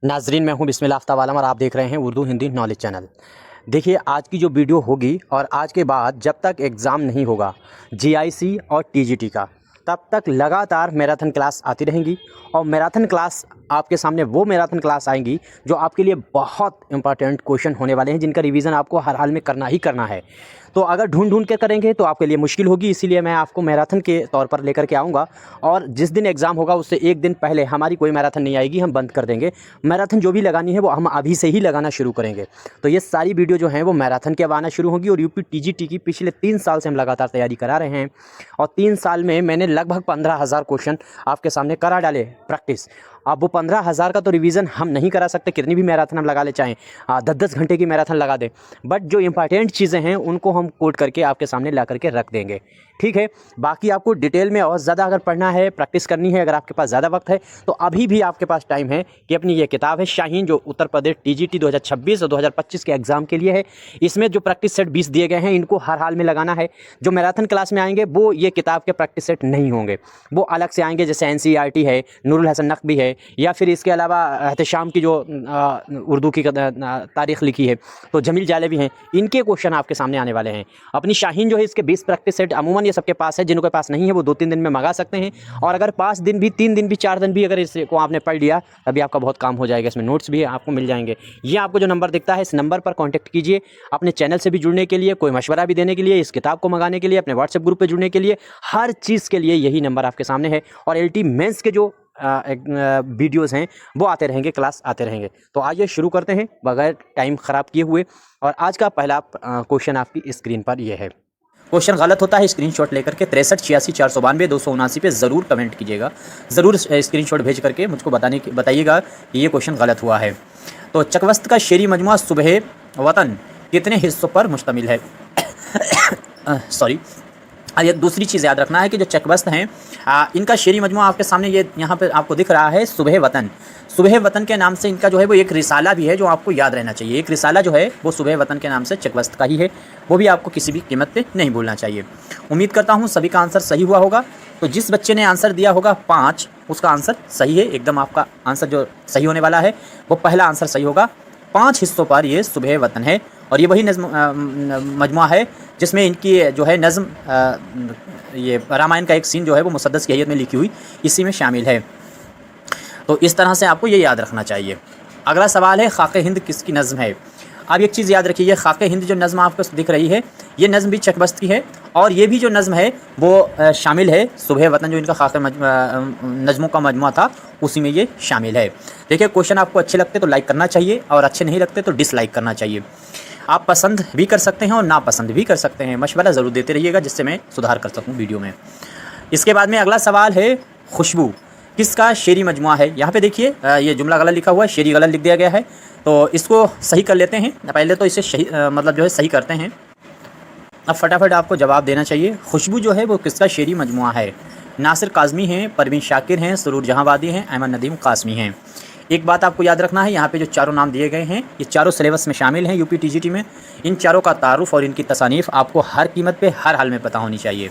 नाजरीन, मैं हूं बिस्मिल्लाह आफ्ताब आलम और आप देख रहे हैं उर्दू हिंदी नॉलेज चैनल। देखिए, आज की जो वीडियो होगी और आज के बाद जब तक एग्ज़ाम नहीं होगा जीआईसी और टीजीटी का, तब तक लगातार मैराथन क्लास आती रहेंगी। और मैराथन क्लास आपके सामने वो मैराथन क्लास आएंगी जो आपके लिए बहुत इंपॉर्टेंट क्वेश्चन होने वाले हैं, जिनका रिवीजन आपको हर हाल में करना ही करना है। तो अगर ढूंढ ढूंढ के करेंगे तो आपके लिए मुश्किल होगी, इसीलिए मैं आपको मैराथन के तौर पर लेकर के आऊँगा। और जिस दिन एग्ज़ाम होगा उससे एक दिन पहले हमारी कोई मैराथन नहीं आएगी, हम बंद कर देंगे। मैराथन जो भी लगानी है वो हम अभी से ही लगाना शुरू करेंगे। तो ये सारी वीडियो जो हैं वो मैराथन के अब आना शुरू होगी। और यूपी टीजीटी की पिछले 3 साल से हम लगातार तैयारी करा रहे हैं और 3 साल में मैंने लगभग 15,000 क्वेश्चन आपके सामने करा डाले प्रैक्टिस। अब वो 15,000 का तो रिवीजन हम नहीं करा सकते, कितनी भी मैराथन हम लगा ले, चाहें 10-10 घंटे की मैराथन लगा दें, बट जो इंपॉर्टेंट चीज़ें हैं उनको हम कोट करके आपके सामने ला करके रख देंगे। ठीक है, बाकी आपको डिटेल में और ज़्यादा अगर पढ़ना है, प्रैक्टिस करनी है, अगर आपके पास ज़्यादा वक्त है तो अभी भी आपके पास टाइम है कि अपनी ये किताब है शाहीन, जो उत्तर प्रदेश टीजीटी 2026 और 2025 के एग्ज़ाम के लिए है। इसमें जो प्रैक्टिस सेट 20 दिए गए हैं, इनको हर हाल में लगाना है। जो मैराथन क्लास में आएंगे वो ये किताब के प्रैक्टिस सेट नहीं होंगे, वो अलग से आएंगे, जैसे एनसीईआरटी है, नूरुल हसन नकवी है, या फिर इसके अलावा एहतशाम की जो उर्दू की तारीख़ लिखी है तो जमील जालेबी हैं, इनके क्वेश्चन आपके सामने आने वाले हैं। अपनी शाहीन जो है इसके 20 प्रैक्टिस सेट अमूमन ये सबके पास है, जिनके पास नहीं है वो 2-3 दिन में मंगा सकते हैं। और अगर 5 दिन भी, 3 दिन भी, 4 दिन भी अगर इसको आपने पढ़ लिया तभी आपका बहुत काम हो जाएगा। इसमें नोट्स भी आपको मिल जाएंगे। ये आपको जो नंबर दिखता है इस नंबर पर कॉन्टैक्ट कीजिए अपने चैनल से भी जुड़ने के लिए, कोई मशवरा भी देने के लिए, इस किताब को मंगाने के लिए, अपने व्हाट्सएप ग्रुप पर जुड़ने के लिए, हर चीज़ के लिए यही नंबर आपके सामने है। और एलटी मेंस के जो वीडियोज़ हैं वो आते रहेंगे, क्लास आते रहेंगे। तो आइए शुरू करते हैं बगैर टाइम ख़राब किए हुए। और आज का पहला क्वेश्चन आपकी स्क्रीन पर ये है। क्वेश्चन गलत होता है स्क्रीनशॉट लेकर के 63 86 492 279 पे ज़रूर कमेंट कीजिएगा, ज़रूर स्क्रीनशॉट भेज करके मुझको बताइएगा कि ये क्वेश्चन गलत हुआ है। तो चकवस्त का शेरी मजमुआ सुबह वतन कितने हिस्सों पर मुश्तमिल है? सॉरी, ये दूसरी चीज़ याद रखना है कि जो चकवस्त हैं इनका शेरी मजमुआ आपके सामने ये यहाँ पे आपको दिख रहा है, सुबह वतन। सुबह वतन के नाम से इनका जो है वो एक रिसाला भी है जो आपको याद रहना चाहिए। एक रिसाला जो है वो सुबह वतन के नाम से चकवस्त का ही है, वो भी आपको किसी भी कीमत पे नहीं भूलना चाहिए। उम्मीद करता हूँ सभी का आंसर सही हुआ होगा। तो जिस बच्चे ने आंसर दिया होगा 5, उसका आंसर सही है एकदम। आपका आंसर जो सही होने वाला है वो पहला आंसर सही होगा। 5 हिस्सों पर ये सुबह वतन है और ये वही मजमुआ है जिसमें इनकी जो है नज़म, ये रामायण का एक सीन जो है वो मुसद्दस की हैयत में लिखी हुई इसी में शामिल है। तो इस तरह से आपको ये याद रखना चाहिए। अगला सवाल है, खाके हिंद किसकी नज़म है? आप एक चीज़ याद रखिए, ये खाके हिंद जो नज़म आपको दिख रही है ये नज़म भी चकबस्त की है और ये भी जो नज़म है वो शामिल है सुबह वतन, जो इनका खाके नज़मों का मजमुआ था उसी में ये शामिल है। देखिए, क्वेश्चन आपको अच्छे लगते तो लाइक करना चाहिए और अच्छे नहीं लगते तो डिसलाइक करना चाहिए। आप पसंद भी कर सकते हैं और नापसंद भी कर सकते हैं, मशवरा ज़रूर देते रहिएगा जिससे मैं सुधार कर सकूँ वीडियो में। इसके बाद में अगला सवाल है, खुशबू किसका शेरी मजमुआ है? यहाँ पे देखिए ये जुमला गलत लिखा हुआ है, शेरी गलत लिख दिया गया है, तो इसको सही कर लेते हैं। पहले तो इसे मतलब जो है सही करते हैं। अब फटाफट आपको जवाब देना चाहिए। खुशबू जो है वो किसका शेरी मजमुआ है? नासिर काज़मी हैं, परवीन शाकिर हैं, सुरूर जहांवादी हैं, अहमद नदीम कासमी हैं। एक बात आपको याद रखना है, यहाँ पे जो चारों नाम दिए गए हैं ये चारों सिलेबस में शामिल हैं यूपी टीजीटी में। इन चारों का तारुफ और इनकी तसानीफ़ आपको हर कीमत पे हर हाल में पता होनी चाहिए।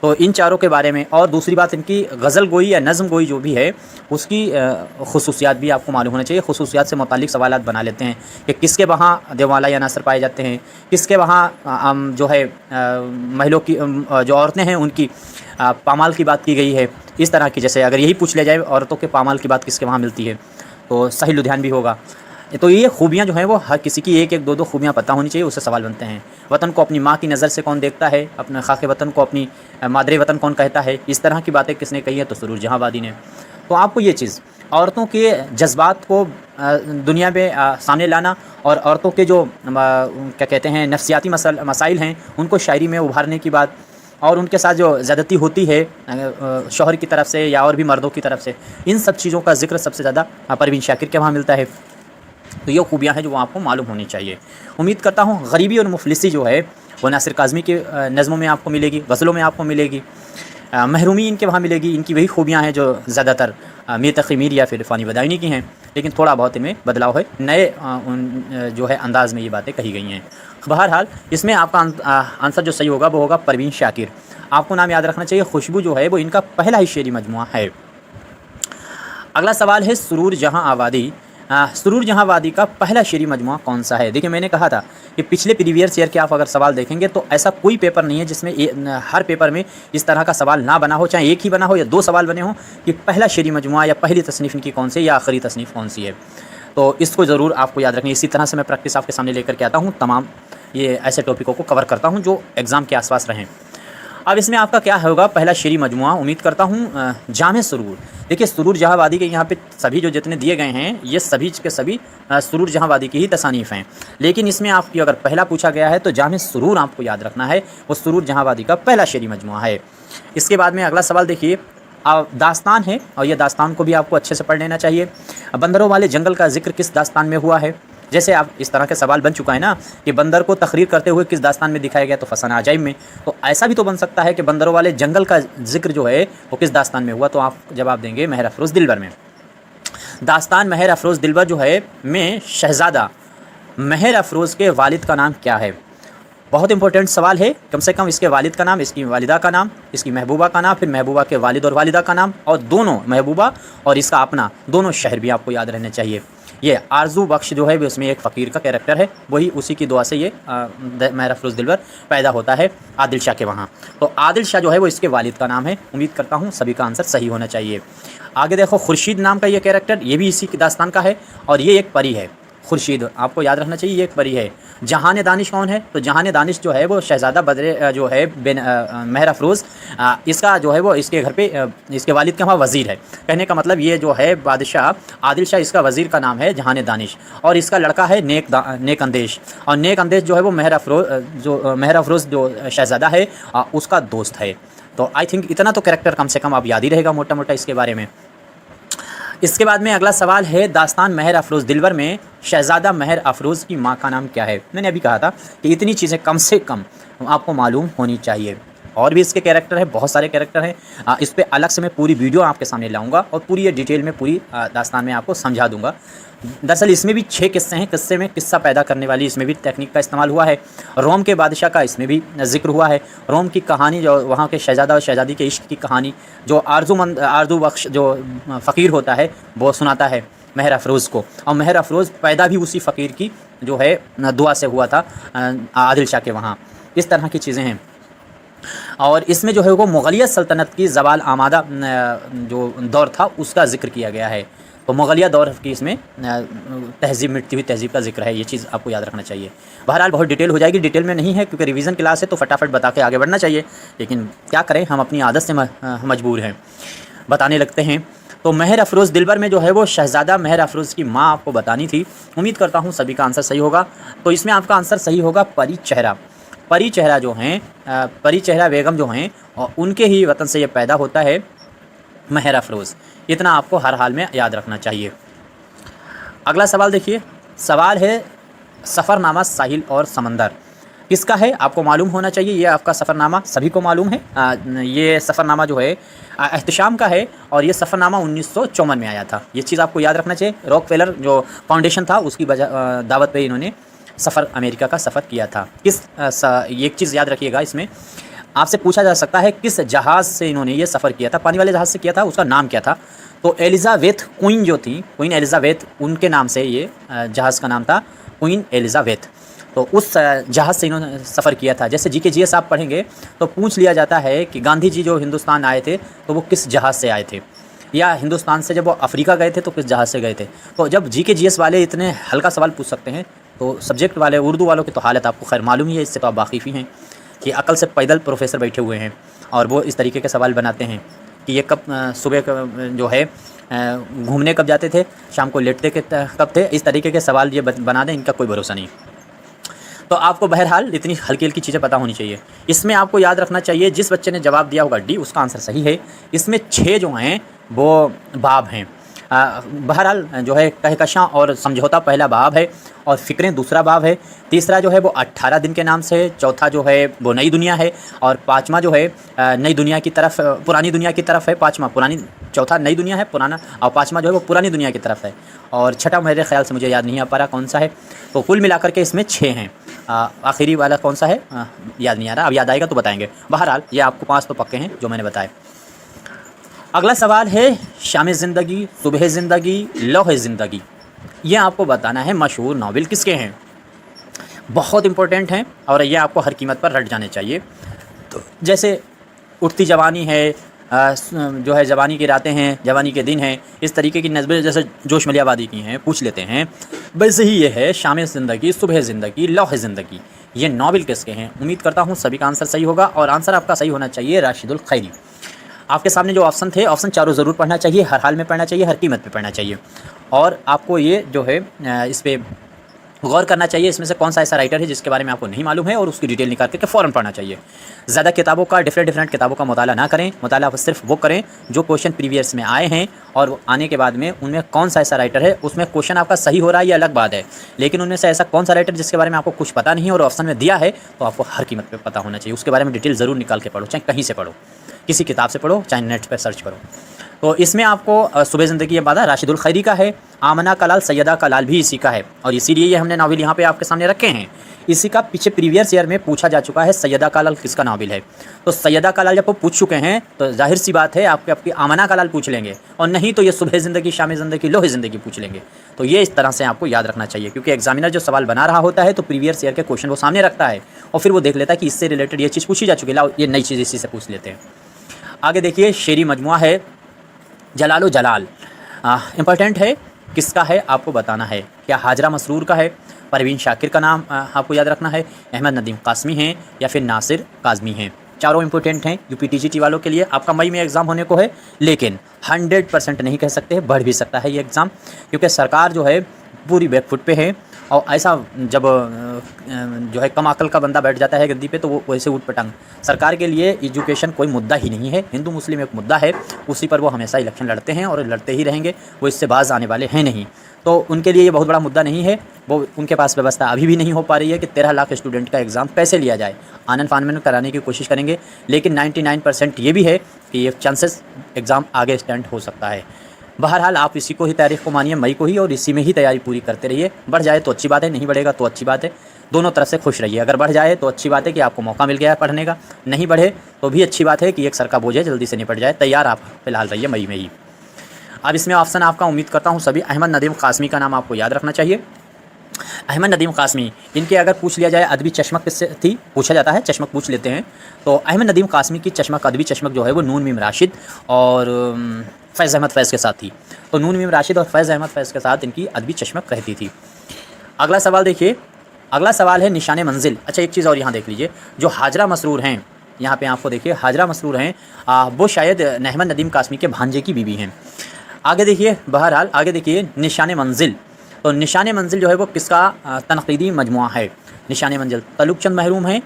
तो इन चारों के बारे में, और दूसरी बात इनकी गज़ल गोई या नज़म गोई जो भी है उसकी खुसूसियात भी आपको मालूम होना चाहिए। खुसूसियात से मुतालिक सवालात बना लेते हैं कि किसके वहाँ देवाला या नासर पाए जाते हैं, किसके वहाँ जो है महिलों की जो औरतें हैं उनकी पामाल की बात की गई है। इस तरह की, जैसे अगर यही पूछ लिया जाए औरतों के पामाल की बात किसके वहाँ मिलती है तो सही लुधियान भी होगा। तो ये खूबियाँ जो हैं वो हर किसी की एक एक दो दो खूबियाँ पता होनी चाहिए, उससे सवाल बनते हैं। वतन को अपनी माँ की नज़र से कौन देखता है? अपने खाके वतन को अपनी मादरे वतन कौन कहता है? इस तरह की बातें किसने कही है? तो सुरूर जहांवादी ने। तो आपको ये चीज़ औरतों के जज्बात को दुनिया में सामने लाना और औरतों के जो क्या कहते हैं नफ्सियाती मसाइल हैं उनको शायरी में उभारने की बात, और उनके साथ जो ज़्यादती होती है शौहर की तरफ से या और भी मर्दों की तरफ से, इन सब चीज़ों का जिक्र सबसे ज़्यादा परवीन शाकिर के वहाँ मिलता है। तो ये खूबियाँ हैं जो आपको मालूम होनी चाहिए। उम्मीद करता हूँ गरीबी और मुफलिसी जो है वो नासिर काज़मी के नज़मों में आपको मिलेगी, गज़लों में आपको मिलेगी, महरूमी इनके वहाँ मिलेगी। इनकी वही खूबियाँ हैं जो ज़्यादातर मीर तक़ी मीर या फिर फ़ानी बदायनी की हैं, लेकिन थोड़ा बहुत इनमें बदलाव है, नए जो है अंदाज़ में ये बातें कही गई हैं। बहरहाल इसमें आपका आंसर जो सही होगा वो होगा परवीन शाकिर। आपको नाम याद रखना चाहिए, खुशबू जो है वो इनका पहला ही शेरी मजमुआ है। अगला सवाल है, सुरूर जहां आबादी सुरूर जहाँ वादी का पहला शेरी मजमुआ कौन सा है। देखिए मैंने कहा था कि पिछले प्रीवियस ईयर के आप अगर सवाल देखेंगे तो ऐसा कोई पेपर नहीं है जिसमें हर पेपर में इस तरह का सवाल ना बना हो, चाहे एक ही बना हो या दो सवाल बने हों कि पहला शेरी मजमुआ या पहली तसनीफ़ इनकी कौन सी या आखिरी तसनीफ़ कौन सी है। तो इसको ज़रूर आपको याद रखना। इसी तरह से मैं प्रैक्टिस आपके सामने लेकर के आता हूँ, तमाम ये ऐसे टॉपिकों को कवर करता हूँ जो एग्ज़ाम के आसपास रहें। अब इसमें आपका क्या होगा, पहला शेरी मजमुआ उम्मीद करता हूँ जामे सुरूर। देखिए सुरूर जहाँ वादी के यहाँ पे सभी जो जितने दिए गए हैं ये सभी के सभी सुरूर जहाँ वादी की ही तसानीफ़ हैं, लेकिन इसमें आपकी अगर पहला पूछा गया है तो जामे सुरूर आपको याद रखना है, वो सुरूर जहाँ वादी का पहला शेरी मजमुआ है। इसके बाद में अगला सवाल देखिए, दास्तान है और ये दास्तान को भी आपको अच्छे से पढ़ लेना चाहिए। बंदरों वाले जंगल का जिक्र किस दास्तान में हुआ है। जैसे आप इस तरह के सवाल बन चुका है ना कि बंदर को तकरीर करते हुए किस दास्तान में दिखाया गया, तो फसाना अजाइब में। तो ऐसा भी तो बन सकता है कि बंदरों वाले जंगल का जिक्र जो है वो किस दास्तान में हुआ, तो आप जवाब देंगे महर अफरोज़ दिलबर में। दास्तान महर अफरोज़ दिलबर जो है में शहज़ादा महर अफरोज़ के वालिद का नाम क्या है। बहुत इंपॉर्टेंट सवाल है, कम से कम इसके वालिद का नाम, इसकी वालिदा का नाम, इसकी महबूबा का नाम, फिर महबूबा के वालिद और वालिदा का नाम, और दोनों महबूबा और इसका अपना दोनों शहर भी आपको याद रहने चाहिए। ये आरजू बख्श जो है उसमें एक फ़कीर का कैरेक्टर है, वही उसी की दुआ से ये महर अफरोज़ दिलबर पैदा होता है आदिल शाह के वहाँ। तो आदिल शाह जो है वो इसके वालिद का नाम है। उम्मीद करता हूँ सभी का आंसर सही होना चाहिए। आगे देखो, खुर्शीद नाम का ये कैरेक्टर, ये भी इसी की दास्तान का है और ये एक परी है। खुर्शीद आपको याद रखना चाहिए, ये एक परी है। जहान दानिश कौन है, तो जहान दानिश जो है वो शहज़ादा बदरे जो है बिन महर अफरोज़, इसका जो है वो इसके घर पे इसके वालिद के वहाँ वज़ीर है। कहने का मतलब ये जो है बादशाह आदिल शाह, इसका वज़ीर का नाम है जहान दानिश और इसका लड़का है नेक अंदेश, और नेक अंदेश जो है वो महर अफरोज़ जो शहज़ादा है उसका दोस्त है। तो आई थिंक इतना तो कैरेक्टर कम से कम आप याद ही रहेगा मोटा मोटा इसके बारे में। इसके बाद में अगला सवाल है, दास्तान महर अफरोज़ दिलबर में शहज़ादा महर अफरोज़ की माँ का नाम क्या है। मैंने अभी कहा था कि इतनी चीज़ें कम से कम आपको मालूम होनी चाहिए। और भी इसके कैरेक्टर हैं, बहुत सारे कैरेक्टर हैं, इस पर अलग से मैं पूरी वीडियो आपके सामने लाऊंगा और पूरी ये डिटेल में पूरी दास्तान में आपको समझा दूंगा। दरअसल इसमें भी 6 किस्से हैं, किस्से में किस्सा पैदा करने वाली इसमें भी टेक्निक का इस्तेमाल हुआ है। रोम के बादशाह का इसमें भी जिक्र हुआ है। रोम की कहानी जो वहाँ के शहज़ादा और शहज़ादी के इश्क की कहानी जो आरजू बख्श जो फ़कीर होता है वो सुनाता है महर अफरोज़ को, और महर अफरोज़ पैदा भी उसी फ़कीर की जो है दुआ से हुआ था आदिल शाह के वहाँ। इस तरह की चीज़ें हैं। और इसमें जो है वो मुग़लिया सल्तनत की ज़वाल आमादा जो दौर था उसका ज़िक्र किया गया है। तो मुग़लिया दौर की इसमें तहज़ीब, मिटती हुई तहज़ीब का जिक्र है। ये चीज़ आपको याद रखना चाहिए। बहरहाल बहुत डिटेल हो जाएगी, डिटेल में नहीं है क्योंकि रिवीजन क्लास है तो फटाफट बता के आगे बढ़ना चाहिए, लेकिन क्या करें, हम अपनी आदत से मजबूर हैं, बताने लगते हैं। तो महर अफरोज़ दिलबर में जो है वो शहज़ादा महर अफरोज़ की माँ आपको बतानी थी। उम्मीद करता हूँ सभी का आंसर सही होगा। तो इसमें आपका आंसर सही होगा परी चेहरा। परी चेहरा जो हैं, परी चेहरा बेगम जो हैं, और उनके ही वतन से ये पैदा होता है महर अफरोज़। इतना आपको हर हाल में याद रखना चाहिए। अगला सवाल देखिए, सवाल है सफ़रनामा साहिल और समंदर किसका है, आपको मालूम होना चाहिए। ये आपका सफ़रनामा सभी को मालूम है। ये सफ़रनामा जो है एहतशाम का है और ये सफ़रनामा 1954 में आया था। ये चीज़ आपको याद रखना चाहिए। रॉकफेलर जो फाउंडेशन था उसकी दावत पे इन्होंने सफ़र अमेरिका का सफ़र किया था। एक चीज़ याद रखिएगा, इसमें आपसे पूछा जा सकता है किस जहाज़ से इन्होंने ये सफ़र किया था। पानी वाले जहाज़ से किया था, उसका नाम क्या था। तो एलिज़ाबेथ क्वीन जो थी, क्वीन एलिज़ाबेथ, उनके नाम से ये जहाज़ का नाम था क्वीन एलिज़ाबेथ। तो उस जहाज़ से इन्होंने सफ़र किया था। जैसे जीके जीएस आप पढ़ेंगे तो पूछ लिया जाता है कि गांधी जी जो हिंदुस्तान आए थे तो वो किस जहाज़ से आए थे, या हिंदुस्तान से जब वो अफ्रीका गए थे तो किस जहाज़ से गए थे। तो जब जीके जीएस वाले इतने हल्का सवाल पूछ सकते हैं तो सब्जेक्ट वाले उर्दू वालों की तो हालत आपको खैर मालूम ही है, इससे तो आप वाकिफ़ ही हैं कि अकल से पैदल प्रोफेसर बैठे हुए हैं और वो इस तरीके के सवाल बनाते हैं कि ये कब सुबह जो है घूमने कब जाते थे, शाम को लेटते कब थे। इस तरीके के सवाल ये बना दें, इनका कोई भरोसा नहीं। तो आपको बहरहाल इतनी हल्की हल्की चीज़ें पता होनी चाहिए। इसमें आपको याद रखना चाहिए जिस बच्चे ने जवाब दिया होगा डी, उसका आंसर सही है। इसमें 6 जो हैं वो बाब हैं। बहरहाल जो है कहकशां और समझौता पहला बाब है और फ़िक्रें दूसरा बाब है। तीसरा जो है वो 18 दिन के नाम से है। चौथा जो है वो नई दुनिया है और पाँचवा जो है नई दुनिया की तरफ, पुरानी दुनिया की तरफ है। पाँचवा पुरानी, चौथा नई दुनिया है पुराना, और पाँचवा जो है वो पुरानी दुनिया की तरफ है। और छठा मेरे ख्याल से मुझे याद नहीं आ पा रहा कौन सा है। तो कुल मिलाकर के इसमें 6 हैं। आखिरी वाला कौन सा है याद नहीं आ रहा, अब याद आएगा तो बताएंगे। बहरहाल ये आपको 5 तो पक्के हैं जो मैंने बताए। अगला सवाल है शाम ज़िंदगी, सुबह ज़िंदगी, लौह ज़िंदगी ये आपको बताना है मशहूर नावल किसके हैं। बहुत इंपॉर्टेंट हैं और ये आपको हर कीमत पर रट जाने चाहिए। तो जैसे उठती जवानी है, जो है जवानी की रातें हैं, जवानी के दिन हैं, इस तरीके की नज़में जैसे जोश मलियाबादी की हैं, पूछ लेते हैं। वैसे ही ये है शाम ज़िंदगी, सुबह ज़िंदगी, लौह ज़िंदगी, ये नावल किसके हैं। उम्मीद करता हूँ सभी का आंसर सही होगा और आंसर आपका सही होना चाहिए राशिदुल खैरी। आपके सामने जो ऑप्शन थे, ऑप्शन चारों ज़रूर पढ़ना चाहिए, हर हाल में पढ़ना चाहिए, हर कीमत पे पढ़ना चाहिए और आपको ये जो है इस पर गौर करना चाहिए इसमें से कौन सा ऐसा राइटर है जिसके बारे में आपको नहीं मालूम है और उसकी डिटेल निकाल करके फ़ौरन पढ़ना चाहिए। ज़्यादा किताबों का डिफरेंट किताबों का मुताला ना करें, मुताला सिर्फ वो करें जो क्वेश्चन प्रीवियस में आए हैं और आने के बाद में उनमें कौन सा ऐसा राइटर है। उसमें क्वेश्चन आपका सही हो रहा है ये अलग बात है, लेकिन उनमें से ऐसा कौन सा राइटर जिसके बारे में आपको कुछ पता नहीं है और ऑप्शन में दिया है तो आपको हर कीमत पर पता होना चाहिए। उसके बारे में डिटेल ज़रूर निकाल के पढ़ो, चाहे कहीं से पढ़ो, किसी किताब से पढ़ो, चाहे नेट पर सर्च करो। तो इसमें आपको सुबह ज़िंदगी ये बात राशिदुल खैरी का है, आमना का लाल, सैयदा का लाल भी इसी का है और इसीलिए ये हमने नावल यहाँ पे आपके सामने रखे हैं। इसी का पीछे प्रीवियस ईयर में पूछा जा चुका है सैयदा का लाल किसका नावल है। तो सैयदा का लाल जब वो पूछ चुके हैं तो जाहिर सी बात है आपकी आमना का लाल पूछ लेंगे और नहीं तो ये सुबह ज़िंदगी, शाम ज़िंदगी, लोह ज़िंदगी पूछ लेंगे। तो ये इस तरह से आपको याद रखना चाहिए क्योंकि एग्जामिनर जो सवाल बना रहा होता है तो प्रीवियस ईयर के क्वेश्चन वो सामने रखता है और फिर वो देख लेता है कि इससे रिलेटेड ये चीज़ पूछी जा चुकी है, ये नई चीज़ इसी से पूछ लेते हैं। आगे देखिए शेरी मजमुआ है जलालो जलाल, इम्पोर्टेंट है, किसका है आपको बताना है। क्या हाजरा मसरूर का है, परवीन शाकिर का नाम आपको याद रखना है, अहमद नदीम कासमी हैं या फिर नासिर काज़मी हैं। चारों इंपॉर्टेंट हैं यूपीटीजीटी वालों के लिए। आपका मई में एग्ज़ाम होने को है लेकिन 100% नहीं कह सकते, बढ़ भी सकता है ये एग्ज़ाम क्योंकि सरकार जो है पूरी बैकफुट पे है और ऐसा जब जो है कम अकल का बंदा बैठ जाता है गद्दी पे तो वो वैसे उठ पटंग। सरकार के लिए एजुकेशन कोई मुद्दा ही नहीं है, हिंदू मुस्लिम एक मुद्दा है, उसी पर वो हमेशा इलेक्शन लड़ते हैं और लड़ते ही रहेंगे, वो इससे बाज आने वाले हैं नहीं। तो उनके लिए ये बहुत बड़ा मुद्दा नहीं है, वो उनके पास व्यवस्था अभी भी नहीं हो पा रही है कि 13 लाख स्टूडेंट का एग्ज़ाम कैसे लिया जाए। आनन फानन में कराने की कोशिश करेंगे लेकिन 99% ये भी है कि ये चांसेस एग्ज़ाम आगे स्टैंड हो सकता है। बहरहाल आप इसी को ही तारीख को मानिए, मई को ही, और इसी में ही तैयारी पूरी करते रहिए। बढ़ जाए तो अच्छी बात है, नहीं बढ़ेगा तो अच्छी बात है, दोनों तरफ से खुश रहिए। अगर बढ़ जाए तो अच्छी बात है कि आपको मौका मिल गया है पढ़ने का, नहीं बढ़े तो भी अच्छी बात है कि एक सर का बोझ है जल्दी से निपट जाए। तैयार आप फिलहाल रहिए मई में ही। अब इसमें ऑप्शन आपका उम्मीद करता हूँ सभी अहमद नदीम कासमी का नाम आपको याद रखना चाहिए। अहमद नदीम कासमी, इनके अगर पूछ लिया जाए अदबी चश्मक किससे थी, पूछा जाता है, चश्मक पूछ लेते हैं तो अहमद नदीम कासमी की चश्मक, अदबी चश्मक जो है वो नून मीम राशिद और फैज़ अहमद फैज़ के साथ थी। तो नून मीम राशिद और फैज़ अहमद फैज़ के साथ इनकी अदबी चश्मक रहती थी। अगला सवाल देखिए, अगला सवाल है निशाने मंजिल। अच्छा एक चीज़ और यहाँ देख लीजिए, जो हाजरा मसरूर हैं, यहाँ पे आपको देखिए हाजरा मसरूर हैं, वो शायद अहमद नदीम कासमी के भांजे की बीवी हैं। आगे देखिए, बहरहाल आगे देखिए निशाने मंजिल। तो निशाने मंजिल जो है वो किसका तनक़ीदी मजमुआ है। निशाने मंजिल तलुक चंद महरूम हैं,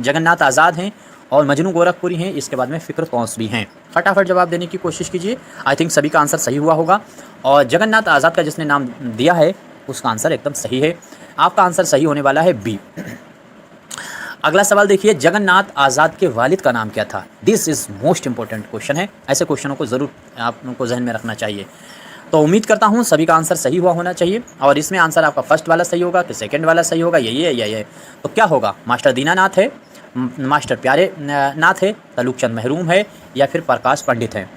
जगन्नाथ आज़ाद हैं और मजनू गोरखपुरी हैं, इसके बाद में फ़िक्र कौंस भी हैं। फटाफट जवाब देने की कोशिश कीजिए, आई थिंक सभी का आंसर सही हुआ होगा और जगन्नाथ आज़ाद का जिसने नाम दिया है उसका आंसर एकदम सही है। आपका आंसर सही होने वाला है बी। अगला सवाल देखिए, जगन्नाथ आज़ाद के वालिद का नाम क्या था। This is most important question है, ऐसे क्वेश्चनों को ज़रूर आपको जहन में रखना चाहिए। तो उम्मीद करता हूँ सभी का आंसर सही हुआ होना चाहिए और इसमें आंसर आपका फर्स्ट वाला सही होगा कि सेकंड वाला सही होगा, यही है यही है। तो क्या होगा, मास्टर दीनानाथ है, मास्टर प्यारे नाथ है, तलुक चंद महरूम है या फिर प्रकाश पंडित हैं।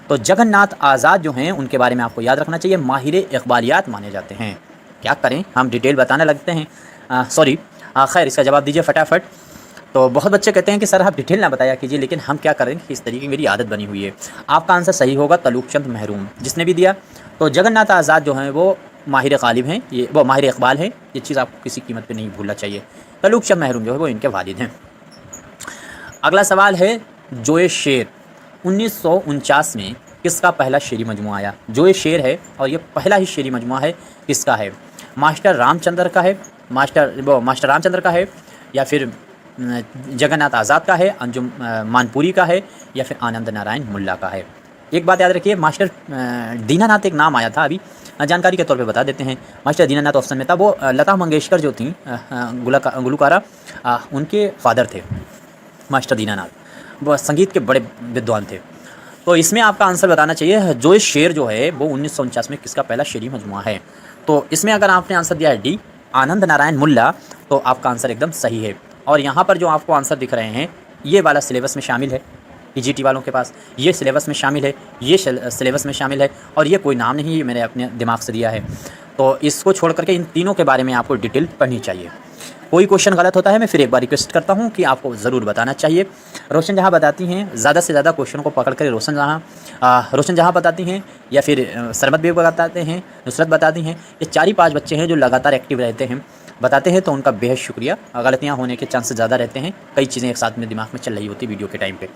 तो जगन्नाथ आज़ाद जो हैं उनके बारे में आपको याद रखना चाहिए, माहिर इक़बालियात माने जाते हैं। क्या करें, हम डिटेल बताने लगते हैं, सॉरी खैर इसका जवाब दीजिए फटाफट। तो बहुत बच्चे कहते हैं कि सर आप डिटेल ना बताया कीजिए, लेकिन हम क्या करें कि इस तरीके की मेरी आदत बनी हुई है। आपका आंसर सही होगा तलुक चंद महरूम, जिसने भी दिया। तो जगन्नाथ आज़ाद जो हैं वो माहिर गालिब हैं, ये वो माहिर इक़बाल हैं, ये चीज़ आपको किसी कीमत पे नहीं भूलना चाहिए। तलुक चंद महरूम जो है वो इनके वालिद हैं। अगला सवाल है, जोए शेर 1949 में किसका पहला शेरी मजमुआ आया। जोए शेर है और ये पहला ही शेरी मजमुआ है, किसका है, मास्टर रामचंद्र का है, मास्टर रामचंद्र का है या फिर जगन्नाथ आज़ाद का है, अंजुम मानपुरी का है या फिर आनंद नारायण मुल्ला का है। एक बात याद रखिए, मास्टर दीनानाथ एक नाम आया था, अभी जानकारी के तौर पे बता देते हैं। मास्टर दीनानाथ ऑप्शन में था, वो लता मंगेशकर जो थी गुलकारा, उनके फादर थे मास्टर दीनानाथ, वो संगीत के बड़े विद्वान थे। तो इसमें आपका आंसर बताना चाहिए, जोए शेर जो है वो 1949 में किसका पहला शेरी मजमुआ है। तो इसमें अगर आपने आंसर दिया है डी, आनंद नारायण मुल्ला, तो आपका आंसर एकदम सही है। और यहाँ पर जो आपको आंसर दिख रहे हैं ये वाला सिलेबस में शामिल है, पीजीटी वालों के पास ये सिलेबस में शामिल है, ये सिलेबस में शामिल है और ये कोई नाम नहीं, ये मैंने अपने दिमाग से दिया है। तो इसको छोड़ करके इन तीनों के बारे में आपको डिटेल पढ़नी चाहिए। कोई क्वेश्चन गलत होता है मैं फिर एक बार रिक्वेस्ट करता हूँ कि आपको ज़रूर बताना चाहिए। रोशन जहाँ बताती हैं ज़्यादा से ज़्यादा क्वेश्चन को पकड़ कर रोशन जहाँ बताती हैं या फिर सरमत बेग बताते हैं, नुसरत बताती हैं, ये 4 ही 5 बच्चे हैं जो लगातार एक्टिव रहते हैं, बताते हैं, तो उनका बेहद शुक्रिया। गलतियाँ होने के चांसेस ज़्यादा रहते हैं, कई चीज़ें एक साथ में दिमाग में चल रही होती वीडियो के टाइम पे।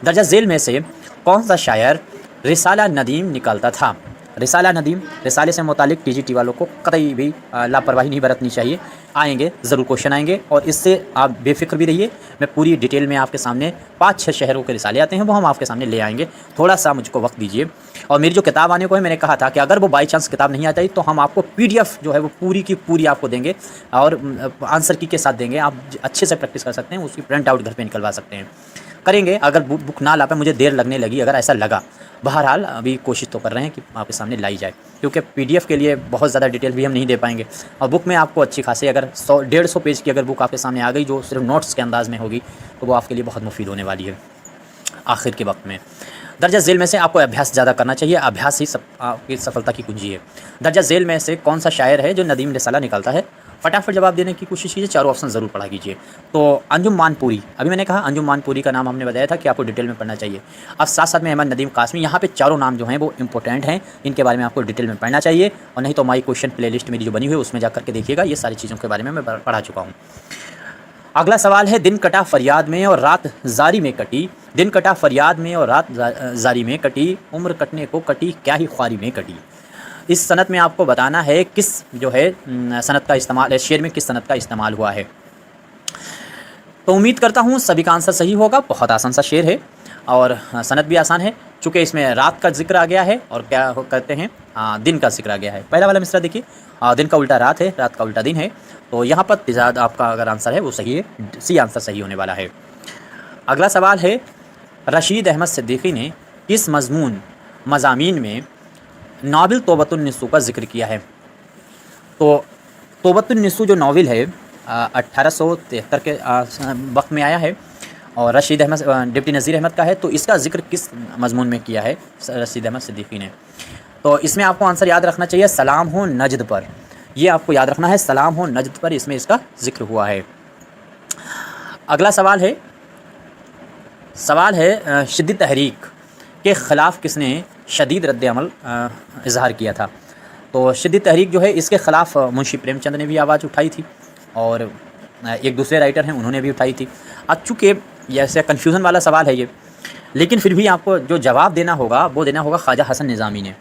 दर्जा झेल में से कौन सा शायर रिसाला नदीम निकालता था? रिसाला नदीम, रिसाले से मुतालिक टीजीटी वालों को कतई भी लापरवाही नहीं बरतनी चाहिए। आएंगे ज़रूर क्वेश्चन आएंगे और इससे आप बेफिक्र भी रहिए। मैं पूरी डिटेल में आपके सामने 5-6 शहरों के रिसाले आते हैं वो हम आपके सामने ले आएंगे। थोड़ा सा मुझको वक्त दीजिए। और मेरी जो किताब आने को है, मैंने कहा था कि अगर वो बाई चांस किताब नहीं आ जाती तो हम आपको PDF जो है वो पूरी की पूरी आपको देंगे और आंसर की के साथ देंगे। आप अच्छे से प्रैक्टिस कर सकते हैं, उसकी प्रिंट आउट घर पर निकलवा सकते हैं। करेंगे अगर बुक ना ला पाए, मुझे देर लगने लगी, अगर ऐसा लगा, बहरहाल अभी कोशिश तो कर रहे हैं कि आपके सामने लाई जाए, क्योंकि PDF के लिए बहुत ज़्यादा डिटेल भी हम नहीं दे पाएंगे। और बुक में आपको अच्छी खासी अगर 100-150 पेज की अगर बुक आपके सामने आ गई जो सिर्फ नोट्स के अंदाज में होगी तो वो आपके लिए बहुत मुफीद होने वाली है आखिर के वक्त में। दर्जा झेल में से आपको अभ्यास ज़्यादा करना चाहिए, अभ्यास ही आपकी सफलता की कुंजी है। दर्जा झेल में से कौन सा शायर है जो नदीम रिसाला निकालता है? फटाफट जवाब देने की कोशिश कीजिए, चारों ऑप्शन ज़रूर पढ़ा कीजिए। तो अंजुम मानपुरी, अभी मैंने कहा अंजुम मानपुरी का नाम हमने बताया था कि आपको डिटेल में पढ़ना चाहिए। अब साथ साथ में अहमद नदीम कासमी, यहाँ पे चारों नाम जो हैं वो इंपॉर्टेंट हैं, इनके बारे में आपको डिटेल में पढ़ना चाहिए। और नहीं तो माई क्वेश्चन प्लेलिस्ट मेरी जो बनी हुई है उसमें जाकर के देखिएगा, ये सारी चीज़ों के बारे में मैं पढ़ा चुका हूँ। अगला सवाल है, दिन कटा फरियाद में और रात जारी में कटी, दिन कटा फरियाद में और रात जारी में कटी, उम्र कटने को कटी क्या ही ख्वारी में कटी। इस सनत में आपको बताना है किस जो है सनत का इस्तेमाल, शेर में किस सनत का इस्तेमाल हुआ है। तो उम्मीद करता हूँ सभी का आंसर सही होगा। बहुत आसान सा शेर है और सनत भी आसान है, चूँकि इसमें रात का जिक्र आ गया है और क्या कहते हैं दिन का जिक्र आ गया है। पहला वाला मिसरा देखिए, दिन का उल्टा रात है, रात का उल्टा दिन है, तो यहाँ पर तिजाद आपका अगर आंसर है वो सही है, सी आंसर सही होने वाला है। अगला सवाल है, रशीद अहमद सिद्दीकी ने किस मज़ामीन में नावल तौबतुन्निस्सू का जिक्र किया है? तो तौबतुन्निस्सू जो नावल है 1873 के वक्त में आया है और रशीद अहमद डिप्टी नज़ीर अहमद का है। तो इसका जिक्र किस मज़मून में किया है रशीद अहमद सिद्दीकी ने? तो इसमें आपको आंसर याद रखना चाहिए, सलाम हो नजद पर। ये आपको याद रखना है, सलाम हो नजद पर, इसमें इसका जिक्र हुआ है। अगला सवाल है शिद्दत तहरीक के ख़िलाफ़ किसने शदीद रद्द-ए-अमल इज़हार किया था? तो शिद्दत तहरीक जो है इसके ख़िलाफ़ मुंशी प्रेमचंद ने भी आवाज़ उठाई थी और एक दूसरे राइटर हैं उन्होंने भी उठाई थी। अब चूँकि ऐसे कन्फ्यूज़न वाला सवाल है ये, लेकिन फिर भी आपको जो जवाब देना होगा वो देना होगा ख्वाजा हसन निज़ामी ने,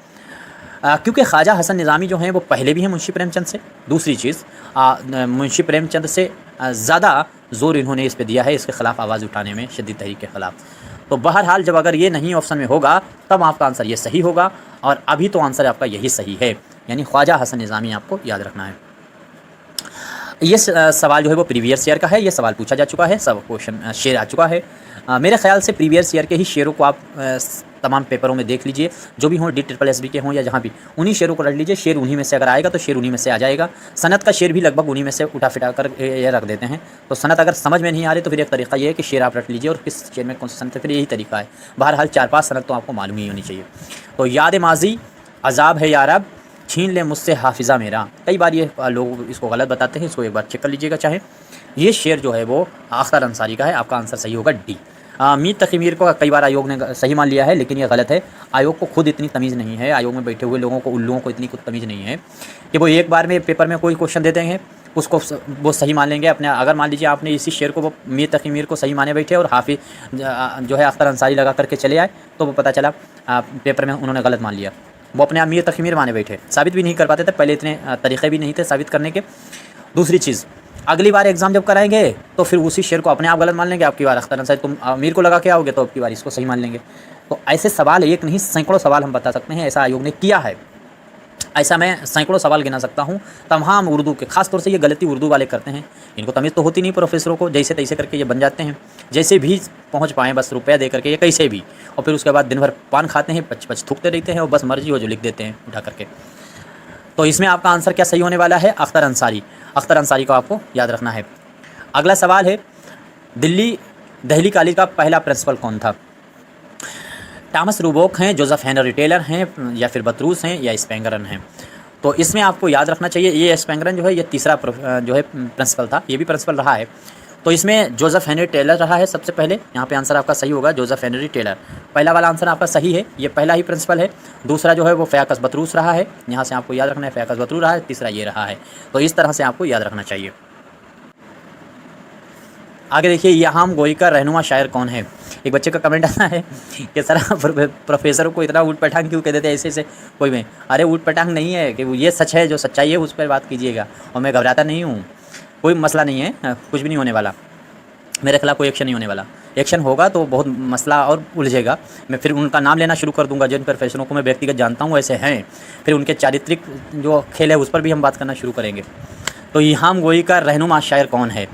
क्योंकि ख्वाजा हसन निज़ामी जो हैं वो पहले भी हैं मुंशी प्रेमचंद से। दूसरी चीज़ मुंशी प्रेमचंद से ज़्यादा ज़ोर इन्होंने इस पे दिया है इसके ख़िलाफ़ आवाज़ उठाने में, शिद्दत तहरीक के ख़िलाफ़। तो बहरहाल जब अगर ये नहीं ऑप्शन में होगा तब आपका आंसर ये सही होगा और अभी तो आंसर आपका यही सही है, यानी ख्वाजा हसन निज़ामी आपको याद रखना है। ये सवाल जो है वो प्रीवियस ईयर का है, ये सवाल पूछा जा चुका है, सब क्वेश्चन शेर आ चुका है। मेरे ख्याल से प्रीवियस ईयर के ही शेरों को आप तमाम पेपरों में देख लीजिए, जो भी हों DSSB के हों या जहाँ भी, उन्हीं शेरों को रख लीजिए। शेर उन्हीं में से अगर आएगा तो शेर उन्हीं में से आ जाएगा। सनत का शेर भी लगभग उन्हीं में से उठा फिटा कर ये रख देते हैं। तो सनत अगर समझ में नहीं आ रही तो फिर एक तरीका ये है कि शेर आप रख लीजिए और किस शेर में कौन सी सनत है, फिर यही तरीका है। बहरहाल 4-5 सनत तो आपको मालूम ही होनी चाहिए। तो याद माजी अजाब है यारब, छीन ले मुझसे हाफिज़ा मेरा। कई बार ये लोग इसको गलत बताते हैं, इसको एक बार चेक कर लीजिएगा चाहे। ये शेर जो है वो अख्तर अंसारी का है, आपका आंसर सही होगा D। मीर तकी मीर को कई बार आयोग ने सही मान लिया है, लेकिन ये गलत है। आयोग को खुद इतनी तमीज़ नहीं है, आयोग में बैठे हुए लोगों को, उल्लुओं को इतनी खुद तमीज़ नहीं है कि वो एक बार में पेपर में कोई क्वेश्चन देते हैं उसको वो सही मान लेंगे अपने। अगर मान लीजिए आपने इसी शेर को वो मीर तकी मीर को सही माने बैठे और हाफिज़ जो है अख्तर अंसारी लगा करके चले आए, तो वो पता चला पेपर में उन्होंने गलत मान लिया। वो अपने आप मीर तकी मीर माने बैठे, साबित भी नहीं कर पाते थे, पहले इतने तरीक़े भी नहीं थे साबित करने के। दूसरी चीज़, अगली बार एग्ज़ाम जब कराएंगे तो फिर उसी शेर को अपने आप गलत मान लेंगे। आपकी बार अख्तर अंसारी तुम अमीर को लगा के आओगे तो आपकी बार इसको सही मान लेंगे। तो ऐसे सवाल एक नहीं सैकड़ों सवाल हम बता सकते हैं, ऐसा आयोग ने किया है। ऐसा मैं सैकड़ों सवाल गिना सकता हूँ तमाम उर्दू के। ख़ास तौर से ये गलती उर्दू वाले करते हैं, इनको तमीज़ तो होती नहीं प्रोफेसरों को, जैसे तैसे करके ये बन जाते हैं, जैसे भी पहुँच पाएँ बस रुपया दे करके ये कैसे भी, और फिर उसके बाद दिन भर पान खाते हैं, पच थूकते रहते हैं और बस मर्जी हो जो लिख देते हैं उठा करके। तो इसमें आपका आंसर क्या सही होने वाला है? अख्तर अंसारी। अख्तर अंसारी को आपको याद रखना है। अगला सवाल है, दहली कॉलेज का पहला प्रिंसिपल कौन था? टॉमस रूबोक हैं, जोसेफ हेनरी टेलर हैं, या फिर बतरूस हैं, या स्पेंगरन हैं? तो इसमें आपको याद रखना चाहिए ये स्पेंगरन जो है ये तीसरा जो है प्रिंसिपल था, ये भी प्रिंसिपल रहा है। तो इसमें जोसेफ हेनरी टेलर रहा है सबसे पहले, यहाँ पे आंसर आपका सही होगा जोसेफ हेनरी टेलर। पहला वाला आंसर आपका सही है, ये पहला ही प्रिंसिपल है। दूसरा जो है वो फ़याकस बतरूस रहा है, यहाँ से आपको याद रखना है फ़याकस बतरूस रहा है। तीसरा ये रहा है, तो इस तरह से आपको याद रखना चाहिए। आगे देखिए, यहाम गोई का रहनुमा शायर कौन है। एक बच्चे का कमेंट आता है कि सर प्रोफेसरों को इतना ऊट पटांग क्यों कह देते हैं ऐसे ऐसे कोई में। अरे ऊट पटांग नहीं है कि ये सच है, जो सच्चाई है उस पर बात कीजिएगा, और मैं घबराता नहीं हूँ, कोई मसला नहीं है, कुछ भी नहीं होने वाला, मेरे खिलाफ कोई एक्शन नहीं होने वाला। एक्शन होगा तो बहुत मसला और उलझेगा, मैं फिर उनका नाम लेना शुरू कर दूंगा जिन प्रोफेसरों को मैं व्यक्तिगत जानता हूँ ऐसे हैं, फिर उनके चारित्रिक जो खेल है उस पर भी हम बात करना शुरू करेंगे। तो यहाम गोई का रहनुमा शायर कौन है।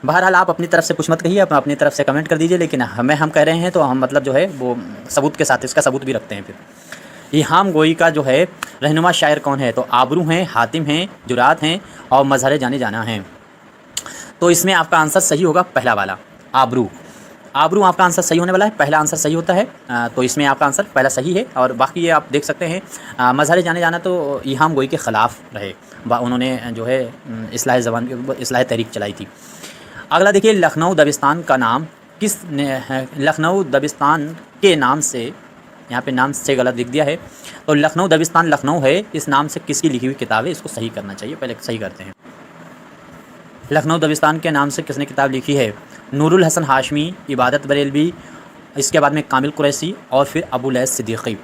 बहरहाल आप अपनी तरफ से कुछ मत कहिए, आप अपनी तरफ से कमेंट कर दीजिए, लेकिन हम कह रहे हैं तो हम मतलब जो है वो सबूत के साथ इसका सबूत भी रखते हैं। फिर यहाम गोई का जो है रहनुमा शायर कौन है, तो आबरू हैं, हातिम हैं, जुरात हैं और मजहर जाने जाना हैं। तो इसमें आपका आंसर सही होगा पहला वाला, आबरू। आबरू आपका आंसर सही होने वाला है, पहला आंसर सही होता है। तो इसमें आपका आंसर पहला सही है, और बाकी ये आप देख सकते हैं मजहर जाने जाना तो यहाम गोई के ख़िलाफ़ रहे, उन्होंने जो है इस्लाह ज़बान की इस्लाह तहरीक चलाई थी। अगला देखिए, लखनऊ दबिस्तान का नाम किस ने, लखनऊ दबिस्तान के नाम से, यहाँ पे नाम से गलत लिख दिया है, तो लखनऊ दबिस्तान लखनऊ है, इस नाम से किसकी लिखी हुई किताब है, इसको सही करना चाहिए, पहले सही करते हैं। लखनऊ दबिस्तान के नाम से किसने किताब लिखी है, नूरुल हसन हाशमी, इबादत बरेलवी, इसके बाद में कामिल कुरैशी और फिर अबू लैस सिद्दीकी।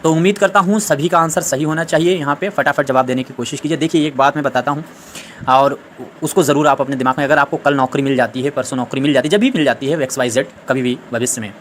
तो उम्मीद करता हूँ सभी का आंसर सही होना चाहिए। यहाँ पे फटाफट जवाब देने की कोशिश कीजिए। देखिए एक बात मैं बताता हूँ और उसको ज़रूर आप अपने दिमाग में, अगर आपको कल नौकरी मिल जाती है, परसों नौकरी मिल जाती है, जब भी मिल जाती है XYZ, कभी भी भविष्य में,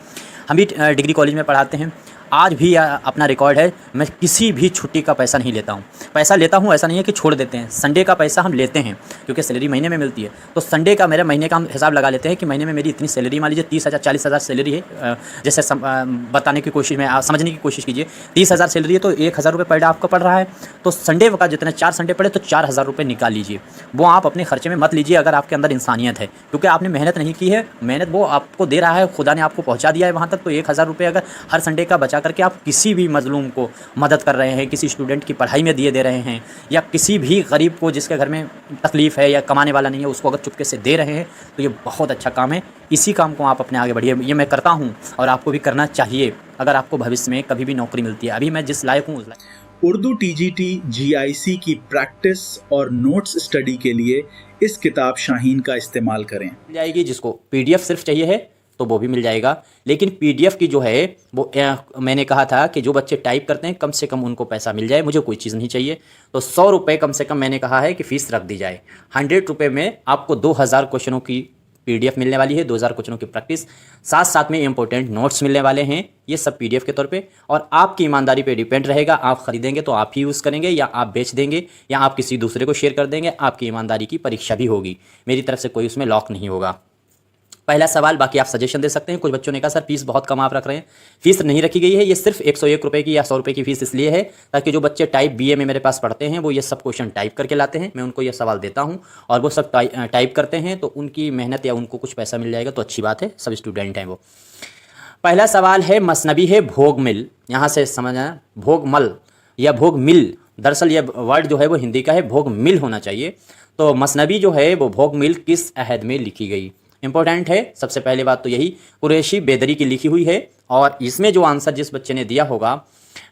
हम भी डिग्री कॉलेज में पढ़ाते हैं, आज भी अपना रिकॉर्ड है, मैं किसी भी छुट्टी का पैसा नहीं लेता हूँ। पैसा लेता हूँ ऐसा नहीं है कि छोड़ देते हैं, संडे का पैसा हम लेते हैं क्योंकि सैलरी महीने में मिलती है, तो संडे का मेरे महीने का हम हिसाब लगा लेते हैं कि महीने में मेरी इतनी सैलरी, मान लीजिए 30,000 40,000 सैलरी है, जैसे बताने की कोशिश में समझने की कोशिश कीजिए, 30,000 सैलरी है तो 1,000 रुपये पर डे आपका पड़ रहा है, तो संडे का जितने 4 संडे पड़े तो 4,000 रुपये निकाल लीजिए। वो आप अपने खर्चे में मत लीजिए अगर आपके अंदर इंसानियत है, क्योंकि आपने मेहनत नहीं की है, मेहनत वो आपको दे रहा है, खुदा ने आपको पहुँचा दिया है वहाँ तक, तो 1,000 रुपये अगर हर संडे का बचा करके आप किसी भी मजलूम को मदद कर रहे हैं, किसी स्टूडेंट की पढ़ाई में दे रहे हैं, या किसी भी गरीब को जिसके घर में तकलीफ़ है या कमाने वाला नहीं है उसको अगर चुपके से दे रहे हैं, तो ये बहुत अच्छा काम है। इसी काम को आप अपने आगे बढ़िए, ये मैं करता हूँ और आपको भी करना चाहिए अगर आपको भविष्य में कभी भी नौकरी मिलती है। अभी मैं जिस लायक हूँ उस लायक। उर्दू TGT GIC की प्रैक्टिस और नोट्स स्टडी के लिए इस किताब शाहीन का इस्तेमाल करें। मिल जाएगी, जिसको PDF सिर्फ चाहिए है तो वो भी मिल जाएगा, लेकिन PDF की जो है वो मैंने कहा था कि जो बच्चे टाइप करते हैं कम से कम उनको पैसा मिल जाए, मुझे कोई चीज़ नहीं चाहिए, तो 100 रुपये कम से कम मैंने कहा है कि फ़ीस रख दी जाए। 100 रुपये में आपको 2000 क्वेश्चनों की PDF मिलने वाली है, 2000 क्वेश्चनों की प्रैक्टिस, साथ साथ में इंपॉर्टेंट नोट्स मिलने वाले हैं, ये सब PDF के तौर पे, और आपकी ईमानदारी पे डिपेंड रहेगा। आप ख़रीदेंगे तो आप ही यूज़ करेंगे, या आप बेच देंगे, या आप किसी दूसरे को शेयर कर देंगे, आपकी ईमानदारी की परीक्षा भी होगी, मेरी तरफ से कोई उसमें लॉक नहीं होगा। पहला सवाल, बाकी आप सजेशन दे सकते हैं। कुछ बच्चों ने कहा सर फीस बहुत कम आप रख रहे हैं, फीस नहीं रखी गई है, ये सिर्फ 101 रुपये की या 100 रुपये की फ़ीस इसलिए है ताकि जो बच्चे टाइप BA में मेरे पास पढ़ते हैं वो ये सब क्वेश्चन टाइप करके लाते हैं, मैं उनको ये सवाल देता हूँ और वो सब टाइप करते हैं, तो उनकी मेहनत या उनको कुछ पैसा मिल जाएगा तो अच्छी बात है, सब स्टूडेंट हैं वो। पहला सवाल है, मसनबी है भोग मिल, यहाँ से समझना भोगमल या भोग मिल, दरअसल ये वर्ड जो है वो हिंदी का है, भोग मिल होना चाहिए। तो मसनबी जो है वो भोग मिल किस अहद में लिखी गई, इंपॉर्टेंट है। सबसे पहले बात तो यही कुरैशी बेदरी की लिखी हुई है, और इसमें जो आंसर जिस बच्चे ने दिया होगा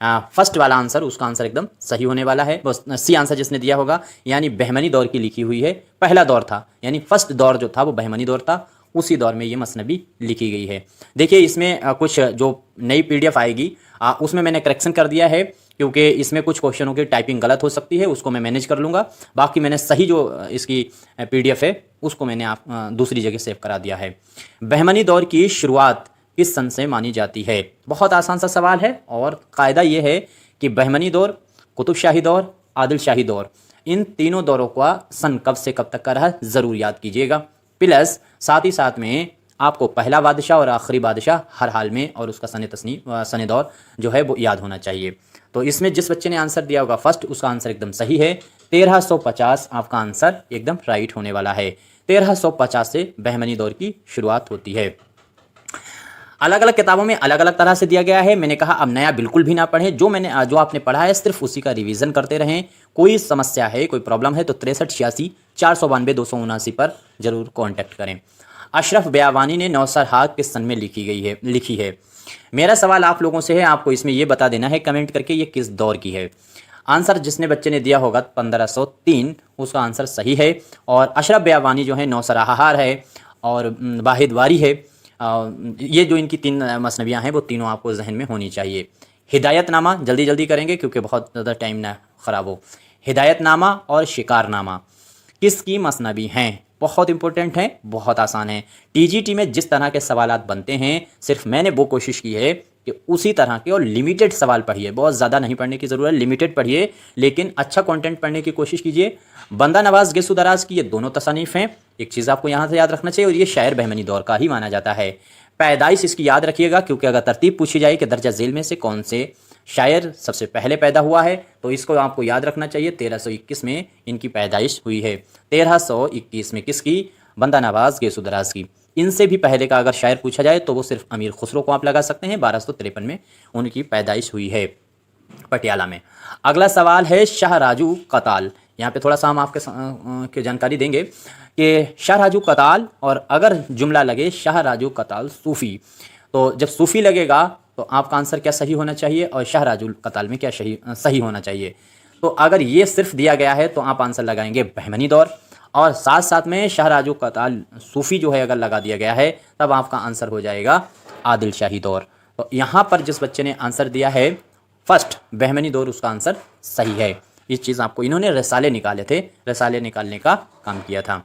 फर्स्ट वाला आंसर, उसका आंसर एकदम सही होने वाला है। बस सी आंसर जिसने दिया होगा, यानी बहमनी दौर की लिखी हुई है, पहला दौर था, यानी फर्स्ट दौर जो था वो बहमनी दौर था, उसी दौर में ये मसनबी लिखी गई है। देखिए इसमें कुछ जो नई PDF आएगी उसमें मैंने करेक्शन कर दिया है, क्योंकि इसमें कुछ क्वेश्चनों की टाइपिंग गलत हो सकती है, उसको मैं मैनेज कर लूँगा। बाकी मैंने सही जो इसकी PDF है उसको मैंने दूसरी जगह सेव करा दिया है। बहमनी दौर की शुरुआत किस सन से मानी जाती है, बहुत आसान सा सवाल है, और कायदा ये है कि बहमनी दौर, कुतुब शाही दौर, आदिल शाही दौर, इन तीनों दौरों का सन कब से कब तक का रहा ज़रूर याद कीजिएगा। प्लस साथ ही साथ में आपको पहला बादशाह और आखिरी बादशाह हर हाल में, और उसका सन दौर जो है वो याद होना चाहिए। तो इसमें जिस बच्चे ने आंसर दिया होगा फर्स्ट, उसका आंसर एकदम सही है। 1350 आपका आंसर एकदम राइट होने वाला है। 1350 से बहमनी दौर की शुरुआत होती है। अलग अलग किताबों में अलग अलग तरह से दिया गया है। मैंने कहा अब नया बिल्कुल भी ना पढ़ें, जो आपने पढ़ा है सिर्फ उसी का रिवीजन करते रहें। कोई समस्या है, कोई प्रॉब्लम है तो 6386 492 279 पर जरूर कांटेक्ट करें। अशरफ बयावानी ने नौसर हाक के सन में लिखी है। मेरा सवाल आप लोगों से है, आपको इसमें यह बता देना है कमेंट करके ये किस दौर की है। आंसर जिसने बच्चे ने दिया होगा 1503, उसका आंसर सही है। और अशरफ बयावानी जो है नौसराहार है और वाहिद वारी है। ये जो इनकी 3 मसनवियाँ हैं वो तीनों आपको जहन में होनी चाहिए। हिदायतनामा जल्दी जल्दी करेंगे क्योंकि बहुत ज़्यादा टाइम ना ख़राब हो। हिदायतनामा और शिकारनामा किसकी मसनवी हैं? बहुत इंपॉर्टेंट हैं, बहुत आसान है। टीजीटी में जिस तरह के सवालात बनते हैं सिर्फ मैंने वो कोशिश की है कि उसी तरह के और लिमिटेड सवाल पढ़िए। बहुत ज़्यादा नहीं पढ़ने की ज़रूरत है, लिमिटेड पढ़िए लेकिन अच्छा कंटेंट पढ़ने की कोशिश कीजिए। बंदा नवाज गेसु दराज की ये दोनों तसानीफ़ हैं। एक चीज़ आपको यहाँ से याद रखना चाहिए और ये शायर बहमनी दौर का ही माना जाता है। पैदाइश इसकी याद रखिएगा क्योंकि अगर तरतीब पूछी जाए कि दर्जा झेल में से कौन से शायर सबसे पहले पैदा हुआ है तो इसको आपको याद रखना चाहिए। 1321 में इनकी पैदाइश हुई है। 1321 में किसकी? बंदा नवाज गेसु दराज की। इनसे भी पहले का अगर शायर पूछा जाए तो वो सिर्फ अमीर खुसरो को आप लगा सकते हैं। 1253 में उनकी पैदाइश हुई है पटियाला में। अगला सवाल है शाहराजू कताल। यहाँ पे थोड़ा सा हम आपके जानकारी देंगे कि शाहराजू कताल, और अगर जुमला लगे शाहराजू कताल सूफ़ी, तो जब सूफ़ी लगेगा तो आपका आंसर क्या सही होना चाहिए और शाहराजू कताल में क्या सही होना चाहिए। तो अगर ये सिर्फ दिया गया है तो आप आंसर लगाएंगे बहमनी दौर, और साथ साथ में शाहराजू कताल सूफ़ी जो है अगर लगा दिया गया है तब आपका आंसर हो जाएगा आदिल शाही दौर। तो यहाँ पर जिस बच्चे ने आंसर दिया है फर्स्ट बहमनी दौर, उसका आंसर सही है। ये चीज़ आपको इन्होंने रसाले निकाले थे, रसाले निकालने का काम किया था।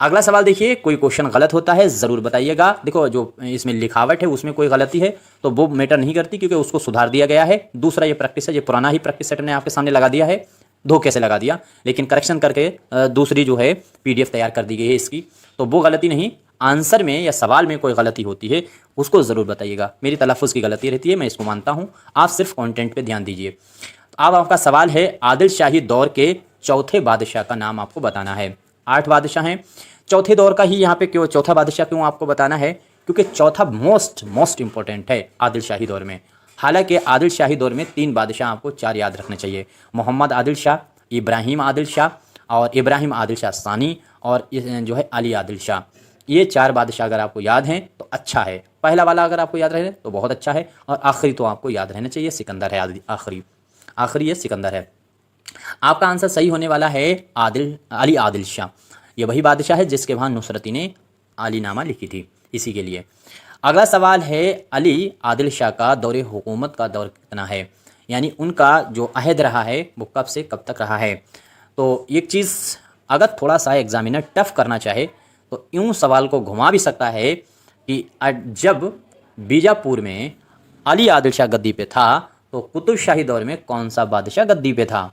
अगला सवाल देखिए, कोई क्वेश्चन गलत होता है ज़रूर बताइएगा। देखो जो इसमें लिखावट है उसमें कोई गलती है तो वो मैटर नहीं करती क्योंकि उसको सुधार दिया गया है। दूसरा ये प्रैक्टिस है, ये पुराना ही प्रैक्टिस सेट ने आपके सामने लगा दिया है, धोखे से लगा दिया, लेकिन करेक्शन करके दूसरी जो है PDF तैयार कर दी गई है इसकी। तो वो गलती नहीं, आंसर में या सवाल में कोई गलती होती है उसको ज़रूर बताइएगा। मेरी तलफ़ुज़ की गलती रहती है, मैं इसको मानता हूँ, आप सिर्फ कंटेंट पे ध्यान दीजिए। अब आपका सवाल है आदिल शाही दौर के चौथे बादशाह का नाम आपको बताना है। 8 बादशाह हैं, चौथे दौर का ही यहाँ पे क्यों चौथा बादशाह क्यों आपको बताना है? क्योंकि चौथा मोस्ट इंपॉर्टेंट है आदिल शाही दौर में। हालांकि आदिल शाही दौर में 3 बादशाह आपको 4 याद रखने चाहिए, मोहम्मद आदिल शाह, इब्राहिम आदिल शाह और इब्राहिम आदिल शाह सानी और जो है अली आदिल शाह। ये 4 बादशाह अगर आपको याद हैं तो अच्छा है। पहला वाला अगर आपको याद रहे तो बहुत अच्छा है, और आखिरी तो आपको याद रहना चाहिए, सिकंदर है आखिरी ये सिकंदर है। आपका आंसर सही होने वाला है अली आदिल शाह। ये वही बादशाह है जिसके वहाँ नुसरती ने आलीनामा लिखी थी, इसी के लिए। अगला सवाल है अली आदिल शाह का दौरे हुकूमत का दौर कितना है, यानी उनका जो अहद रहा है वो कब से कब तक रहा है। तो एक चीज़ अगर थोड़ा सा एग्जामिनर टफ करना चाहे तो यूँ सवाल को घुमा भी सकता है कि जब बीजापुर में अली आदिल शाह गद्दी पे था तो कुतुब शाही दौर में कौन सा बादशाह गद्दी पे था।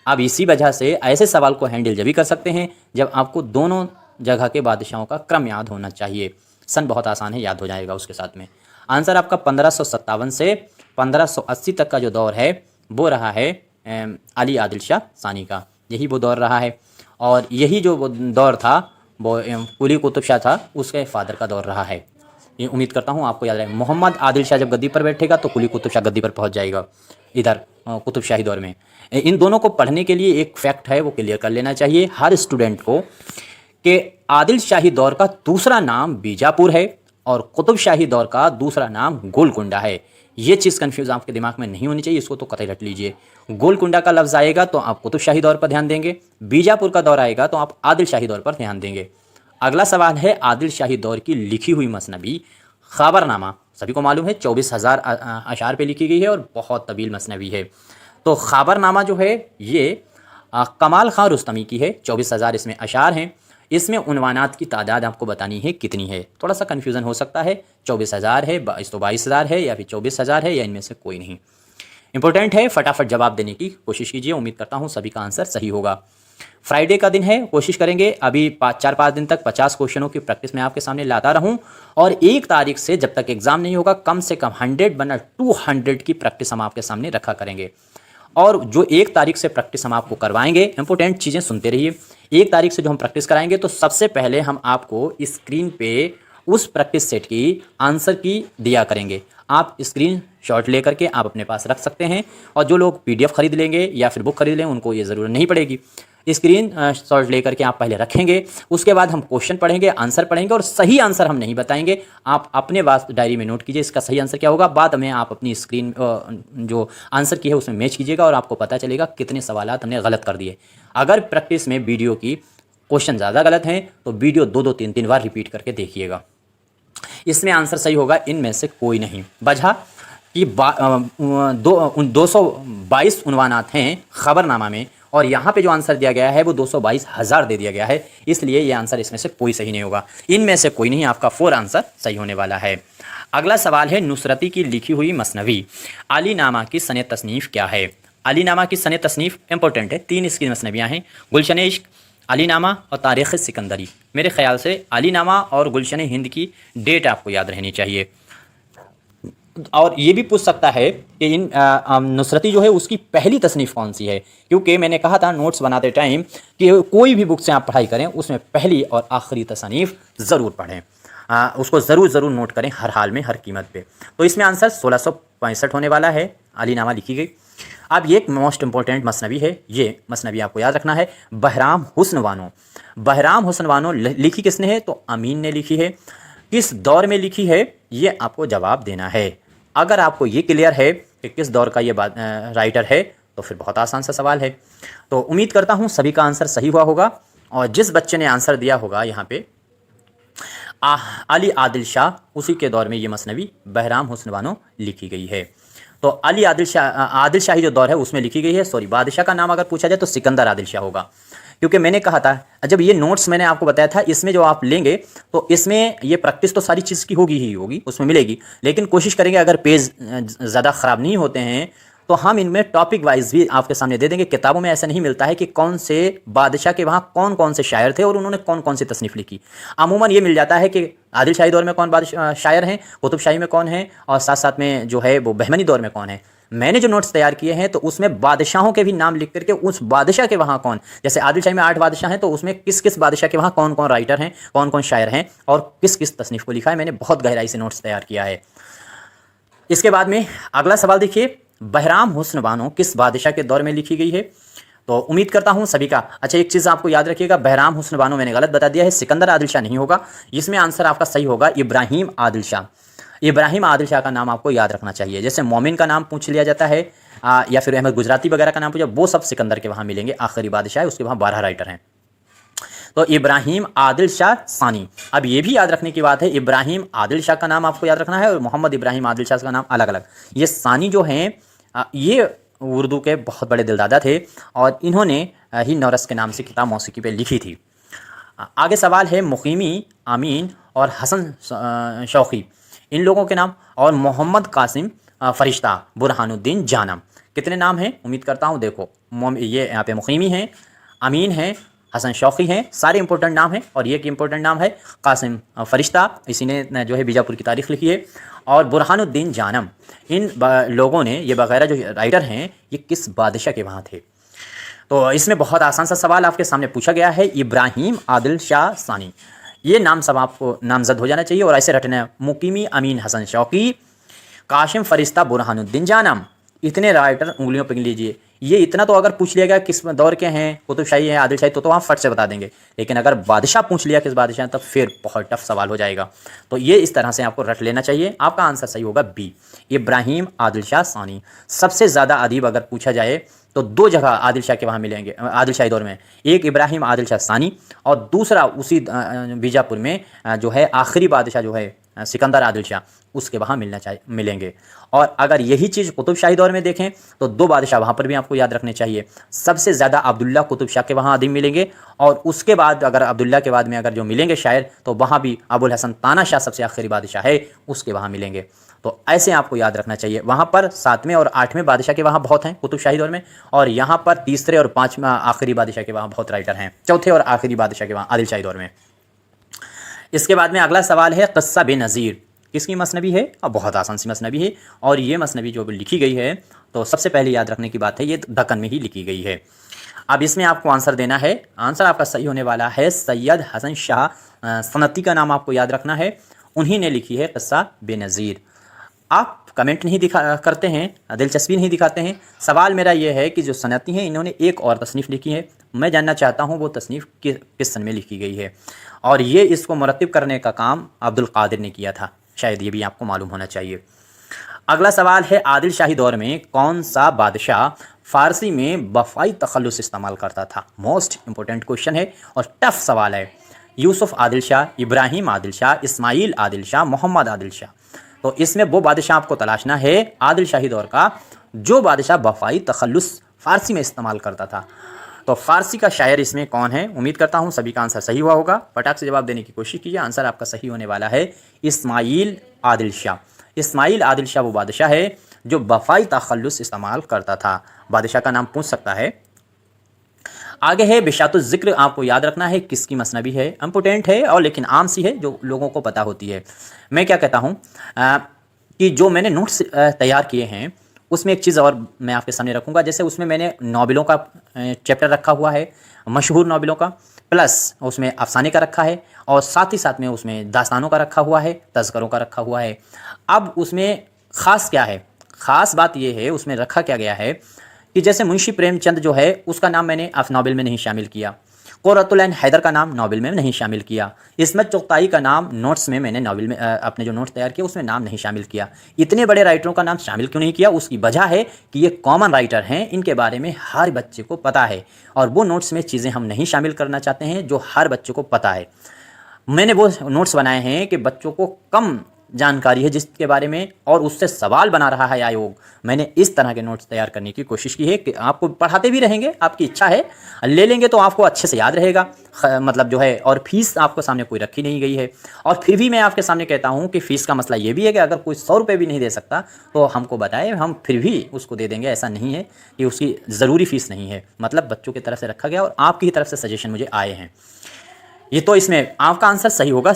अब इसी वजह से ऐसे सवाल को हैंडल जब भी कर सकते हैं जब आपको दोनों जगह के बादशाहों का क्रम याद होना चाहिए। सन बहुत आसान है, याद हो जाएगा उसके साथ में। आंसर आपका 1557 से 1580 तक का जो दौर है वो रहा है अली आदिल शाह सानी का, यही वो दौर रहा है। और यही जो वो दौर था वो कुली कुतुब शाह था, उसके फादर का दौर रहा है। ये उम्मीद करता हूँ आपको याद रहे। मोहम्मद आदिल शाह जब गद्दी पर बैठेगा तो कुली कुतुब शाह गद्दी पर पहुँच जाएगा इधर कुतुब शाही दौर में। इन दोनों को पढ़ने के लिए एक फैक्ट है वो क्लियर कर लेना चाहिए हर स्टूडेंट को कि आदिल शाही दौर का दूसरा नाम बीजापुर है और कुतुब शाही दौर का दूसरा नाम गोलकुंडा है। ये चीज़ कन्फ्यूज़ आपके दिमाग में नहीं होनी चाहिए, इसको तो कतई रट लीजिए। गोलकुंडा का लफ्ज़ आएगा तो आप कुतुब शाही दौर पर ध्यान देंगे, बीजापुर का दौर आएगा तो आप आदिल शाही दौर पर ध्यान देंगे। अगला सवाल है आदिल शाही दौर की लिखी हुई मसनवी ख़ाबरनामा। सभी को मालूम है 24,000 अशार पे लिखी गई है और बहुत तवील मसनवी है। तो ख़ाबरनामा जो है ये कमाल खां रुस्तमी की है। 24,000 इसमें अशार हैं। इसमें उन्वानात की तादाद आपको बतानी है कितनी है। थोड़ा सा कन्फ्यूज़न हो सकता है, 24,000 है, 22,000 है या फिर 24,000 है या इनमें से कोई नहीं। इंपॉर्टेंट है, फटाफट जवाब देने की कोशिश कीजिए। उम्मीद करता हूँ सभी का आंसर सही होगा। फ्राइडे का दिन है, कोशिश करेंगे अभी 4-5 दिन तक 50 क्वेश्चनों की प्रैक्टिस मैं आपके सामने लाता रहूं, और 1 तारीख से जब तक एग्जाम नहीं होगा कम से कम 100 वरना 200 की प्रैक्टिस हम आपके सामने रखा करेंगे। और जो 1 तारीख से प्रैक्टिस हम आपको करवाएंगे, इंपॉर्टेंट चीज़ें सुनते रहिए। 1 तारीख से जो हम प्रैक्टिस कराएंगे तो सबसे पहले हम आपको स्क्रीन पे उस प्रैक्टिस सेट की आंसर की दिया करेंगे। आप स्क्रीन शॉट लेकर के आप अपने पास रख सकते हैं, और जो लोग PDF खरीद लेंगे या फिर बुक खरीद लेंगे उनको ये ज़रूरत नहीं पड़ेगी। स्क्रीन शॉट लेकर के आप पहले रखेंगे, उसके बाद हम क्वेश्चन पढ़ेंगे, आंसर पढ़ेंगे, और सही आंसर हम नहीं बताएंगे। आप अपने पास डायरी में नोट कीजिए इसका सही आंसर क्या होगा। बाद में आप अपनी स्क्रीन जो आंसर की है उसमें मैच कीजिएगा और आपको पता चलेगा कितने सवाल हमने गलत कर दिए। अगर प्रैक्टिस में वीडियो की क्वेश्चन ज़्यादा गलत हैं तो वीडियो 2-2 3-3 बार रिपीट करके देखिएगा। इसमें आंसर सही होगा, इनमें से कोई नहीं। वजह कि 222 उन्वानात हैं खबरनामा में, और यहाँ पे जो आंसर दिया गया है वो 222,000 दे दिया गया है, इसलिए ये आंसर इसमें से कोई सही नहीं होगा। इनमें से कोई नहीं, आपका 4 आंसर सही होने वाला है। अगला सवाल है, नुसरती की लिखी हुई मसनवी अली नामा की सने तसनीफ़ क्या है? अली नामा की सने तसनीफ़ इंपॉर्टेंट है, 3 इसकी मसनवियाँ हैं, गुलशन इश्क, अली नामा और तारीख़ सिकंदरी। मेरे ख्याल से अली नामा और गुलशन हिंद की डेट आपको याद रहनी चाहिए। और ये भी पूछ सकता है कि इन नुसरती जो है उसकी पहली तसनीफ़ कौन सी है, क्योंकि मैंने कहा था नोट्स बनाते टाइम कि कोई भी बुक से आप पढ़ाई करें उसमें पहली और आखिरी तसनीफ़ ज़रूर पढ़ें, उसको ज़रूर नोट करें हर हाल में, हर कीमत पे। तो इसमें आंसर 1665 होने वाला है, अली नामा लिखी गई। अब ये एक मोस्ट इंपॉर्टेंट मसनवी है, ये मसनवी आपको याद रखना है, बहराम हुस्न बानो। बहराम हुस्न बानो लिखी किसने है? तो अमीन ने लिखी है। किस दौर में लिखी है ये आपको जवाब देना है। अगर आपको ये क्लियर है कि किस दौर का ये राइटर है तो फिर बहुत आसान सा सवाल है। तो उम्मीद करता हूँ सभी का आंसर सही हुआ होगा, और जिस बच्चे ने आंसर दिया होगा यहाँ पे अली आदिल शाह, उसी के दौर में ये मसनवी बहराम हुस्न बानो लिखी गई है। तो अली आदिल शाही जो दौर है उसमें लिखी गई है। सॉरी, बादशाह का नाम अगर पूछा जाए तो सिकंदर आदिल शाह होगा, क्योंकि मैंने कहा था जब ये नोट्स मैंने आपको बताया था इसमें जो आप लेंगे तो इसमें ये प्रैक्टिस तो सारी चीज़ की होगी उसमें मिलेगी, लेकिन कोशिश करेंगे अगर पेज ज़्यादा ख़राब नहीं होते हैं तो हम इनमें टॉपिक वाइज भी आपके सामने दे देंगे। किताबों में ऐसा नहीं मिलता है कि कौन से बादशाह के वहाँ कौन कौन से शायर थे और उन्होंने कौन कौन सी तसनीफ़ लिखी। अमूमन ये मिल जाता है कि आदिल शाही दौर में कौन शायर हैं, कुतुब शाही में कौन है, और साथ साथ में जो है वो बहमनी दौर में कौन है। मैंने जो नोट्स तैयार किए हैं तो उसमें बादशाहों के भी नाम लिख करके उस बादशाह के वहाँ कौन, जैसे आदिल शाही में 8 बादशाह हैं तो उसमें किस किस बादशाह के वहाँ कौन कौन राइटर हैं, कौन कौन शायर हैं और किस किस तसनीफ़ को लिखा है, मैंने बहुत गहराई से नोट्स तैयार किया है। इसके बाद में अगला सवाल देखिए, बहराम हुस्न बानो किस बादशाह के दौर में लिखी गई है? तो उम्मीद करता हूँ सभी का। अच्छा, एक चीज़ आपको याद रखिएगा, बहराम हुस्न बानो मैंने गलत बता दिया है, सिकंदर आदिल शाह नहीं होगा। इसमें आंसर आपका सही होगा इब्राहिम आदिल शाह। इब्राहिम आदिल शाह का नाम आपको याद रखना चाहिए। जैसे मोमिन का नाम पूछ लिया जाता है या फिर अहमद गुजराती वगैरह का नाम पूछा, वो सब सिकंदर के वहाँ मिलेंगे, आखिरी बादशाह है, उसके वहाँ 12 राइटर हैं। तो इब्राहिम आदिल शाह सानी। अब ये भी याद रखने की बात है, इब्राहिम आदिल शाह का नाम आपको याद रखना है और मोहम्मद इब्राहिम आदिल शाह का नाम अलग अलग। ये सानी जो हैं ये उर्दू के बहुत बड़े दिलदादा थे और इन्होंने ही नौरस के नाम से किताब मौसीकी पे लिखी थी। आगे सवाल है, मुकीमी, अमीन और हसन शौकी, इन लोगों के नाम, और मोहम्मद कासिम फरिश्ता, बुरहानुद्दीन जानम, कितने नाम हैं? उम्मीद करता हूँ देखो ये यहाँ पे मुकीमी हैं, अमीन हैं, हसन शौकी हैं, सारे इंपॉर्टेंट नाम हैं, और ये एक इंपॉर्टेंट नाम है कासिम फरिश्ता, इसी ने जो है बीजापुर की तारीख लिखी है, और बुरहानुद्दीन जानम। इन लोगों ने, ये वगैरह जो राइटर हैं, ये किस बादशाह के वहाँ थे? तो इसमें बहुत आसान सा सवाल आपके सामने पूछा गया है, इब्राहिम आदिल शाह सानी। ये नाम सब आपको नामजद हो जाना चाहिए और ऐसे रटना है, मुकीमी, अमीन, हसन शौकी, कासिम फरिश्ता, बुरहानुद्दीन जानम, इतने राइटर उंगलियों पर लीजिए। ये इतना तो अगर पूछ लिया गया किस दौर के हैं, कुतुब शाही है, आदिल शाही, तो आप फट से बता देंगे, लेकिन अगर बादशाह पूछ लिया किस बादशाह तब फिर बहुत टफ सवाल हो जाएगा। तो ये इस तरह से आपको रट लेना चाहिए। आपका आंसर सही होगा बी, इब्राहिम आदिल शाह सानी। सबसे ज़्यादा अदीब अगर पूछा जाए तो 2 जगह आदिल शाह के वहाँ मिलेंगे आदिल शाही दौर में, एक इब्राहिम आदिल शाह सानी और दूसरा उसी बीजापुर में जो है आखिरी बादशाह जो है सिकंदर आदिल शाह, उसके वहाँ मिलेंगे। और अगर यही चीज़ कुतुब शाही दौर में देखें तो 2 बादशाह वहाँ पर भी आपको याद रखने चाहिए। सबसे ज़्यादा अब्दुल्ला कुतुब शाह के वहाँ अदीब मिलेंगे, और उसके बाद अगर अब्दुल्ला के बाद में अगर जो मिलेंगे शायर तो वहाँ भी अबुल हसन ताना शाह सबसे आखिरी बादशाह है, उसके वहाँ मिलेंगे। तो ऐसे आपको याद रखना चाहिए। वहाँ पर 7वें और 8वें बादशाह के वहाँ बहुत हैं कुतुब शाही दौर में, और यहाँ पर 3रे और 5वें आखिरी बादशाह के वहाँ बहुत राइटर हैं, 4थे और आखिरी बादशाह के वहाँ आदिल शाही दौर में। इसके बाद में अगला सवाल है, क़स्सा बेनज़ीर किसकी मसनवी है? अब बहुत आसान सी मसनवी है, और ये मसनवी जो लिखी गई है तो सबसे पहले याद रखने की बात है ये दक्कन में ही लिखी गई है। अब इसमें आपको आंसर देना है, आंसर आपका सही होने वाला है सैयद हसन शाह सनती का नाम आपको याद रखना है, उन्हीं ने लिखी है किस्सा बेनज़ीर। आप कमेंट नहीं करते हैं, दिलचस्पी नहीं दिखाते हैं। सवाल मेरा ये है कि जो सनअती हैं इन्होंने एक और तसनीफ़ लिखी है, मैं जानना चाहता हूँ वो तसनीफ़ किस सन में लिखी गई है, और ये इसको मुरत्तिब करने का काम अब्दुल कादिर ने किया था, शायद ये भी आपको मालूम होना चाहिए। अगला सवाल है, आदिल शाही दौर में कौन सा बादशाह फ़ारसी में वफ़ाई तखल्लुस इस्तेमाल करता था? मोस्ट इंपॉर्टेंट क्वेश्चन है और टफ सवाल है। यूसुफ़ आदिल शाह, इब्राहिम आदिल शाह, इस्माइल आदिल शाह, मोहम्मद आदिल शाह। तो इसमें वो बादशाह आपको तलाशना है आदिल शाही दौर का जो बादशाह वफ़ाई तखल्लुस फ़ारसी में इस्तेमाल करता था। तो फ़ारसी का शायर इसमें कौन है? उम्मीद करता हूँ सभी का आंसर सही हुआ होगा। फटाक से जवाब देने की कोशिश कीजिए। आंसर आपका सही होने वाला है इस्माइल आदिल शाह। इस्माइल आदिल शाह वो बादशाह है जो वफ़ाई तखल्लुस इस्तेमाल करता था। बादशाह का नाम पूछ सकता है। आगे है बिशातुल ज़िक्र, आपको याद रखना है किसकी मसनबी है, इम्पोर्टेंट है और लेकिन आम सी है जो लोगों को पता होती है। मैं क्या कहता हूँ कि जो मैंने नोट्स तैयार किए हैं उसमें एक चीज़ और मैं आपके सामने रखूँगा। जैसे उसमें मैंने नॉवेलों का चैप्टर रखा हुआ है, मशहूर नॉवेलों का, प्लस उसमें अफसाने का रखा है और साथ ही साथ में उसमें दास्तानों का रखा हुआ है, तज़करों का रखा हुआ है। अब उसमें ख़ास क्या है? ख़ास बात यह है उसमें रखा क्या गया है कि जैसे मुंशी प्रेमचंद जो है उसका नाम मैंने नॉवेल में नहीं शामिल किया, क़ुर्रतुल ऐन हैदर का नाम नॉवेल में नहीं शामिल किया, इस्मत चुग़ताई का नाम नोट्स में मैंने नॉवेल में अपने जो नोट्स तैयार किए उसमें नाम नहीं शामिल किया। इतने बड़े राइटरों का नाम शामिल क्यों नहीं किया? उसकी वजह है कि ये कॉमन राइटर हैं, इनके बारे में हर बच्चे को पता है और वो नोट्स में चीज़ें हम नहीं शामिल करना चाहते हैं जो हर बच्चे को पता है। मैंने वो नोट्स बनाए हैं कि बच्चों को कम जानकारी है जिसके बारे में और उससे सवाल बना रहा है आयोग। मैंने इस तरह के नोट्स तैयार करने की कोशिश की है कि आपको पढ़ाते भी रहेंगे, आपकी इच्छा है ले लेंगे तो आपको अच्छे से याद रहेगा, मतलब जो है। और फीस आपको सामने कोई रखी नहीं गई है। और फिर भी मैं आपके सामने कहता हूँ कि फ़ीस का मसला ये भी है कि अगर कोई 100 रुपये भी नहीं दे सकता तो हमको बताए, हम फिर भी उसको दे देंगे। ऐसा नहीं है कि उसकी ज़रूरी फ़ीस नहीं है, मतलब बच्चों की तरफ से रखा गया और आपकी ही तरफ से सजेशन मुझे आए हैं। ये तो इसमें आपका आंसर सही होगा,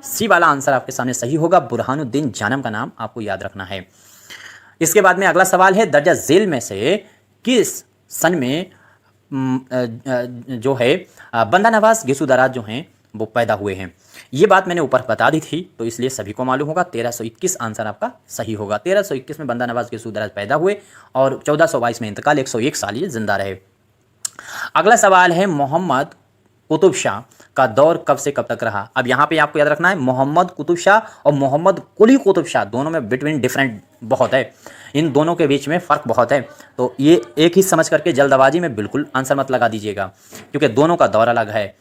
सी वाला आंसर आपके सामने सही होगा। बुरहानुद्दीन जानम का नाम आपको याद रखना है। इसके बाद में अगला सवाल है, दर्जा झेल में से किस सन में जो है बंदा नवाज गेसू दराज जो हैं वो पैदा हुए हैं? ये बात मैंने ऊपर बता दी थी तो इसलिए सभी को मालूम होगा। 1321 आंसर आपका सही होगा। 1321 में बंदा नवाज गेसू दराज पैदा हुए और 1422 में इंतकाल, 101 साल ये जिंदा रहे। अगला सवाल है, मोहम्मद कुतुब शाह का दौर कब से कब तक रहा? अब यहाँ पे आपको याद रखना है मोहम्मद कुतुब शाह और मोहम्मद कुली कुतुब शाह, दोनों में बिटवीन डिफरेंट बहुत है, इन दोनों के बीच में फ़र्क बहुत है। तो ये एक ही समझ करके जल्दबाजी में बिल्कुल आंसर मत लगा दीजिएगा क्योंकि दोनों का दौर अलग है।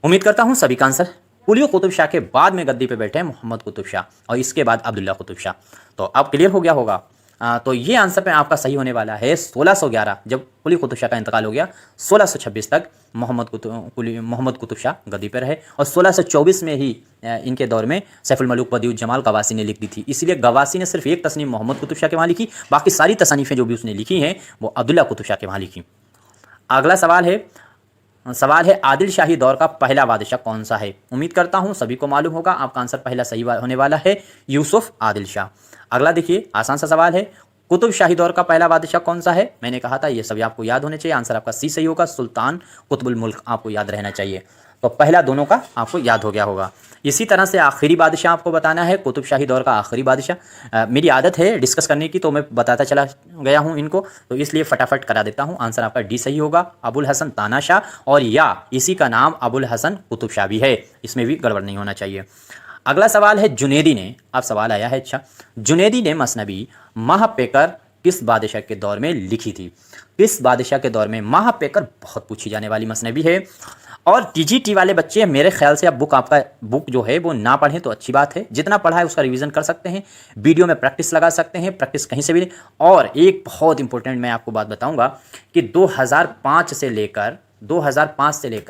उम्मीद करता हूँ सभी का आंसर। कुली कुतुब शाह के बाद में गद्दी पे बैठे हैं मोहम्मद कुतुब शाह और इसके बाद अब्दुल्ला कुतुब शाह। तो अब क्लियर हो गया होगा। तो ये आंसर पे आपका सही होने वाला है 1611, जब कुली कुतुब शाह का इंतकाल हो गया। 1626 तक मोहम्मद कुतुब शाह गद्दी पर रहे और 1624 में ही इनके दौर में सैफुल मलूक बदियुज्जमाल गवासी ने लिख दी थी। इसलिए गवासी ने सिर्फ एक तस्नीफ मोहम्मद कुतुब शाह के वहाँ लिखी, बाकी सारी तसनीफ़ें जो भी उसने लिखी हैं वो अब्दुल्ला कुतुब शाह के वहाँ लिखी। अगला सवाल है आदिल शाही दौर का पहला बादशाह कौन सा है? उम्मीद करता हूँ सभी को मालूम होगा। आपका आंसर पहला सही होने वाला है यूसुफ आदिल शाह। अगला देखिए, आसान सा सवाल है, कुतुब शाही दौर का पहला बादशाह कौन सा है? मैंने कहा था ये सभी आपको याद होने चाहिए। आंसर आपका सी सही होगा, सुल्तान कुतुबुल मुल्क आपको याद रहना चाहिए। तो पहला दोनों का आपको याद हो गया होगा। इसी तरह से आखिरी बादशाह आपको बताना है, कुतुब शाही दौर का आखिरी बादशाह। मेरी आदत है डिस्कस करने की तो मैं बताता चला गया हूँ इनको, तो इसलिए फटाफट करा देता हूँ। आंसर आपका डी सही होगा, अबुल हसन तानाशाह, और या इसी का नाम अबुल हसन कुतुब शाह भी है, इसमें भी गड़बड़ नहीं होना चाहिए। अगला सवाल है, जुनेदी ने, अब सवाल आया है, अच्छा, जुनेदी ने मसनबी महापेकर किस बादशाह के दौर में लिखी थी? किस बादशाह के दौर में? महापेकर बहुत पूछी जाने वाली मसनबी है और टीजीटी वाले बच्चे मेरे ख्याल से अब बुक जो है वो ना पढ़ें तो अच्छी बात है। जितना पढ़ा है उसका रिवीजन कर सकते हैं, वीडियो में प्रैक्टिस लगा सकते हैं, प्रैक्टिस कहीं से भी। और एक बहुत इंपॉर्टेंट मैं आपको बात बताऊंगा कि 2005 से लेकर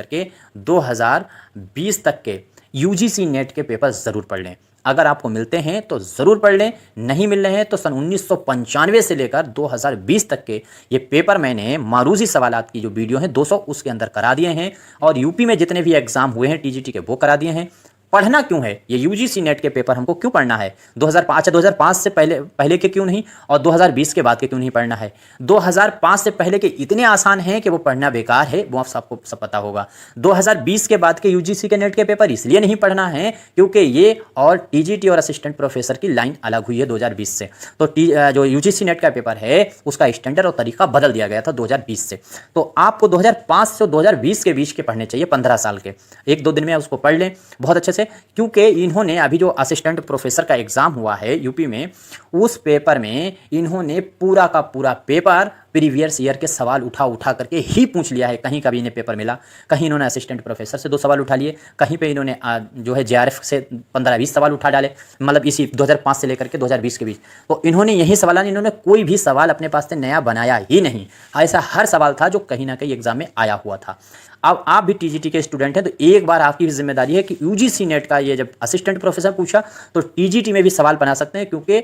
के 2020 तक के यूजीसी नेट के पेपर ज़रूर पढ़ लें। अगर आपको मिलते हैं तो ज़रूर पढ़ लें, नहीं मिल रहे हैं तो सन 1995 से लेकर 2020 तक के ये पेपर मैंने मारूजी सवालात की जो वीडियो हैं 200 उसके अंदर करा दिए हैं और यूपी में जितने भी एग्ज़ाम हुए हैं टीजीटी के वो करा दिए हैं। पढ़ना क्यों है, ये यूजीसी नेट के पेपर हमको क्यों पढ़ना है, 2005 2005 से पहले के क्यों नहीं, और 2020 के बाद के क्यों नहीं पढ़ना है। 2005 से पहले के इतने आसान हैं कि वो पढ़ना बेकार है, वो आप सबको सब पता होगा। 2020 के बाद के यूजीसी के नेट के पेपर इसलिए नहीं पढ़ना है क्योंकि ये और टीजीटी और असिस्टेंट प्रोफेसर की लाइन अलग हुई है 2020 से। तो जो यूजीसी नेट का पेपर है उसका स्टैंडर्ड और तरीका बदल दिया गया था 2020 से। तो आपको 2005 से 2020 के बीच के पढ़ने चाहिए, 15 साल के। 1-2 दिन में उसको पढ़ लें बहुत अच्छे से, क्योंकि इन्होंने अभी जो असिस्टेंट प्रोफेसर का एग्ज़ाम हुआ है यूपी में, उस पेपर में इन्होंने पूरा का पूरा पेपर प्रीवियस ईयर के सवाल उठा करके ही पूछ लिया है। कहीं कभी इन्हें पेपर मिला, कहीं इन्होंने असिस्टेंट प्रोफेसर से 2 सवाल उठा लिए, कहीं पे इन्होंने जो है जेआरएफ से 15-20 सवाल उठा डाले, मतलब इसी 2005 से लेकर के 2020 के बीच। तो इन्होंने यही सवाल, इन्होंने कोई भी सवाल अपने पास से नया बनाया ही नहीं। ऐसा हर सवाल था जो कहीं ना कहीं एग्जाम में आया हुआ था। अब आप भी टीजीटी के स्टूडेंट हैं तो एक बार आपकी भी जिम्मेदारी है कि यूजीसी नेट का ये जब असिस्टेंट प्रोफेसर पूछा तो टीजीटी में भी सवाल बना सकते हैं, क्योंकि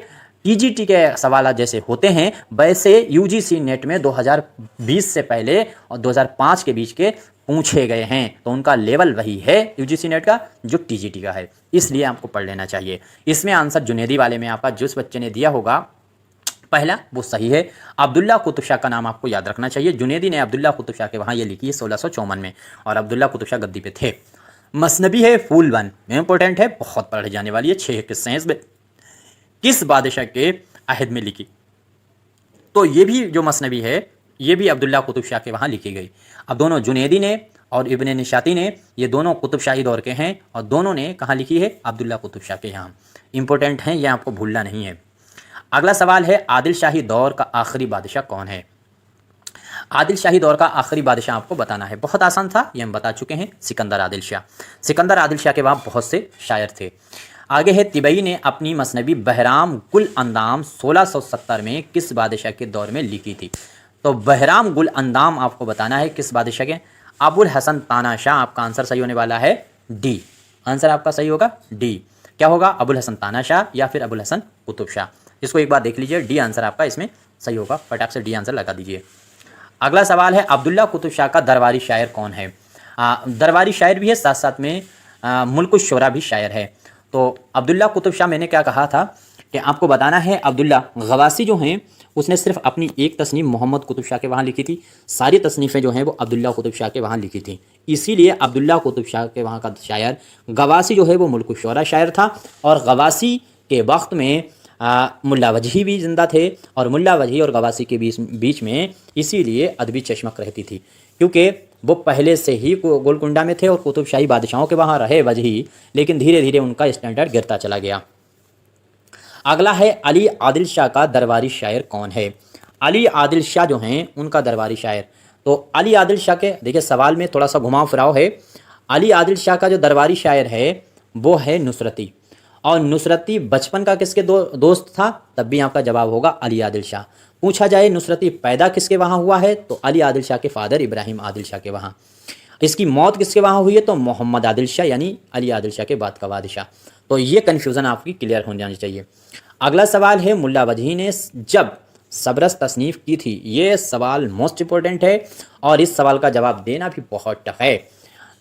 टीजीटी के सवाल जैसे होते हैं वैसे यूजीसी नेट में 2020 से पहले और 2005 के बीच के पूछे गए हैं। तो उनका लेवल वही है यूजीसी नेट का जो टीजीटी का है, इसलिए आपको पढ़ लेना चाहिए। इसमें आंसर जुनेदी वाले में आपका जिस बच्चे ने दिया होगा पहला वो सही है। अब्दुल्ला कुतुब शाह का नाम आपको याद रखना चाहिए। जुनेदी ने अब्दुल्ला कुतुब शाह के वहाँ ये लिखी है 1654 में, और अब्दुल्ला कुतुब शाह गद्दी पे थे। मसनबी है फूल 1, इंपॉर्टेंट है, बहुत पढ़ी जाने वाली है। 6 किस्सें हैं इसमें। किस बादशाह के अहद में लिखी? तो ये भी जो मसनबी है ये भी अब्दुल्ला कुतुब शाह के वहाँ लिखी गई। अब दोनों जुनेदी ने और इब्ने निशाती ने, ये दोनों कुतुब शाही दौर के हैं और दोनों ने कहाँ लिखी है? अब्दुल्ला कुतुब शाह के यहाँ। इंपॉर्टेंट हैं, ये आपको भूलना नहीं है। अगला सवाल है आदिल शाही दौर का आखिरी बादशाह कौन है? आदिल शाही दौर का आखिरी बादशाह आपको बताना है। बहुत आसान था, ये हम बता चुके हैं, सिकंदर आदिल शाह। सिकंदर आदिल शाह के वहाँ बहुत से शायर थे। आगे है तिबई ने अपनी मसनबी बहराम गुल अंदाम 1670 में किस बादशाह के दौर में लिखी थी? तो बहराम गुल अंदाम आपको बताना है किस बादशाह के? अबुल हसन तानाशाह। आपका आंसर सही होने वाला है डी। आंसर आपका सही होगा डी। क्या होगा? अबुल हसन तानाशाह या फिर अबुल हसन कुतुब शाह। इसको एक बार देख लीजिए, डी आंसर आपका इसमें सही होगा। फटाक से डी आंसर लगा दीजिए। अगला सवाल है अब्दुल्ला कुतुब शाह का दरबारी शायर कौन है? दरबारी शायर भी है, साथ साथ में मुल्कुश शोरा भी शायर है। तो अब्दुल्ला कुतुब शाह, मैंने क्या कहा था कि आपको बताना है, अब्दुल्ला गवासी जो हैं उसने सिर्फ अपनी एक तस्नीफ मोहम्मद कुतुब शाह के वहाँ लिखी थी। सारी तस्नीफ़ें जो हैं वो अब्दुल्ला कुतुब शाह के वहाँ लिखी थी। इसीलिए अब्दुल्ला कुतुब शाह के वहाँ का शायर गवासी जो है वो मुल्कुश शोरा शायर था। और गवासी के वक्त में मुल्ला वजही भी ज़िंदा थे, और मुल्ला वजही और गवासी के बीच में इसीलिए अदबी चशमक रहती थी, क्योंकि वो पहले से ही गोलकुंडा में थे और कुतुब शाही बादशाहों के वहाँ रहे वजही, लेकिन धीरे धीरे उनका स्टैंडर्ड गिरता चला गया। अगला है अली आदिल शाह का दरबारी शायर कौन है? अली आदिल शाह जो हैं उनका दरबारी शायर, तो अली आदिल शाह के देखिए सवाल में थोड़ा सा घुमाव फिराव है। अली आदिल शाह का जो दरबारी शायर है वो है नुसरती, और नुसरती बचपन का किसके दोस्त था? तब भी आपका जवाब होगा अली आदिल शाह। पूछा जाए नुसरती पैदा किसके वहाँ हुआ है? तो अली आदिल शाह के फादर इब्राहिम आदिल शाह के वहाँ। इसकी मौत किसके वहाँ हुई है? तो मोहम्मद आदिल शाह यानी अली आदिल शाह के बाद का बादशाह। तो ये कन्फ्यूज़न आपकी क्लियर हो जानी चाहिए। अगला सवाल है मुल्ला वजही ने जब सबरस तसनीफ़ की थी? ये सवाल मोस्ट इंपॉर्टेंट है और इस सवाल का जवाब देना भी बहुत टफ है।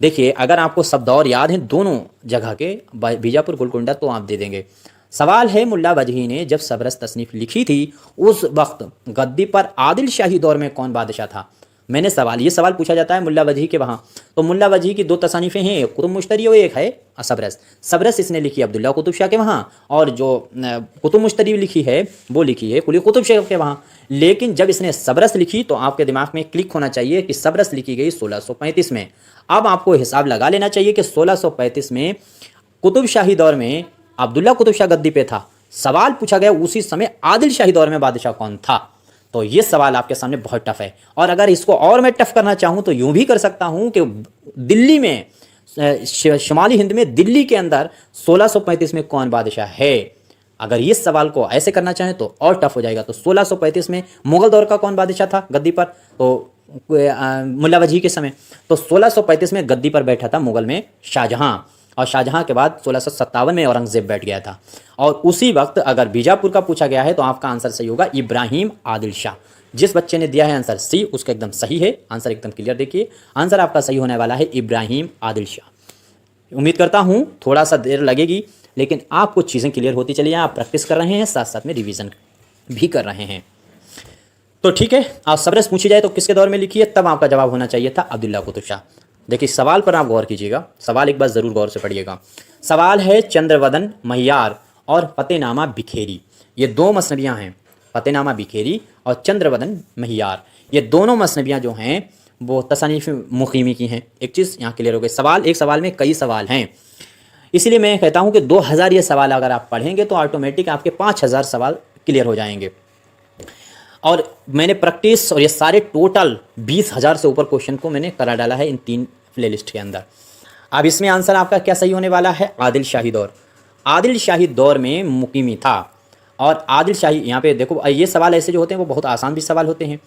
देखिए, अगर आपको सब दौर याद हैं दोनों जगह के, बीजापुर गोलकुंडा, तो आप दे देंगे। सवाल है मुल्ला वजही ने जब सबरस तसनीफ़ लिखी थी उस वक्त गद्दी पर आदिल शाही दौर में कौन बादशाह था? मैंने ये सवाल पूछा जाता है मुल्ला वजही के वहाँ। तो मुल्ला वजही की 2 तसानीफ़ें हैं, एक कुतुब मुश्तरी और एक है सबरस। सबरस इसने लिखी अब्दुल्ला कुतुब शाह के वहाँ, और जो कुतुब मुश्तरी लिखी है वो लिखी है कुली कुतुब शाह के वहाँ। लेकिन जब इसने सबरस लिखी तो आपके दिमाग में क्लिक होना चाहिए कि सबरस लिखी गई 1635 में। अब आपको हिसाब लगा लेना चाहिए कि 1635 में कुतुब शाही दौर में अब्दुल्ला कुतुब शाह गद्दी पे था। सवाल पूछा गया उसी समय आदिल शाही दौर में बादशाह कौन था? तो ये सवाल आपके सामने बहुत टफ है। और अगर इसको और मैं टफ करना चाहूँ तो यूँ भी कर सकता हूँ कि दिल्ली में, शुमाली हिंद में, दिल्ली के अंदर 1635 में कौन बादशाह है? अगर इस सवाल को ऐसे करना चाहें तो और टफ हो जाएगा। तो 1635 में मुग़ल दौर का कौन बादशाह था गद्दी पर? तो मुल्ला वजही के समय। तो 1635 में गद्दी पर बैठा था मुग़ल में शाहजहाँ, और शाहजहाँ के बाद 1657 में औरंगज़ेब बैठ गया था। और उसी वक्त अगर बीजापुर का पूछा गया है तो आपका आंसर सही होगा इब्राहिम आदिल शाह। जिस बच्चे ने दिया है आंसर सी उसका एकदम सही है। आंसर एकदम क्लियर देखिए, आंसर आपका सही होने वाला है इब्राहिम आदिल शाह। उम्मीद करता हूँ थोड़ा सा देर लगेगी, लेकिन आपको चीज़ें क्लियर होती चली जाए। आप प्रैक्टिस कर रहे हैं, साथ साथ में रिवीजन भी कर रहे हैं। तो ठीक है, आप सबरस पूछी जाए तो किसके दौर में लिखी है, तब आपका जवाब होना चाहिए था अब्दुल्ला कुतुब शाह। देखिए सवाल पर आप गौर कीजिएगा, सवाल एक बार ज़रूर गौर से पढ़िएगा। सवाल है चंद्रवदन महियार और फतेहनामा बिखेरी, ये दो मसनवियाँ हैं, फतेहनामा बिखेरी और चंद्रवदन महियार। ये दोनों मसनवियाँ जो हैं वो तसनीफ़ मुक़ीमी की हैं। एक चीज़ यहाँ क्लियर हो गई। सवाल, एक सवाल में कई सवाल हैं, इसलिए मैं कहता हूँ कि 2000 ये सवाल अगर आप पढ़ेंगे तो ऑटोमेटिक आपके 5000 सवाल क्लियर हो जाएंगे। और मैंने प्रैक्टिस और ये सारे टोटल 20,000 से ऊपर क्वेश्चन को मैंने करा डाला है इन 3 प्लेलिस्ट के अंदर। अब इसमें आंसर आपका क्या सही होने वाला है, आदिल शाही दौर। आदिल शाही दौर में मुकीमी था, और आदिल शाही यहाँ पे देखो, ये सवाल ऐसे जो होते हैं वो बहुत आसान भी सवाल होते हैं,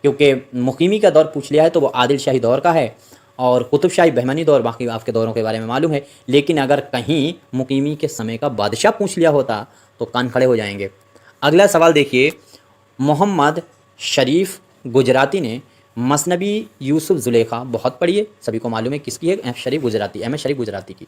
क्योंकि मुकीमी का दौर पूछ लिया है तो वो आदिल शाही दौर का है, और कुतुब शाही बहमनी दौर बाकी आपके दौरों के बारे में मालूम है। लेकिन अगर कहीं मुकीमी के समय का बादशाह पूछ लिया होता तो कान खड़े हो जाएंगे। अगला सवाल देखिए, मोहम्मद शरीफ गुजराती ने मसनबी यूसुफ ज़ुलेखा, बहुत पढ़ी है, सभी को मालूम है किसकी है, एम एस शरीफ गुजराती की।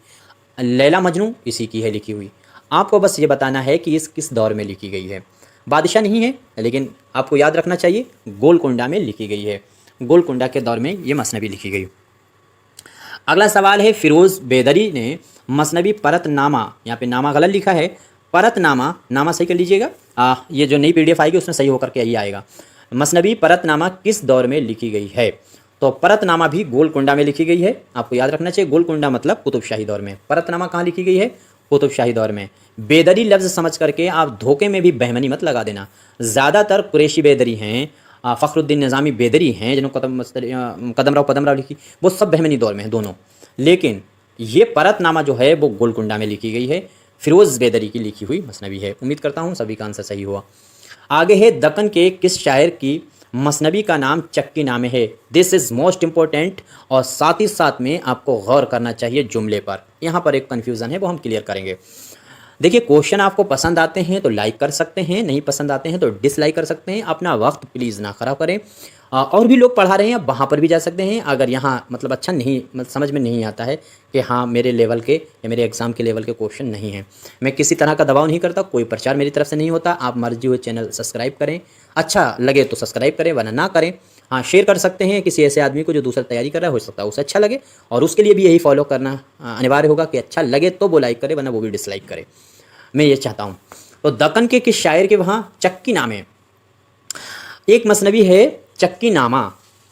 लैला मजनू इसी की है लिखी हुई। आपको बस ये बताना है कि इस किस दौर में लिखी गई है। बादशाह नहीं है, लेकिन आपको याद रखना चाहिए गोलकुंडा में लिखी गई है, गोलकुंडा के दौर में ये मसनबी लिखी गई। अगला सवाल है, फ़िरोज़ बेदरी ने मसनबी परतनामा, यहाँ पे नामा गलत लिखा है, परतनामा, नामा सही कर लीजिएगा, ये जो नई PDF आएगी उसमें सही होकर के यही आएगा। मसनबी परतनामा किस दौर में लिखी गई है, तो परतनामा भी गोलकुंडा में लिखी गई है। आपको याद रखना चाहिए गोलकुंडा मतलब कुतुब शाही दौर में, परतनामा कहाँ लिखी गई है, कुतुब शाही दौर में। बेदरी लफ्ज़ समझ करके आप धोखे में भी बहमनी मत लगा देना। ज़्यादातर कुरैशी बेदरी हैं, फ़खरुद्दीन निज़ामी बेदरी हैं जिन्होंने कदमराव लिखी, वो सब बहमनी दौर में हैं दोनों। लेकिन ये परतनामा जो है वो गोलकुंडा में लिखी गई है, फ़िरोज़ बेदरी की लिखी हुई मसनबी है। उम्मीद करता हूँ सभी का आंसर सही हुआ। आगे है, दक्कन के किस शायर की मसनबी का नाम चक्की नामे है। दिस इज़ मोस्ट इम्पोर्टेंट, और साथ ही साथ में आपको गौर करना चाहिए जुमले पर। यहाँ पर एक कन्फ्यूज़न है, वो हम क्लियर करेंगे। देखिए क्वेश्चन आपको पसंद आते हैं तो लाइक कर सकते हैं, नहीं पसंद आते हैं तो डिसलाइक कर सकते हैं। अपना वक्त प्लीज़ ना ख़राब करें। और भी लोग पढ़ा रहे हैं, वहाँ पर भी जा सकते हैं। अगर यहाँ मतलब अच्छा नहीं समझ में नहीं आता है कि हाँ मेरे लेवल के या मेरे एग्ज़ाम के लेवल के क्वेश्चन नहीं हैं, मैं किसी तरह का दबाव नहीं करता, कोई प्रचार मेरी तरफ से नहीं होता। आप मर्जी हुए चैनल सब्सक्राइब करें, अच्छा लगे तो सब्सक्राइब करें, वरना ना करें। हाँ शेयर कर सकते हैं किसी ऐसे आदमी को जो दूसरा तैयारी कर रहा है, हो सकता है उसे अच्छा लगे, और उसके लिए भी यही फॉलो करना अनिवार्य होगा कि अच्छा लगे तो वो लाइक करे, वरना वो भी डिसलाइक करे। मैं ये चाहता हूँ। तो दक्कन के किस शायर के वहाँ चक्की नामे, एक मसनबी है चक्की नामा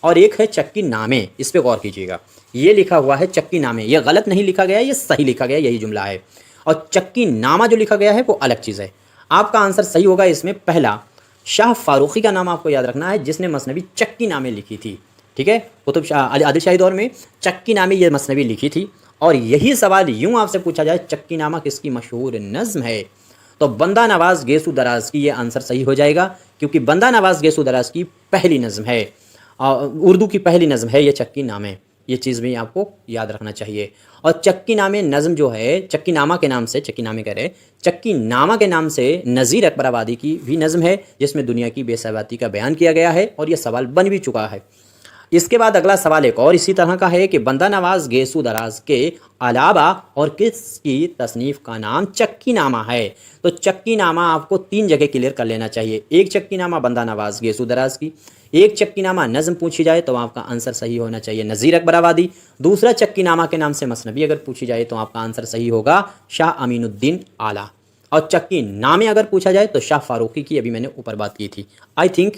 और एक है चक्की नामे, इस पे गौर कीजिएगा। ये लिखा हुआ है चक्की नामे, ये गलत नहीं लिखा गया, ये सही लिखा गया, यही जुमला है। और चक्की नामा जो लिखा गया है वो अलग चीज़ है। आपका आंसर सही होगा इसमें पहला, शाह फारूकी का नाम आपको याद रखना है, जिसने मसनबी चक्की नामे लिखी थी। ठीक है, कुतुब शाह आदिल शाही दौर में चक्की नामे ये मसनबी लिखी थी। और यही सवाल यूँ आपसे पूछा जाए, चक्की नामा किसकी मशहूर नज़्म है, तो बंदा नवाज़ गेसू दराज की ये आंसर सही हो जाएगा, क्योंकि बंदा नवाज़ गेसू दराज की पहली नज़्म है, उर्दू की पहली नज़्म है ये चक्की नामे। ये चीज़ भी आपको याद रखना चाहिए। और चक्की नामे नज़्म जो है, चक्की नामा के नाम से, चक्की नामे कह रहे, चक्की नामा के नाम से नज़ीर अकबर आबादी की भी नज़्म है, जिसमें दुनिया की बेसवाती का बयान किया गया है, और यह सवाल बन भी चुका है। इसके बाद अगला सवाल एक और इसी तरह का है कि बंदा नवाज़ गेसू दराज के अलावा और किसकी तसनीफ़ का नाम चक्की नामा है। तो चक्की नामा आपको 3 जगह क्लियर कर लेना चाहिए। एक चक्की नामा बंदा नवाज़ गेसू दराज की, एक चक्की नामा नज़्म पूछी जाए तो आपका आंसर सही होना चाहिए नज़ीर अकबर आबादी, दूसरा चक्की नामा के नाम से मसनबी अगर पूछी जाए तो आपका आंसर सही होगा शाह अमीनुद्दीन आला, और चक्की नामे अगर पूछा जाए तो शाह फारूकी की, अभी मैंने ऊपर बात की थी। आई थिंक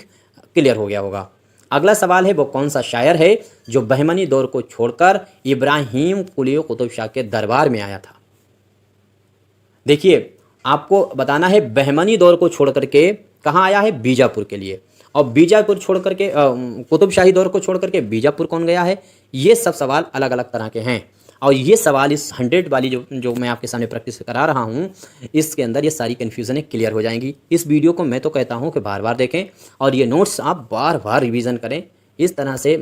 क्लियर हो गया होगा। अगला सवाल है, वो कौन सा शायर है जो बहमनी दौर को छोड़कर इब्राहिम कुली कुतुब शाह के दरबार में आया था। देखिए आपको बताना है बहमनी दौर को छोड़ करके कहाँ आया है, बीजापुर के लिए, और बीजापुर छोड़ करके कुतुब शाही दौर को छोड़ करके बीजापुर कौन गया है। ये सब सवाल अलग अलग तरह के हैं, और ये सवाल इस 100 वाली जो मैं आपके सामने प्रैक्टिस करा रहा हूँ, इसके अंदर ये सारी कन्फ्यूज़नें क्लियर हो जाएंगी। इस वीडियो को मैं तो कहता हूँ कि बार बार देखें, और ये नोट्स आप बार बार रिवीजन करें। इस तरह से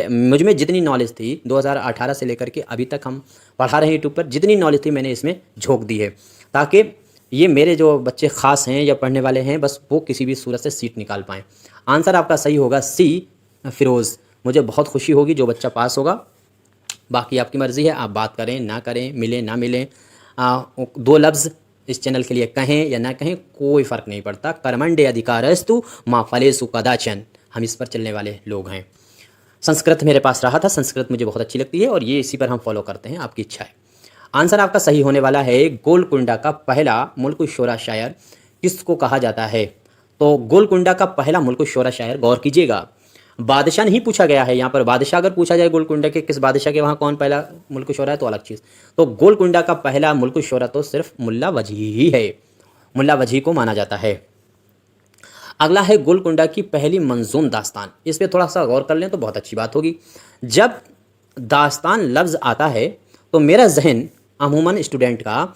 मुझ में जितनी नॉलेज थी 2018 से लेकर के अभी तक हम पढ़ा रहे हैं यूट्यूब पर, जितनी नॉलेज थी मैंने इसमें झोंक दी है, ताकि ये मेरे जो बच्चे ख़ास हैं या पढ़ने वाले हैं, बस वो किसी भी सूरत से सीट निकाल पाएँ। आंसर आपका सही होगा सी, फ़िरोज़। मुझे बहुत खुशी होगी जो बच्चा पास होगा, बाकी आपकी मर्ज़ी है, आप बात करें ना करें, मिलें ना मिलें, दो लफ्ज़ इस चैनल के लिए कहें या ना कहें, कोई फ़र्क नहीं पड़ता। कर्मण्य अधिकारस्तु मा फलेषु कदाचन, हम इस पर चलने वाले लोग हैं। संस्कृत मेरे पास रहा था, संस्कृत मुझे बहुत अच्छी लगती है और ये इसी पर हम फॉलो करते हैं, आपकी इच्छा है। आंसर आपका सही होने वाला है। गोलकुंडा का पहला मुल्क शोरा शायर किसको कहा जाता है? तो गोलकुंडा का पहला मुल्क शोरा शायर, गौर कीजिएगा, बादशाह नहीं पूछा गया है यहाँ पर। बादशाह अगर पूछा जाए गोलकुंडा के किस बादशाह के वहाँ कौन पहला मुल्क शोरा है तो अलग चीज़। तो गोलकुंडा का पहला मुल्क शोरा तो सिर्फ मुल्ला वजी ही है, मुल्ला वजी को माना जाता है। अगला है गोलकुंडा की पहली मंजूम दास्तान। इस पर थोड़ा सा गौर कर लें तो बहुत अच्छी बात होगी। जब दास्तान लफ्ज़ आता है तो मेरा जहन अमूमन स्टूडेंट का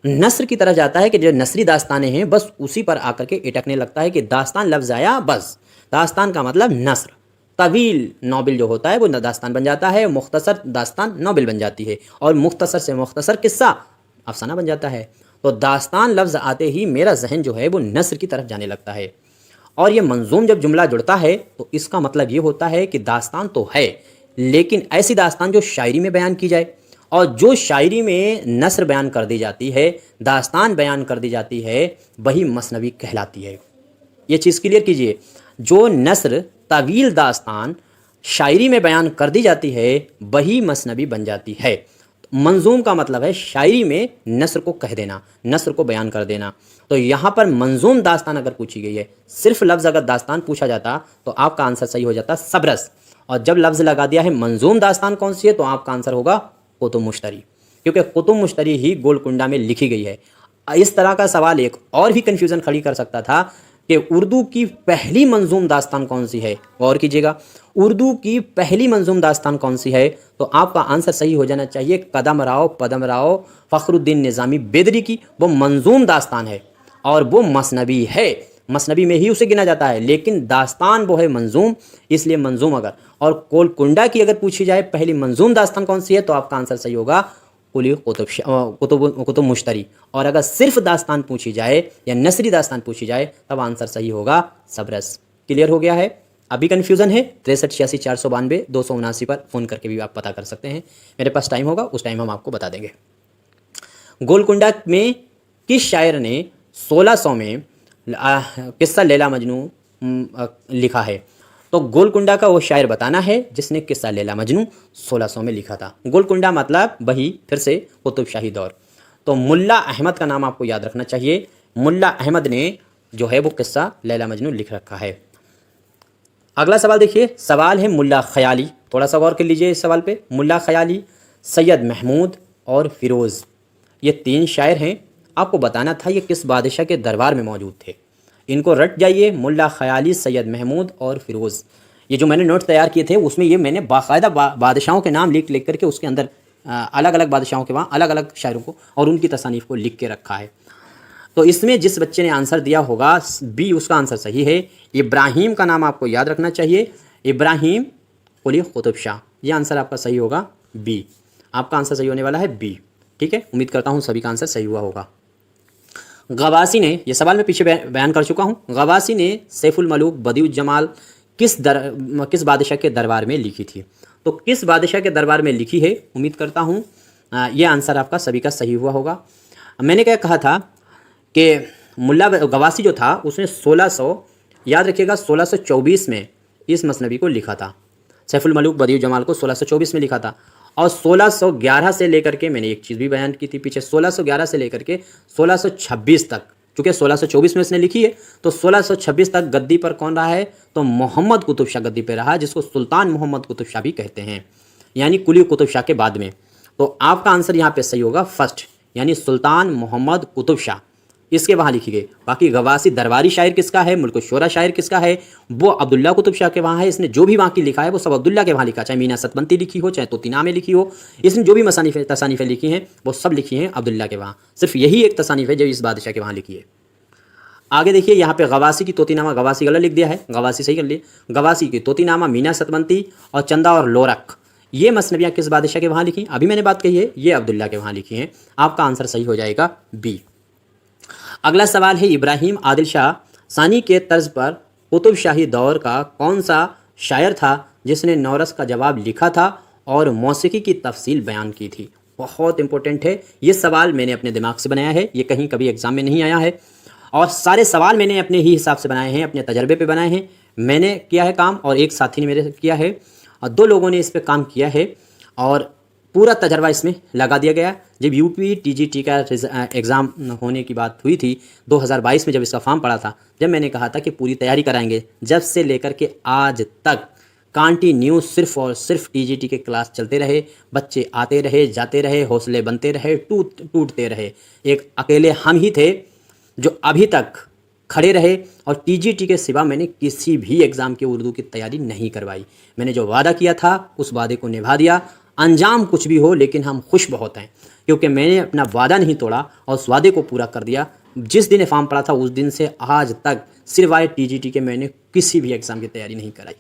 नस्र की तरह जाता है कि जो नसरी दास्तानें हैं बस उसी पर आकर के इटकने लगता है कि दास्तान लफ्ज़ आया बस। दास्तान का मतलब नस्र, तवील नॉबिल जो होता है वो दास्तान बन जाता है, मुख्तसर दास्तान नॉबिल बन जाती है, और मुख्तसर से मुख्तसर किस्सा अफसाना बन जाता है। तो दास्तान लफ्ज़ आते ही मेरा जहन जो है वो नस्र की तरफ जाने लगता है। और ये मंजूम जब जुमला जुड़ता है तो इसका मतलब ये होता है कि दास्तान तो है, लेकिन ऐसी दास्तान जो शायरी में बयान की जाए, और जो शायरी में नस्र बयान कर दी जाती है, दास्तान बयान कर दी जाती है, वही मसनवी कहलाती है। ये चीज़ क्लियर कीजिए, जो नस्र तवील दास्तान शायरी में बयान कर दी जाती है वही मसनवी बन जाती है। मंजूम का मतलब है शायरी में नस्र को कह देना, नस्र को बयान कर देना। तो यहाँ पर मंजूम दास्तान अगर पूछी गई है, सिर्फ लफ्ज़ अगर दास्तान पूछा जाता तो आपका आंसर सही हो जाता सब्रस, और जब लफ्ज़ लगा दिया है मंजूम दास्तान कौन सी है तो आपका आंसर होगा कुतुब मुश्तरी, क्योंकि कुतुब मुश्तरी ही गोलकुंडा में लिखी गई है। इस तरह का सवाल एक और भी कन्फ्यूज़न खड़ी कर सकता था कि उर्दू की पहली मंजूम दास्तान कौन सी है। गौर कीजिएगा, उर्दू की पहली मंजूम दास्तान कौन सी है, तो आपका आंसर सही हो जाना चाहिए कदम राव पदम राव फ़खरुद्दीन निज़ामी बेदरी की। वो मंजूम दास्तान है और वो मसनवी है, मसनवी में ही उसे गिना जाता है, लेकिन दास्तान वो है मंजूम, इसलिए मंजूम। अगर और गोलकुंडा की अगर पूछी जाए पहली मंजूम दास्तान कौन सी है तो आपका आंसर सही होगा कुली कुतुब मुश्तरी। और अगर सिर्फ दास्तान पूछी जाए या नसरी दास्तान पूछी जाए तब आंसर सही होगा सब्रस। क्लियर हो गया है? अभी कन्फ्यूज़न है 63 86 492 279 पर फ़ोन करके भी आप पता कर सकते हैं। मेरे पास टाइम होगा उस टाइम हम आपको बता देंगे। गोलकुंडा में किस शायर ने 1600 में किस्सा लैला मजनू लिखा है? तो गोलकुंडा का वो शायर बताना है जिसने किस्सा लैला मजनू 1600 में लिखा था। गोलकुंडा मतलब वही फिर से कुतुब शाही दौर। तो मुल्ला अहमद का नाम आपको याद रखना चाहिए। मुल्ला अहमद ने जो है वो किस्सा लैला मजनू लिख रखा है। अगला सवाल देखिए, सवाल है मुल्ला ख़याली। थोड़ा सा गौर कर लीजिए इस सवाल पे। मुल्ला ख़याली, सैयद महमूद और फ़िरोज़, ये तीन शायर हैं। आपको बताना था ये किस बादशाह के दरबार में मौजूद थे। इनको रट जाइए, मुल्ला ख़याली, सैयद महमूद और फ़िरोज़। ये जो मैंने नोट तैयार किए थे उसमें ये मैंने बाकायदा बादशाहों के नाम लिख करके उसके अंदर अलग अलग बादशाहों के वहाँ अलग अलग शायरों को और उनकी तसानीफ़ को लिख के रखा है। तो इसमें जिस बच्चे ने आंसर दिया होगा बी, उसका आंसर सही है। इब्राहिम का नाम आपको याद रखना चाहिए, इब्राहिम कुली कुतुब शाह। ये आंसर आपका सही होगा बी। आपका आंसर सही होने वाला है बी। ठीक है, उम्मीद करता हूँ सभी का आंसर सही हुआ होगा। गवासी ने, ये सवाल मैं पीछे बयान कर चुका हूँ, गवासी ने सैफुल मलूक बदियुज्जमाल किस बादशाह के दरबार में लिखी थी? तो किस बादशाह के दरबार में लिखी है, उम्मीद करता हूँ ये आंसर आपका सभी का सही हुआ होगा। मैंने क्या कहा था कि मुल्ला गवासी जो था उसने 1600, याद रखिएगा 1624 में इस मसनवी को लिखा था। सैफुल मलूक बदियुज्जमाल को 1624 में लिखा था और 1611 से लेकर के, मैंने एक चीज़ भी बयान की थी पीछे, 1611 से लेकर के 1626 तक, चूँकि 1624 में इसने लिखी है तो 1626 तक गद्दी पर कौन रहा है? तो मोहम्मद कुतुब शाह गद्दी पर रहा, जिसको सुल्तान मोहम्मद कुतुब शाह भी कहते हैं, यानी कुली कुतुब शाह के बाद में। तो आपका आंसर यहाँ पे सही होगा फर्स्ट, यानी सुल्तान मोहम्मद कुतुब शाह, इसके वहाँ लिखी गई। बाकी गवासी दरबारी शायर किसका है, मुल्क शोरा शायर किसका है, वो अब्दुल्ला कुतुब शाह के वहाँ है। इसने जो भी वहाँ की लिखा है वो सब अब्दुल्ला के वहाँ लिखा, चाहे मीना सतबंती लिखी हो, चाहे तोतीनामे लिखी हो, इसने जो भी तसानीफ़ें लिखी हैं वो सब लिखी हैं अब्दुल्ला के वहाँ। सिर्फ यही एक तसानीफ़ है जो इस बादशाह के वहाँ लिखी है। आगे देखिए, यहाँ पे गवासी की तोतीनामा, गवासी गलत लिख दिया है, गवासी सही कर लिए। गवासी की तोतीनामा, मीना सतबंती और चंदा और लोरक, ये मसनवियाँ किस बादशाह के वहाँ लिखी? अभी मैंने बात कही है, ये अब्दुल्ला के वहाँ लिखी हैं। आपका आंसर सही हो जाएगा बी। अगला सवाल है, इब्राहिम आदिल शाह सानी के तर्ज पर कुतुब शाही दौर का कौन सा शायर था जिसने नौरस का जवाब लिखा था और मौसीकी की तफसील बयान की थी। बहुत इंपॉर्टेंट है ये सवाल, मैंने अपने दिमाग से बनाया है, ये कहीं कभी एग्ज़ाम में नहीं आया है। और सारे सवाल मैंने अपने ही हिसाब से बनाए हैं, अपने तजर्बे पे बनाए हैं। मैंने किया है काम और एक साथी ने मेरे से किया है और 2 लोगों ने इस पे काम किया है और पूरा तजर्बा इसमें लगा दिया गया। जब यूपी टीजीटी का एग्ज़ाम होने की बात हुई थी 2022 में, जब इसका फॉर्म पड़ा था, जब मैंने कहा था कि पूरी तैयारी कराएंगे, जब से लेकर के आज तक कंटिन्यू सिर्फ और सिर्फ टीजीटी के क्लास चलते रहे, बच्चे आते रहे जाते रहे, हौसले बनते रहे, टूटते रहे। एक अकेले हम ही थे जो अभी तक खड़े रहे और टीजीटी के सिवा मैंने किसी भी एग्ज़ाम की उर्दू की तैयारी नहीं करवाई। मैंने जो वादा किया था उस वादे को निभा दिया। अंजाम कुछ भी हो लेकिन हम खुश बहुत हैं क्योंकि मैंने अपना वादा नहीं तोड़ा और उस वादे को पूरा कर दिया। जिस दिन फॉर्म पड़ा था उस दिन से आज तक सिवाय टीजीटी के मैंने किसी भी एग्ज़ाम की तैयारी नहीं कराई।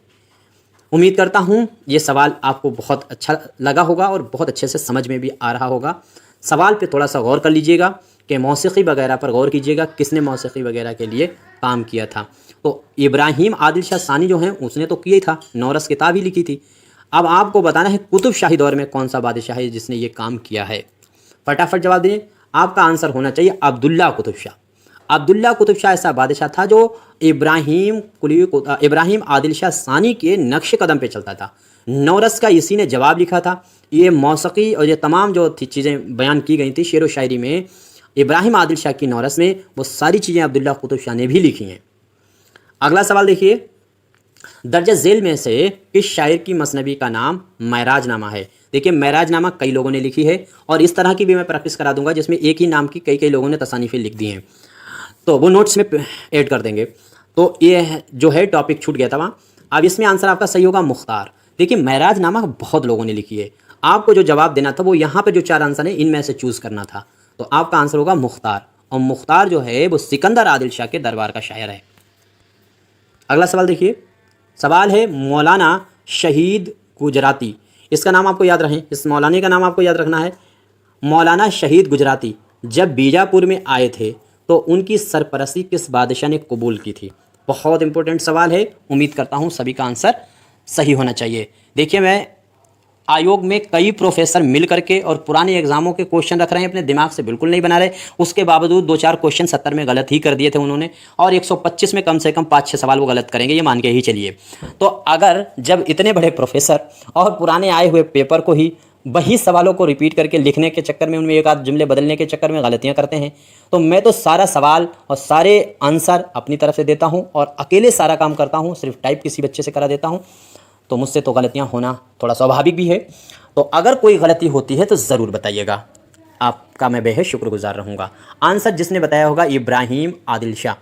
उम्मीद करता हूँ ये सवाल आपको बहुत अच्छा लगा होगा और बहुत अच्छे से समझ में भी आ रहा होगा। सवाल पे थोड़ा सा गौर कर लीजिएगा कि मौसीकी वगैरह पर गौर कीजिएगा, किसने मौसीकी वगैरह के लिए काम किया था। तो इब्राहिम आदिल शाह सानी जो हैं उसने तो किया ही था, नौरस किताब ही लिखी थी। अब आपको बताना है कुतुब शाही दौर में कौन सा बादशाह है जिसने ये काम किया है। फटाफट जवाब दीजिए। आपका आंसर होना चाहिए अब्दुल्ला कुतुब शाह। अब्दुल्ला कुतुब शाह ऐसा बादशाह था जो इब्राहिम आदिल शाह सानी के नक्श कदम पे चलता था। नौरस का इसी ने जवाब लिखा था। ये मौसीकी और ये तमाम जो चीज़ें बयान की गई थी शेर व शायरी में इब्राहिम आदिल शाह की नौरस में, वो सारी चीज़ें अब्दुल्ला कुतुब शाह ने भी लिखी हैं। अगला सवाल देखिए, दर्ज झेल में से किस शायर की मसनवी का नाम महराजनामा है। देखिए महराजनामा कई लोगों ने लिखी है और इस तरह की भी मैं प्रैक्टिस करा दूंगा जिसमें एक ही नाम की कई लोगों ने तसानीफ़ें लिख दी हैं, तो वो नोट्स में ऐड कर देंगे। तो ये जो है टॉपिक छूट गया था वहाँ। अब इसमें आंसर आपका सही होगा मुख्तार। देखिए महराजनामा बहुत लोगों ने लिखी है, आपको जो जवाब देना था वो यहाँ पे जो 4 आंसर है इनमें से चूज़ करना था, तो आपका आंसर होगा मुख्तार। और मुख्तार जो है वो सिकंदर आदिल शाह के दरबार का शायर है। अगला सवाल देखिए, सवाल है मौलाना शहीद गुजराती। इसका नाम आपको याद रहे, इस मौलाना का नाम आपको याद रखना है। मौलाना शहीद गुजराती जब बीजापुर में आए थे तो उनकी सरपरस्ती किस बादशाह ने कबूल की थी। बहुत इंपॉर्टेंट सवाल है, उम्मीद करता हूँ सभी का आंसर सही होना चाहिए। देखिए मैं आयोग में कई प्रोफेसर मिल करके और पुराने एग्जामों के क्वेश्चन रख रहे हैं, अपने दिमाग से बिल्कुल नहीं बना रहे, उसके बावजूद 2-4 क्वेश्चन 70 में गलत ही कर दिए थे उन्होंने और 125 में कम से कम 5-6 सवाल वो गलत करेंगे, ये मान के ही चलिए। तो अगर जब इतने बड़े प्रोफेसर और पुराने आए हुए पेपर को ही वही सवालों को रिपीट करके लिखने के चक्कर में, उनमें एक आध जुमले बदलने के चक्कर में गलतियां करते हैं, तो मैं तो सारा सवाल और सारे आंसर अपनी तरफ से देता हूं और अकेले सारा काम करता हूं, सिर्फ टाइप किसी बच्चे से करा देता हूं, तो मुझसे तो गलतियां होना थोड़ा स्वाभाविक भी है। तो अगर कोई गलती होती है तो ज़रूर बताइएगा, आपका मैं बेहद शुक्रगुजार रहूँगा। आंसर जिसने बताया होगा इब्राहिम आदिल शाह।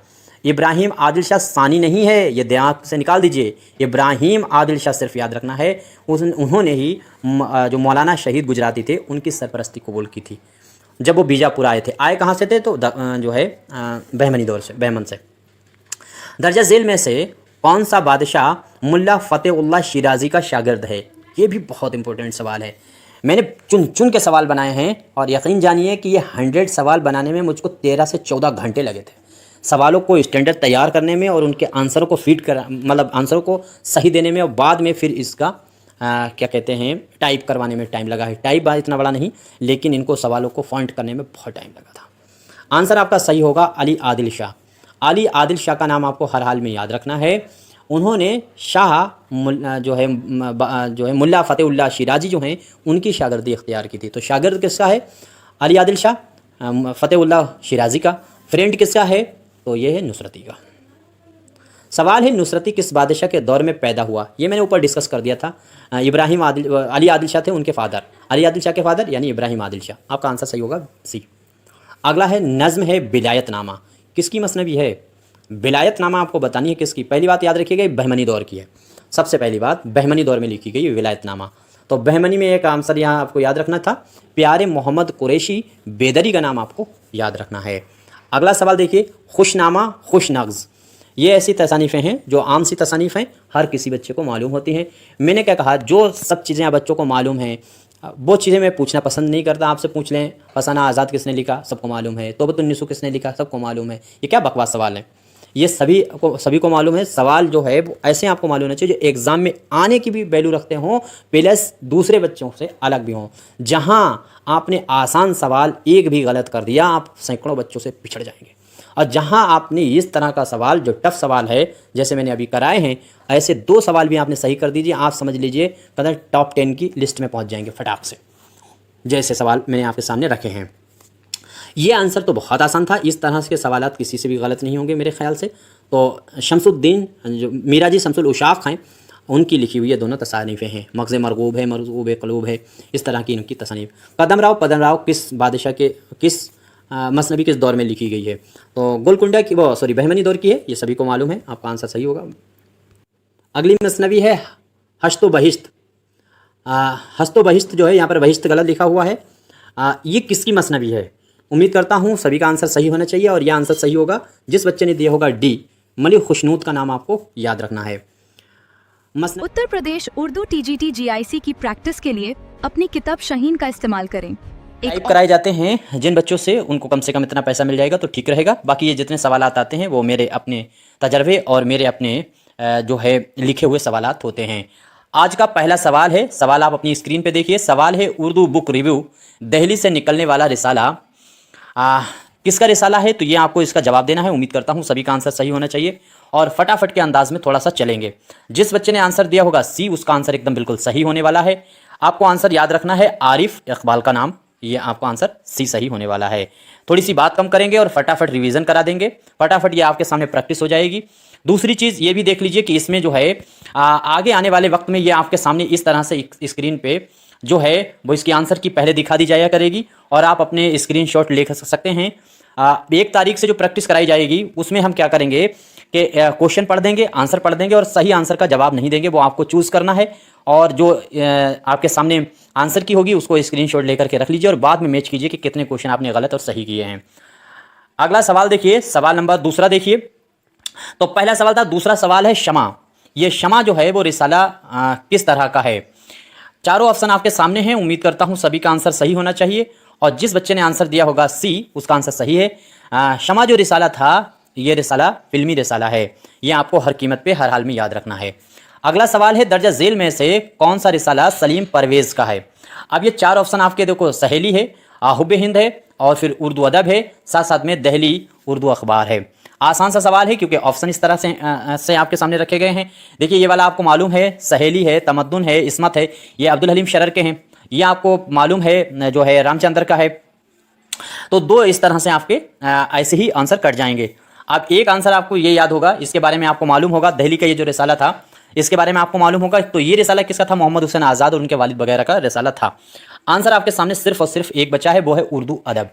इब्राहिम आदिल शाह सानी नहीं है, ये दिमाग से निकाल दीजिए। इब्राहिम आदिल शाह सिर्फ याद रखना है, उन्होंने ही जो मौलाना शहीद गुजराती थे उनकी सरपरस्ती कबूल की थी जब वो बीजापुर आए थे। आए कहाँ से थे, तो जो है बहमनी दौर से, बहमन से। दर्जा झेल में से कौन सा बादशाह मुल्ला फ़तेहुल्लाह शिराज़ी का शागिर्द है। ये भी बहुत इंपॉर्टेंट सवाल है, मैंने चुन चुन के सवाल बनाए हैं और यकीन जानिए कि ये 100 सवाल बनाने में मुझको 13 से 14 घंटे लगे थे। सवालों को स्टैंडर्ड तैयार करने में और उनके आंसरों को फिट कर, मतलब आंसरों को सही देने में और बाद में फिर इसका क्या कहते हैं टाइप करवाने में टाइम लगा है। टाइप बात इतना बड़ा नहीं, लेकिन इनको सवालों को फॉन्ट करने में बहुत टाइम लगा था। आंसर आपका सही होगा अली आदिल शाह। अली आदिल शाह का नाम आपको हर हाल में याद रखना है। उन्होंने शाह जो है मुल्ला फ़तेहुल्लाह शिराज़ी जो हैं उनकी शागिर्दी इख्तियार की थी। तो शागिर्द किसका है, अली आदिल शाह, फ़तेहुल्लाह शिराज़ी का। फ्रेंड किसका है, तो ये है नुसरती का। सवाल है नुसरती किस बादशाह के दौर में पैदा हुआ। ये मैंने ऊपर डिस्कस कर दिया था। अली आदिल शाह थे उनके फादर, अली आदिल शाह के फादर यानी इब्राहिम आदिल शाह। आपका आंसर सही होगा सी। अगला है नज़्म है बिलायतनामा, किसकी मसनवी है। विलायतनामा आपको बतानी है किसकी। पहली बात याद रखिएगा बहमनी दौर की है, सबसे पहली बात बहमनी दौर में लिखी गई विलायतनामा। तो बहमनी में एक आंसर यहाँ आपको याद रखना था, प्यारे मोहम्मद कुरैशी बेदरी का नाम आपको याद रखना है। अगला सवाल देखिए, खुशनामा खुशनग्ज़, ये ऐसी तसानीफ़ें हैं जो आम सी तसानीफ़ हैं, हर किसी बच्चे को मालूम होती हैं। मैंने क्या कहा, जो सब चीज़ें बच्चों को मालूम हैं वो चीज़ें मैं पूछना पसंद नहीं करता। आपसे पूछ लें फसाना आज़ाद किसने लिखा, सबको मालूम है। तौबतुन्निसू किसने लिखा, सबको मालूम है। ये क्या बकवास सवाल है। ये सभी को मालूम है। सवाल जो है वो ऐसे आपको मालूम होना चाहिए जो एग्ज़ाम में आने की भी वैल्यू रखते हों, प्लस दूसरे बच्चों से अलग भी हों। जहां आपने आसान सवाल एक भी गलत कर दिया, आप सैकड़ों बच्चों से पिछड़ जाएंगे। और जहां आपने इस तरह का सवाल जो टफ सवाल है, जैसे मैंने अभी कराए हैं, ऐसे 2 सवाल भी आपने सही कर दीजिए, आप समझ लीजिए पता टॉप 10 की लिस्ट में पहुंच जाएंगे फटाक से। जैसे सवाल मैंने आपके सामने रखे हैं, ये आंसर तो बहुत आसान था। इस तरह के सवाल किसी से भी गलत नहीं होंगे मेरे ख्याल से। तो शमसुद्दीन जो मीरा जी शमसुल उशाक हैं, उनकी लिखी हुई ये दोनों तसानीफ़ें हैं। मग़ज़ मरगूब है, मरगूब क़लूब है, इस तरह की इनकी तसानीफ़। पदम राव किस बादशाह के मसनबी किस दौर में लिखी गई है? तो गोलकुंडा की बहमनी दौर की है, ये सभी को मालूम है। आपका आंसर सही होगा। अगली मसनबी है हश्तो बहिश्त। हश्तो बहिश्त जो है, यहाँ पर बहिश्त गलत लिखा हुआ है। ये किसकी मसनबी है? उम्मीद करता हूँ सभी का आंसर सही होना चाहिए और यह आंसर सही होगा जिस बच्चे ने दिया होगा डी। मलिक खुशनूद का नाम आपको याद रखना है। उत्तर प्रदेश उर्दू TGT GIC की प्रैक्टिस के लिए अपनी किताब शाहीन का इस्तेमाल करें। टाइप कराए जाते हैं जिन बच्चों से, उनको कम से कम इतना पैसा मिल जाएगा तो ठीक रहेगा। बाकी ये जितने सवालात आते हैं वो मेरे अपने तजर्बे और मेरे अपने जो है लिखे हुए सवालात होते हैं। आज का पहला सवाल है, सवाल आप अपनी स्क्रीन पे देखिए। सवाल है उर्दू बुक रिव्यू दिल्ली से निकलने वाला रिसाला किसका रिसाला है? तो ये आपको इसका जवाब देना है। उम्मीद करता हूँ सभी का आंसर सही होना चाहिए और फटाफट के अंदाज में थोड़ा सा चलेंगे। जिस बच्चे ने आंसर दिया होगा सी, उसका आंसर एकदम बिल्कुल सही होने वाला है। आपको आंसर याद रखना है आरिफ इकबाल का नाम, ये आपका आंसर सी सही होने वाला है। थोड़ी सी बात कम करेंगे और फटाफट रिवीजन करा देंगे। फटाफट ये आपके सामने प्रैक्टिस हो जाएगी। दूसरी चीज़ ये भी देख लीजिए कि इसमें जो है आगे आने वाले वक्त में ये आपके सामने इस तरह से स्क्रीन पे जो है वो इसकी आंसर की पहले दिखा दी जाया करेगी और आप अपने स्क्रीनशॉट ले सकते हैं। 1 तारीख से जो प्रैक्टिस कराई जाएगी उसमें हम क्या करेंगे कि क्वेश्चन पढ़ देंगे, आंसर पढ़ देंगे और सही आंसर का जवाब नहीं देंगे, वो आपको चूज़ करना है। और जो आपके सामने आंसर की होगी उसको स्क्रीनशॉट लेकर के रख लीजिए और बाद में मैच कीजिए कि कितने क्वेश्चन आपने गलत और सही किए हैं। अगला सवाल देखिए, सवाल नंबर दूसरा देखिए। तो पहला सवाल था, दूसरा सवाल है शमा। ये शमा जो है वो रिसाला किस तरह का है? चारों ऑप्शन आपके सामने हैं। उम्मीद करता हूँ सभी का आंसर सही होना चाहिए और जिस बच्चे ने आंसर दिया होगा सी, उसका आंसर सही है। शमा जो रिसाला था, ये रिसाला फिल्मी रिसाला है। ये आपको हर कीमत पे हर हाल में याद रखना है। अगला सवाल है, दर्जा झेल में से कौन सा रिसाला सलीम परवेज़ का है? अब ये 4 ऑप्शन आपके देखो, सहेली है, हुब्बे हिंद है और फिर उर्दू अदब है, साथ साथ में दहली उर्दू अखबार है। आसान सा सवाल है क्योंकि ऑप्शन इस तरह से आपके सामने रखे गए हैं। देखिए ये वाला आपको मालूम है, सहेली है, तमद्दुन है, इस्मत है, ये अब्दुल हलीम शरर के हैं। ये आपको मालूम है जो है रामचंद्र का है। तो 2 इस तरह से आपके ऐसे ही आंसर कट जाएंगे। अब एक आंसर आपको ये याद होगा, इसके बारे में आपको मालूम होगा, दहली का ये जो रिसाला था इसके बारे में आपको मालूम होगा। तो ये रिसाला किसका था? मोहम्मद हुसैन आज़ाद और उनके वालिद वगैरह का रिसाला था। आंसर आपके सामने सिर्फ और सिर्फ एक बचा है, वो है उर्दू अदब।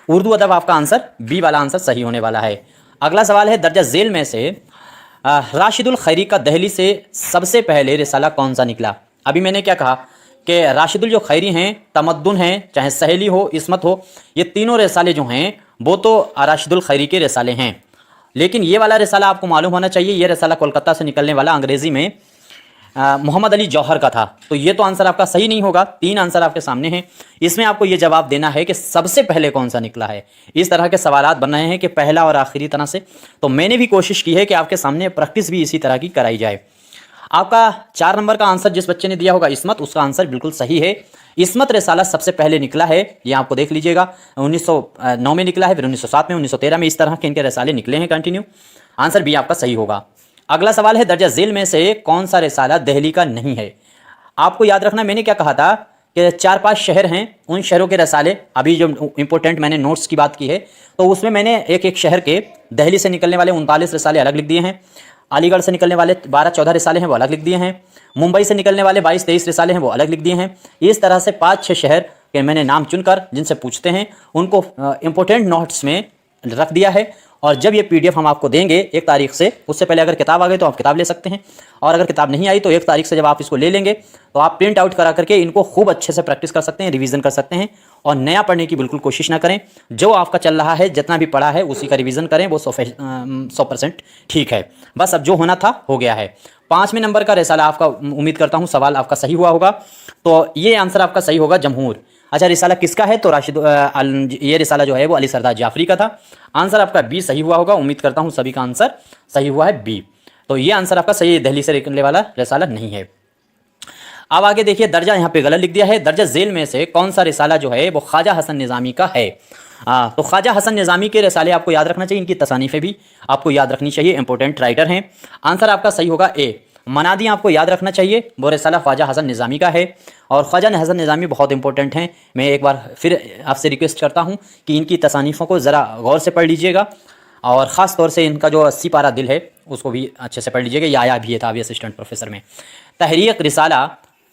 उर्दू अदब आपका आंसर बी वाला आंसर सही होने वाला है। अगला सवाल है, दर्जा झेल में से राशिदुल खैरी का दहली से सबसे पहले रिसाला कौन सा निकला? अभी मैंने क्या कहा कि राशिदुल जो खैरी हैं, तमद्दुन हैं, चाहे सहेली हो, इस्मत हो, ये तीनों रिसाले जो हैं वो तो राशिदुल खैरी के रिसाले हैं। लेकिन ये वाला रिसाला आपको मालूम होना चाहिए, ये रिसाला कोलकाता से निकलने वाला अंग्रेज़ी में मोहम्मद अली जौहर का था। तो ये तो आंसर आपका सही नहीं होगा। 3 आंसर आपके सामने हैं, इसमें आपको ये जवाब देना है कि सबसे पहले कौन सा निकला है। इस तरह के सवालात बन रहे हैं कि पहला और आखिरी तरह से। तो मैंने भी कोशिश की है कि आपके सामने प्रैक्टिस भी इसी तरह की कराई जाए। आपका 4 नंबर का आंसर जिस बच्चे ने दिया होगा इस्मत, उसका आंसर बिल्कुल सही है। इस्मत रिसाला सबसे पहले निकला है, ये आपको देख लीजिएगा, 1909 में निकला है, फिर 1907 में, 1913 में, इस तरह के इनके रिसाले निकले हैं कंटिन्यू। आंसर भी आपका सही होगा। अगला सवाल है, दर्जा झेल में से कौन सा रिसाला दहली का नहीं है? आपको याद रखना, मैंने क्या कहा था कि 4-5 शहर हैं, उन शहरों के रिसाले, अभी जो इंपॉर्टेंट मैंने नोट्स की बात की है तो उसमें मैंने एक शहर के दहली से निकलने वाले 39 रिसाले अलग लिख दिए हैं, अलीगढ़ से निकलने वाले 12-14 रिसाले हैं वो अलग लिख दिए हैं, मुंबई से निकलने वाले 22-23 रिसाले हैं वो अलग लिख दिए हैं। इस तरह से 5-6 शहर के मैंने नाम चुनकर जिनसे पूछते हैं उनको इंपॉर्टेंट नोट्स में रख दिया है। और जब ये PDF हम आपको देंगे 1 तारीख से, उससे पहले अगर किताब आ गई तो आप किताब ले सकते हैं, और अगर किताब नहीं आई तो 1 तारीख से जब आप इसको ले लेंगे तो आप प्रिंट आउट करा करके इनको खूब अच्छे से प्रैक्टिस कर सकते हैं, रिवीजन कर सकते हैं। और नया पढ़ने की बिल्कुल कोशिश ना करें, जो आपका चल रहा है, जितना भी पढ़ा है उसी का रिवीजन करें, वो 100% ठीक है। बस अब जो होना था हो गया है। 5वें नंबर का रिसाला आपका, उम्मीद करता हूँ सवाल आपका सही हुआ होगा। तो ये आंसर आपका सही होगा, जमहूर। अच्छा, रिसाला किसका है? तो ये रिसाला जो है वो अली सरदार जाफरी का था। आंसर आपका बी सही हुआ होगा। उम्मीद करता हूँ सभी का आंसर सही हुआ है बी। तो ये आंसर आपका सही है, दिल्ली से निकलने वाला रिसाला नहीं है। अब आगे देखिए, दर्जा यहाँ पे गलत लिख दिया है। दर्जा झेल में से कौन सा रिसाला जो है वो ख्वाजा हसन निज़ामी का है? तो ख्वाजा हसन निज़ामी के रिसाले आपको याद रखना चाहिए, इनकी तसानीफ़ें भी आपको याद रखनी चाहिए, इंपॉर्टेंट राइटर हैं। आंसर आपका सही होगा ए। मनादी आपको याद रखना चाहिए, वो रिसाला ख्वाजा हसन निज़ामी का है। और ख्वाजा हसन निज़ामी बहुत इंपॉर्टेंट हैं। मैं एक बार फिर आपसे रिक्वेस्ट करता हूँ कि इनकी तसानीफ़ों को ज़रा गौर से पढ़ लीजिएगा, और ख़ास तौर से इनका जो 80 पारा दिल है उसको भी अच्छे से पढ़ लीजिएगा। ये आया भी था अभी असिस्टेंट प्रोफेसर में। तहरीक रिसाला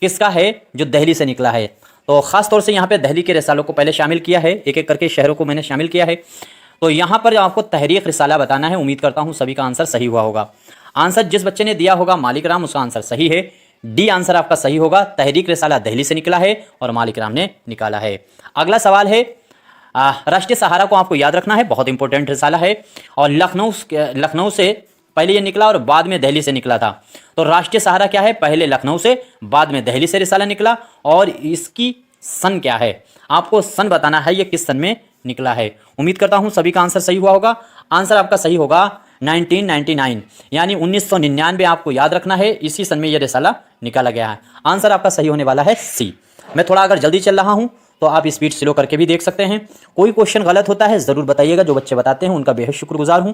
किसका है जो दिल्ली से निकला है? तो ख़ास तौर से यहाँ पे दिल्ली के रिसालों को पहले शामिल किया है, एक एक करके शहरों को मैंने शामिल किया है। तो यहाँ पर आपको तहरीक रिसाला बताना है। उम्मीद करता हूँ सभी का आंसर सही हुआ होगा। आंसर जिस बच्चे ने दिया होगा मालिक राम, उसका आंसर सही है। डी आंसर आपका सही होगा। तहरीक रिसाला दिल्ली से निकला है और मालिक राम ने निकाला है। अगला सवाल है, राष्ट्रीय सहारा को आपको याद रखना है, बहुत इंपॉर्टेंट रिसाला है। और लखनऊ से पहले ये निकला और बाद में दिल्ली से निकला था। तो राष्ट्रीय सहारा क्या है? पहले लखनऊ से, बाद में दिल्ली से रिसाला निकला। और इसकी सन क्या है? आपको सन बताना है, ये किस सन में निकला है। उम्मीद करता हूं सभी का आंसर सही हुआ होगा। आंसर आपका सही होगा 1999, यानी 1999 आपको याद रखना है। इसी सन में ये रिसाला निकाला गया है। आंसर आपका सही होने वाला है सी। मैं थोड़ा अगर जल्दी चल रहा हूं तो आप स्पीड स्लो करके भी देख सकते हैं। कोई क्वेश्चन गलत होता है ज़रूर बताइएगा, जो बच्चे बताते हैं उनका बेहद शुक्रगुजार हूँ।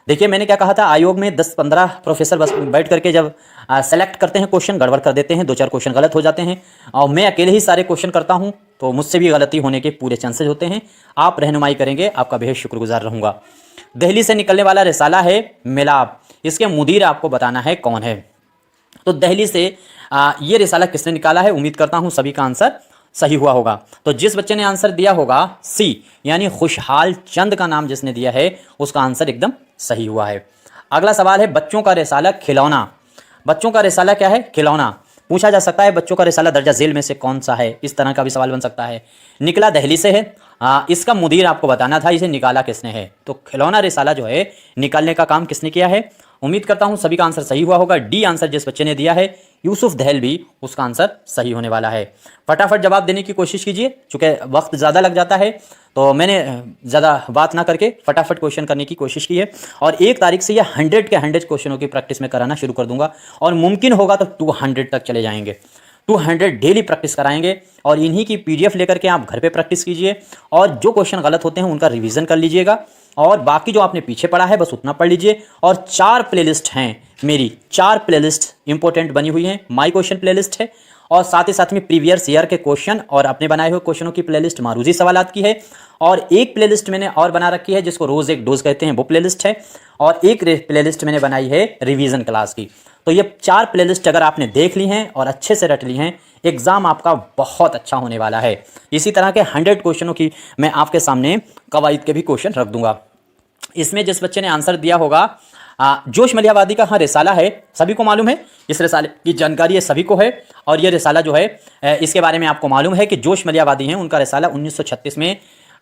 देखिए, मैंने क्या कहा था, आयोग में 10-15 प्रोफेसर बस बैठ करके जब सेलेक्ट करते हैं क्वेश्चन, गड़बड़ कर देते हैं, 2-4 क्वेश्चन गलत हो जाते हैं। और मैं अकेले ही सारे क्वेश्चन करता हूं, तो मुझसे भी गलती होने के पूरे चांसेस होते हैं। आप रहनुमाई करेंगे, आपका बेहद शुक्रगुजार रहूँगा। दिल्ली से निकलने वाला रिसाला है मिलाप। इसके मुदीर आपको बताना है कौन है। तो दिल्ली से ये रिसाला किसने निकाला है? उम्मीद करता हूँ सभी का आंसर सही हुआ होगा। तो जिस बच्चे ने आंसर दिया होगा सी, यानी खुशहाल चंद का नाम जिसने दिया है, उसका आंसर एकदम सही हुआ है। अगला सवाल है, बच्चों का रिसाला खिलौना। बच्चों का रिसाला क्या है? खिलौना। पूछा जा सकता है बच्चों का रिसाला दर्जा झेल में से कौन सा है, इस तरह का भी सवाल बन सकता है। निकला दिल्ली से है, इसका मुदीर आपको बताना था, इसे निकाला किसने है। तो खिलौना रिसाला जो है निकालने का काम किसने किया है? उम्मीद करता हूं सभी का आंसर सही हुआ होगा। डी आंसर जिस बच्चे ने दिया है यूसुफ दहलवी, उसका आंसर सही होने वाला है। फटाफट जवाब देने की कोशिश कीजिए, चूँकि वक्त ज़्यादा लग जाता है तो मैंने ज़्यादा बात ना करके फटाफट क्वेश्चन करने की कोशिश की है। और 1 तारीख से ये 100 के 100 क्वेश्चनों की प्रैक्टिस में कराना शुरू कर दूंगा, और मुमकिन होगा तो 200 तक चले जाएंगे। 200 डेली प्रैक्टिस कराएंगे, और इन्हीं की PDF लेकर के आप घर पे प्रैक्टिस कीजिए, और जो क्वेश्चन गलत होते हैं उनका रिवीजन कर लीजिएगा, और बाकी जो आपने पीछे पढ़ा है बस उतना पढ़ लीजिए। और 4 प्लेलिस्ट हैं मेरी, 4 प्लेलिस्ट इंपॉर्टेंट बनी हुई हैं। माई क्वेश्चन प्लेलिस्ट है, और साथ ही साथ में प्रीवियस ईयर के क्वेश्चन और अपने बनाए हुए क्वेश्चनों की प्लेलिस्ट मारूजी सवालात की है। और एक प्लेलिस्ट मैंने और बना रखी है जिसको रोज़ एक डोज कहते हैं, वो प्लेलिस्ट है। और एक प्लेलिस्ट मैंने बनाई है रिवीजन क्लास की। तो ये 4 प्लेलिस्ट अगर आपने देख ली हैं और अच्छे से रट ली हैं, एग्ज़ाम आपका बहुत अच्छा होने वाला है। इसी तरह के 100 क्वेश्चनों की मैं आपके सामने कवायद के भी क्वेश्चन रख दूंगा। इसमें जिस बच्चे ने आंसर दिया होगा, जोश मलिहाबादी का हाँ रिसाला है, सभी को मालूम है, इस रिसाले की जानकारी ये सभी को है। और ये रिसाला जो है इसके बारे में आपको मालूम है कि जोश मलिहाबादी हैं, उनका रिसाला 1936 में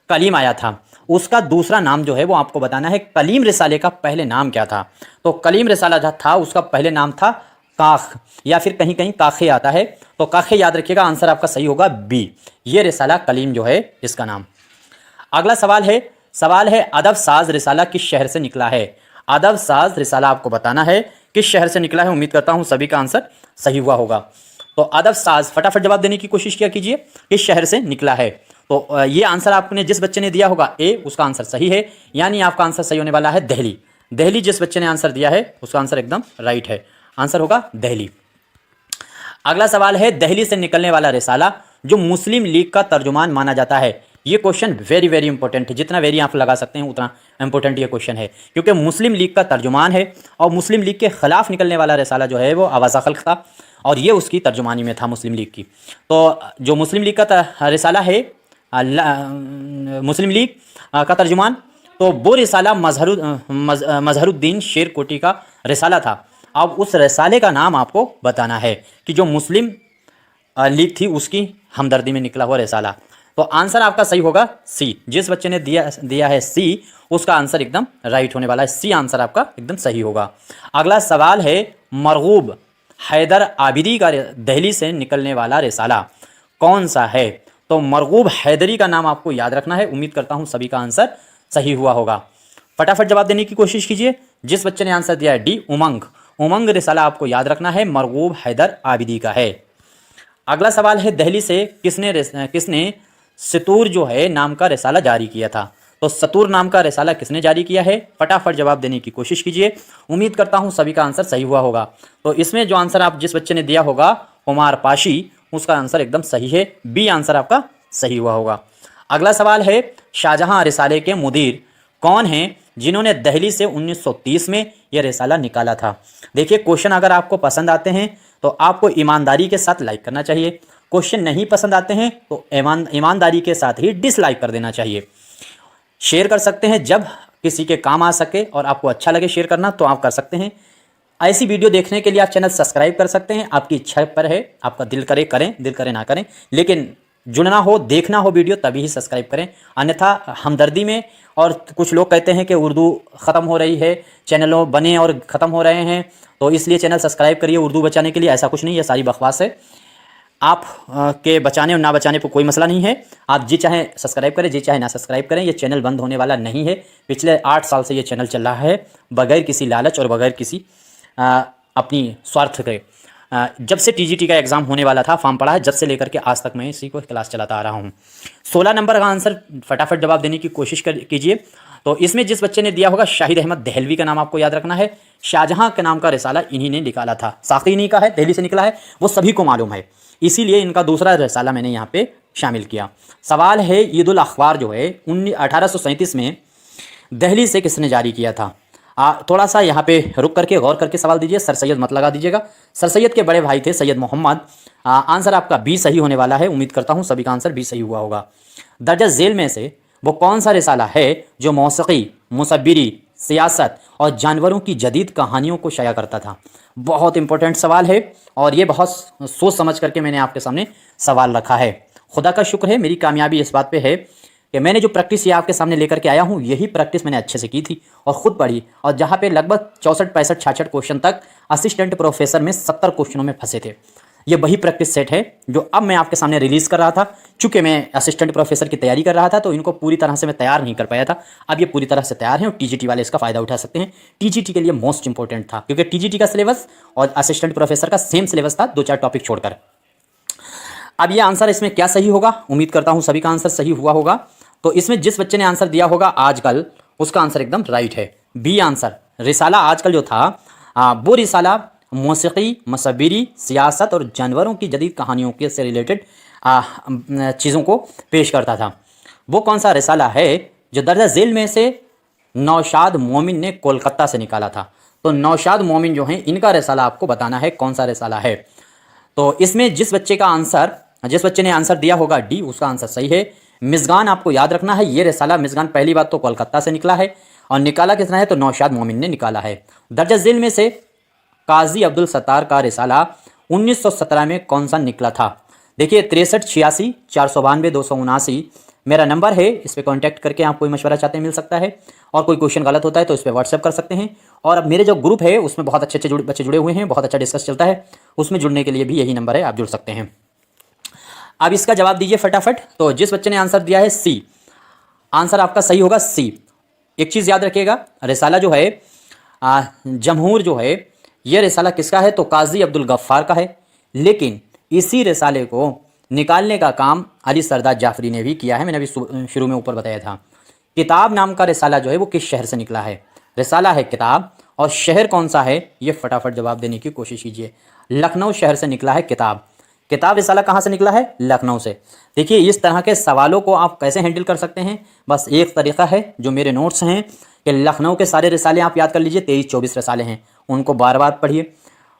कलीम आया था। उसका दूसरा नाम जो है वो आपको बताना है। कलीम रिसाले का पहले नाम क्या था? तो कलीम रिसाला जो था उसका पहले नाम था काख, या फिर कहीं कहीं काखे आता है, तो काखे याद रखिएगा। आंसर आपका सही होगा बी, ये रिसाला कलीम जो है इसका नाम। अगला सवाल है अदब साज रिसाला किस शहर से निकला है? अदब साज रिसाला आपको बताना है किस शहर से निकला है। उम्मीद करता हूं सभी का आंसर सही हुआ होगा। तो अदब साज, फटाफट जवाब देने की कोशिश किया कीजिए, किस शहर से निकला है। तो ये आंसर आपने जिस बच्चे ने दिया होगा ए, उसका आंसर सही है, यानी आपका आंसर सही होने वाला है दिल्ली। दिल्ली जिस बच्चे ने आंसर दिया है उसका आंसर एकदम राइट है, आंसर होगा दिल्ली। अगला सवाल है, दिल्ली से निकलने वाला रिसाला जो मुस्लिम लीग का तर्जुमान माना जाता है। ये क्वेश्चन वेरी वेरी इंपॉर्टेंट है, जितना वेरी आप लगा सकते हैं उतना इंपॉर्टेंट ये क्वेश्चन है, क्योंकि मुस्लिम लीग का तर्जुमान है। और मुस्लिम लीग के खिलाफ निकलने वाला रिसाला जो है वो आवाज़ खल्क था, और ये उसकी तर्जुमानी में था मुस्लिम लीग की। तो जो मुस्लिम लीग का रिसाला है, मुस्लिम लीग का तर्जुमान, तो वो रिसाला मजहरुद्दीन शेरकोटी का रिसाला था। अब उस रिसाले का नाम आपको बताना है कि जो मुस्लिम लीग थी उसकी हमदर्दी में निकला हुआ रिसाला। तो आंसर आपका सही होगा सी। जिस बच्चे ने दिया है सी, उसका आंसर एकदम राइट होने वाला है। सी आंसर आपका एकदम सही होगा। अगला सवाल है, मरगूब हैदर आबिदी का दिल्ली से निकलने वाला रिसाला कौन सा है? तो मरगूब हैदरी का नाम आपको याद रखना है। उम्मीद करता हूँ सभी का आंसर सही हुआ होगा। फटाफट जवाब देने की कोशिश कीजिए। जिस बच्चे ने आंसर दिया है डी, उमंग, उमंग रिसाला आपको याद रखना है, मरगूब हैदर आबिदी का है। अगला सवाल है, दिल्ली से किसने सतूर जो है नाम का रिसाला जारी किया था? तो सतूर नाम का रिसाला किसने जारी किया है? फटाफट जवाब देने की कोशिश कीजिए। उम्मीद करता हूँ सभी का आंसर सही हुआ होगा। तो इसमें जो आंसर आप जिस बच्चे ने दिया होगा हुमार पाशी, उसका आंसर एकदम सही है, बी आंसर आपका सही हुआ होगा। अगला सवाल है, शाहजहां रिसाले के मुदीर कौन हैं जिन्होंने दिल्ली से 1930 में यह रिसाला निकाला था? देखिए, क्वेश्चन अगर आपको पसंद आते हैं तो आपको ईमानदारी के साथ लाइक करना चाहिए। क्वेश्चन नहीं पसंद आते हैं तो ईमानदारी के साथ ही डिसलाइक कर देना चाहिए। शेयर कर सकते हैं जब किसी के काम आ सके और आपको अच्छा लगे शेयर करना तो आप कर सकते हैं। ऐसी वीडियो देखने के लिए आप चैनल सब्सक्राइब कर सकते हैं, आपकी इच्छा पर है, आपका दिल करे करें, दिल करे ना करें, लेकिन जुड़ना हो, देखना हो वीडियो तभी ही सब्सक्राइब करें। अन्यथा हमदर्दी में, और कुछ लोग कहते हैं कि उर्दू ख़त्म हो रही है, चैनलों बने और ख़त्म हो रहे हैं, तो इसलिए चैनल सब्सक्राइब करिए उर्दू बचाने के लिए। ऐसा कुछ नहीं है, सारी बकवास है। आप के बचाने और ना बचाने पर कोई मसला नहीं है। आप जी चाहे सब्सक्राइब करें, जी चाहे ना सब्सक्राइब करें, ये चैनल बंद होने वाला नहीं है। पिछले 8 साल से ये चैनल चल रहा है बगैर किसी लालच और बगैर किसी अपनी स्वार्थ के। जब से टीजीटी का एग्ज़ाम होने वाला था, फॉर्म पड़ा है, जब से लेकर के आज तक मैं इसी को क्लास चलाता आ रहा हूँ। 16 नंबर का आंसर फटाफट जवाब देने की कोशिश कीजिए। तो इसमें जिस बच्चे ने दिया होगा शाहिद अहमद दहलवी का नाम आपको याद रखना है। शाहजहां के नाम का रिसाला इन्हीं ने निकाला था, साकी इन्हीं का है, दिल्ली से निकला है, वो सभी को मालूम है, इसीलिए इनका दूसरा रिसाला मैंने यहाँ पे शामिल किया। सवाल है, ईद उल अखबार जो है 1837 में दिल्ली से किसने जारी किया था? थोड़ा सा यहाँ पे रुक करके गौर करके सवाल दीजिए, सर सैयद मत लगा दीजिएगा। सर सैयद के बड़े भाई थे सैयद मोहम्मद। आंसर आपका बी सही होने वाला है। उम्मीद करता हूँ सभी का आंसर बी सही हुआ होगा। दर्जा झेल में से वो कौन सा रिसाला है जो मौसीकी, मुसब्बिरी, सियासत और जानवरों की जदीद कहानियों को शाया करता था? बहुत इंपॉर्टेंट सवाल है और ये बहुत सोच समझ करके मैंने आपके सामने सवाल रखा है। खुदा का शुक्र है, मेरी कामयाबी इस बात पे है कि मैंने जो प्रैक्टिस ये आपके सामने लेकर के आया हूँ, यही प्रैक्टिस मैंने अच्छे से की थी और ख़ुद पढ़ी, और जहाँ पे लगभग 64, 65, 66 क्वेश्चन तक असिस्टेंट प्रोफेसर में 70 क्वेश्चनों में फंसे थे। ये वही प्रैक्टिस सेट है जो अब मैं आपके सामने रिलीज़ कर रहा था। चूँकि मैं असिस्टेंट प्रोफेसर की तैयारी कर रहा था तो इनको पूरी तरह से मैं तैयार नहीं कर पाया था। अब ये पूरी तरह से तैयार हैं और टीजीटी वाले इसका फ़ायदा उठा सकते हैं। टीजीटी के लिए मोस्ट इंपॉर्टेंट था, क्योंकि टीजीटी का सिलेबस और असिस्टेंट प्रोफेसर का सेम सिलेबस था, 2-4 टॉपिक छोड़कर। अब ये आंसर इसमें क्या सही होगा? उम्मीद करता हूँ सभी का आंसर सही हुआ होगा। तो इसमें जिस बच्चे ने आंसर दिया होगा आजकल, उसका आंसर एकदम राइट है, बी आंसर। रिसाला आजकल जो था वो रिसाला मौसीकी, मुसब्बिरी, सियासत और जानवरों की जदीद कहानियों के से रिलेटेड चीज़ों को पेश करता था। वो कौन सा रिसाला है जो दर्जा झेल में से नौशाद मोमिन ने कोलकाता से निकाला था? तो नौशाद मोमिन जो हैं, इनका रिसाला आपको बताना है कौन सा रिसाला है। तो इसमें जिस बच्चे ने आंसर दिया होगा डी, उसका आंसर सही है। मिज़गान आपको याद रखना है, ये रिसाला मिज़गान पहली बात तो कोलकाता से निकला है और निकाला किसने है? तो नौशाद मोमिन ने निकाला है। दर्जा झेल में से काजी अब्दुल सत्तार का रिसाला 1917 में कौन सा निकला था? देखिए 63 86 492 279 मेरा नंबर है, इस पर कॉन्टैक्ट करके आप कोई मशवरा चाहते हैं मिल सकता है, और कोई क्वेश्चन गलत होता है तो इस पर व्हाट्सएप कर सकते हैं। और अब मेरे जो ग्रुप है उसमें बहुत अच्छे बच्चे जुड़े हुए हैं, बहुत अच्छा डिस्कस चलता है, उसमें जुड़ने के लिए भी यही नंबर है, आप जुड़ सकते हैं। अब इसका जवाब दीजिए फटाफट। तो जिस बच्चे ने आंसर दिया है सी, आंसर आपका सही होगा सी। एक चीज़ याद रखिएगा, रिसाला जो है जमहूर जो है, यह रिसाला किसका है? तो काजी अब्दुल गफ्फार का है। लेकिन इसी रिसाले को निकालने का काम अली सरदार जाफरी ने भी किया है, मैंने अभी शुरू में ऊपर बताया था। किताब नाम का रिसाला जो है वो किस शहर से निकला है? रिसाला है किताब, और शहर कौन सा है ये फटाफट जवाब देने की कोशिश कीजिए। लखनऊ शहर से निकला है किताब। किताब रिसाला कहाँ से निकला है? लखनऊ से। देखिए इस तरह के सवालों को आप कैसे हैंडल कर सकते हैं? बस एक तरीका है, जो मेरे नोट्स हैं कि लखनऊ के सारे रिसाले आप याद कर लीजिए, 23-24 रिसाले हैं, उनको बार बार पढ़िए।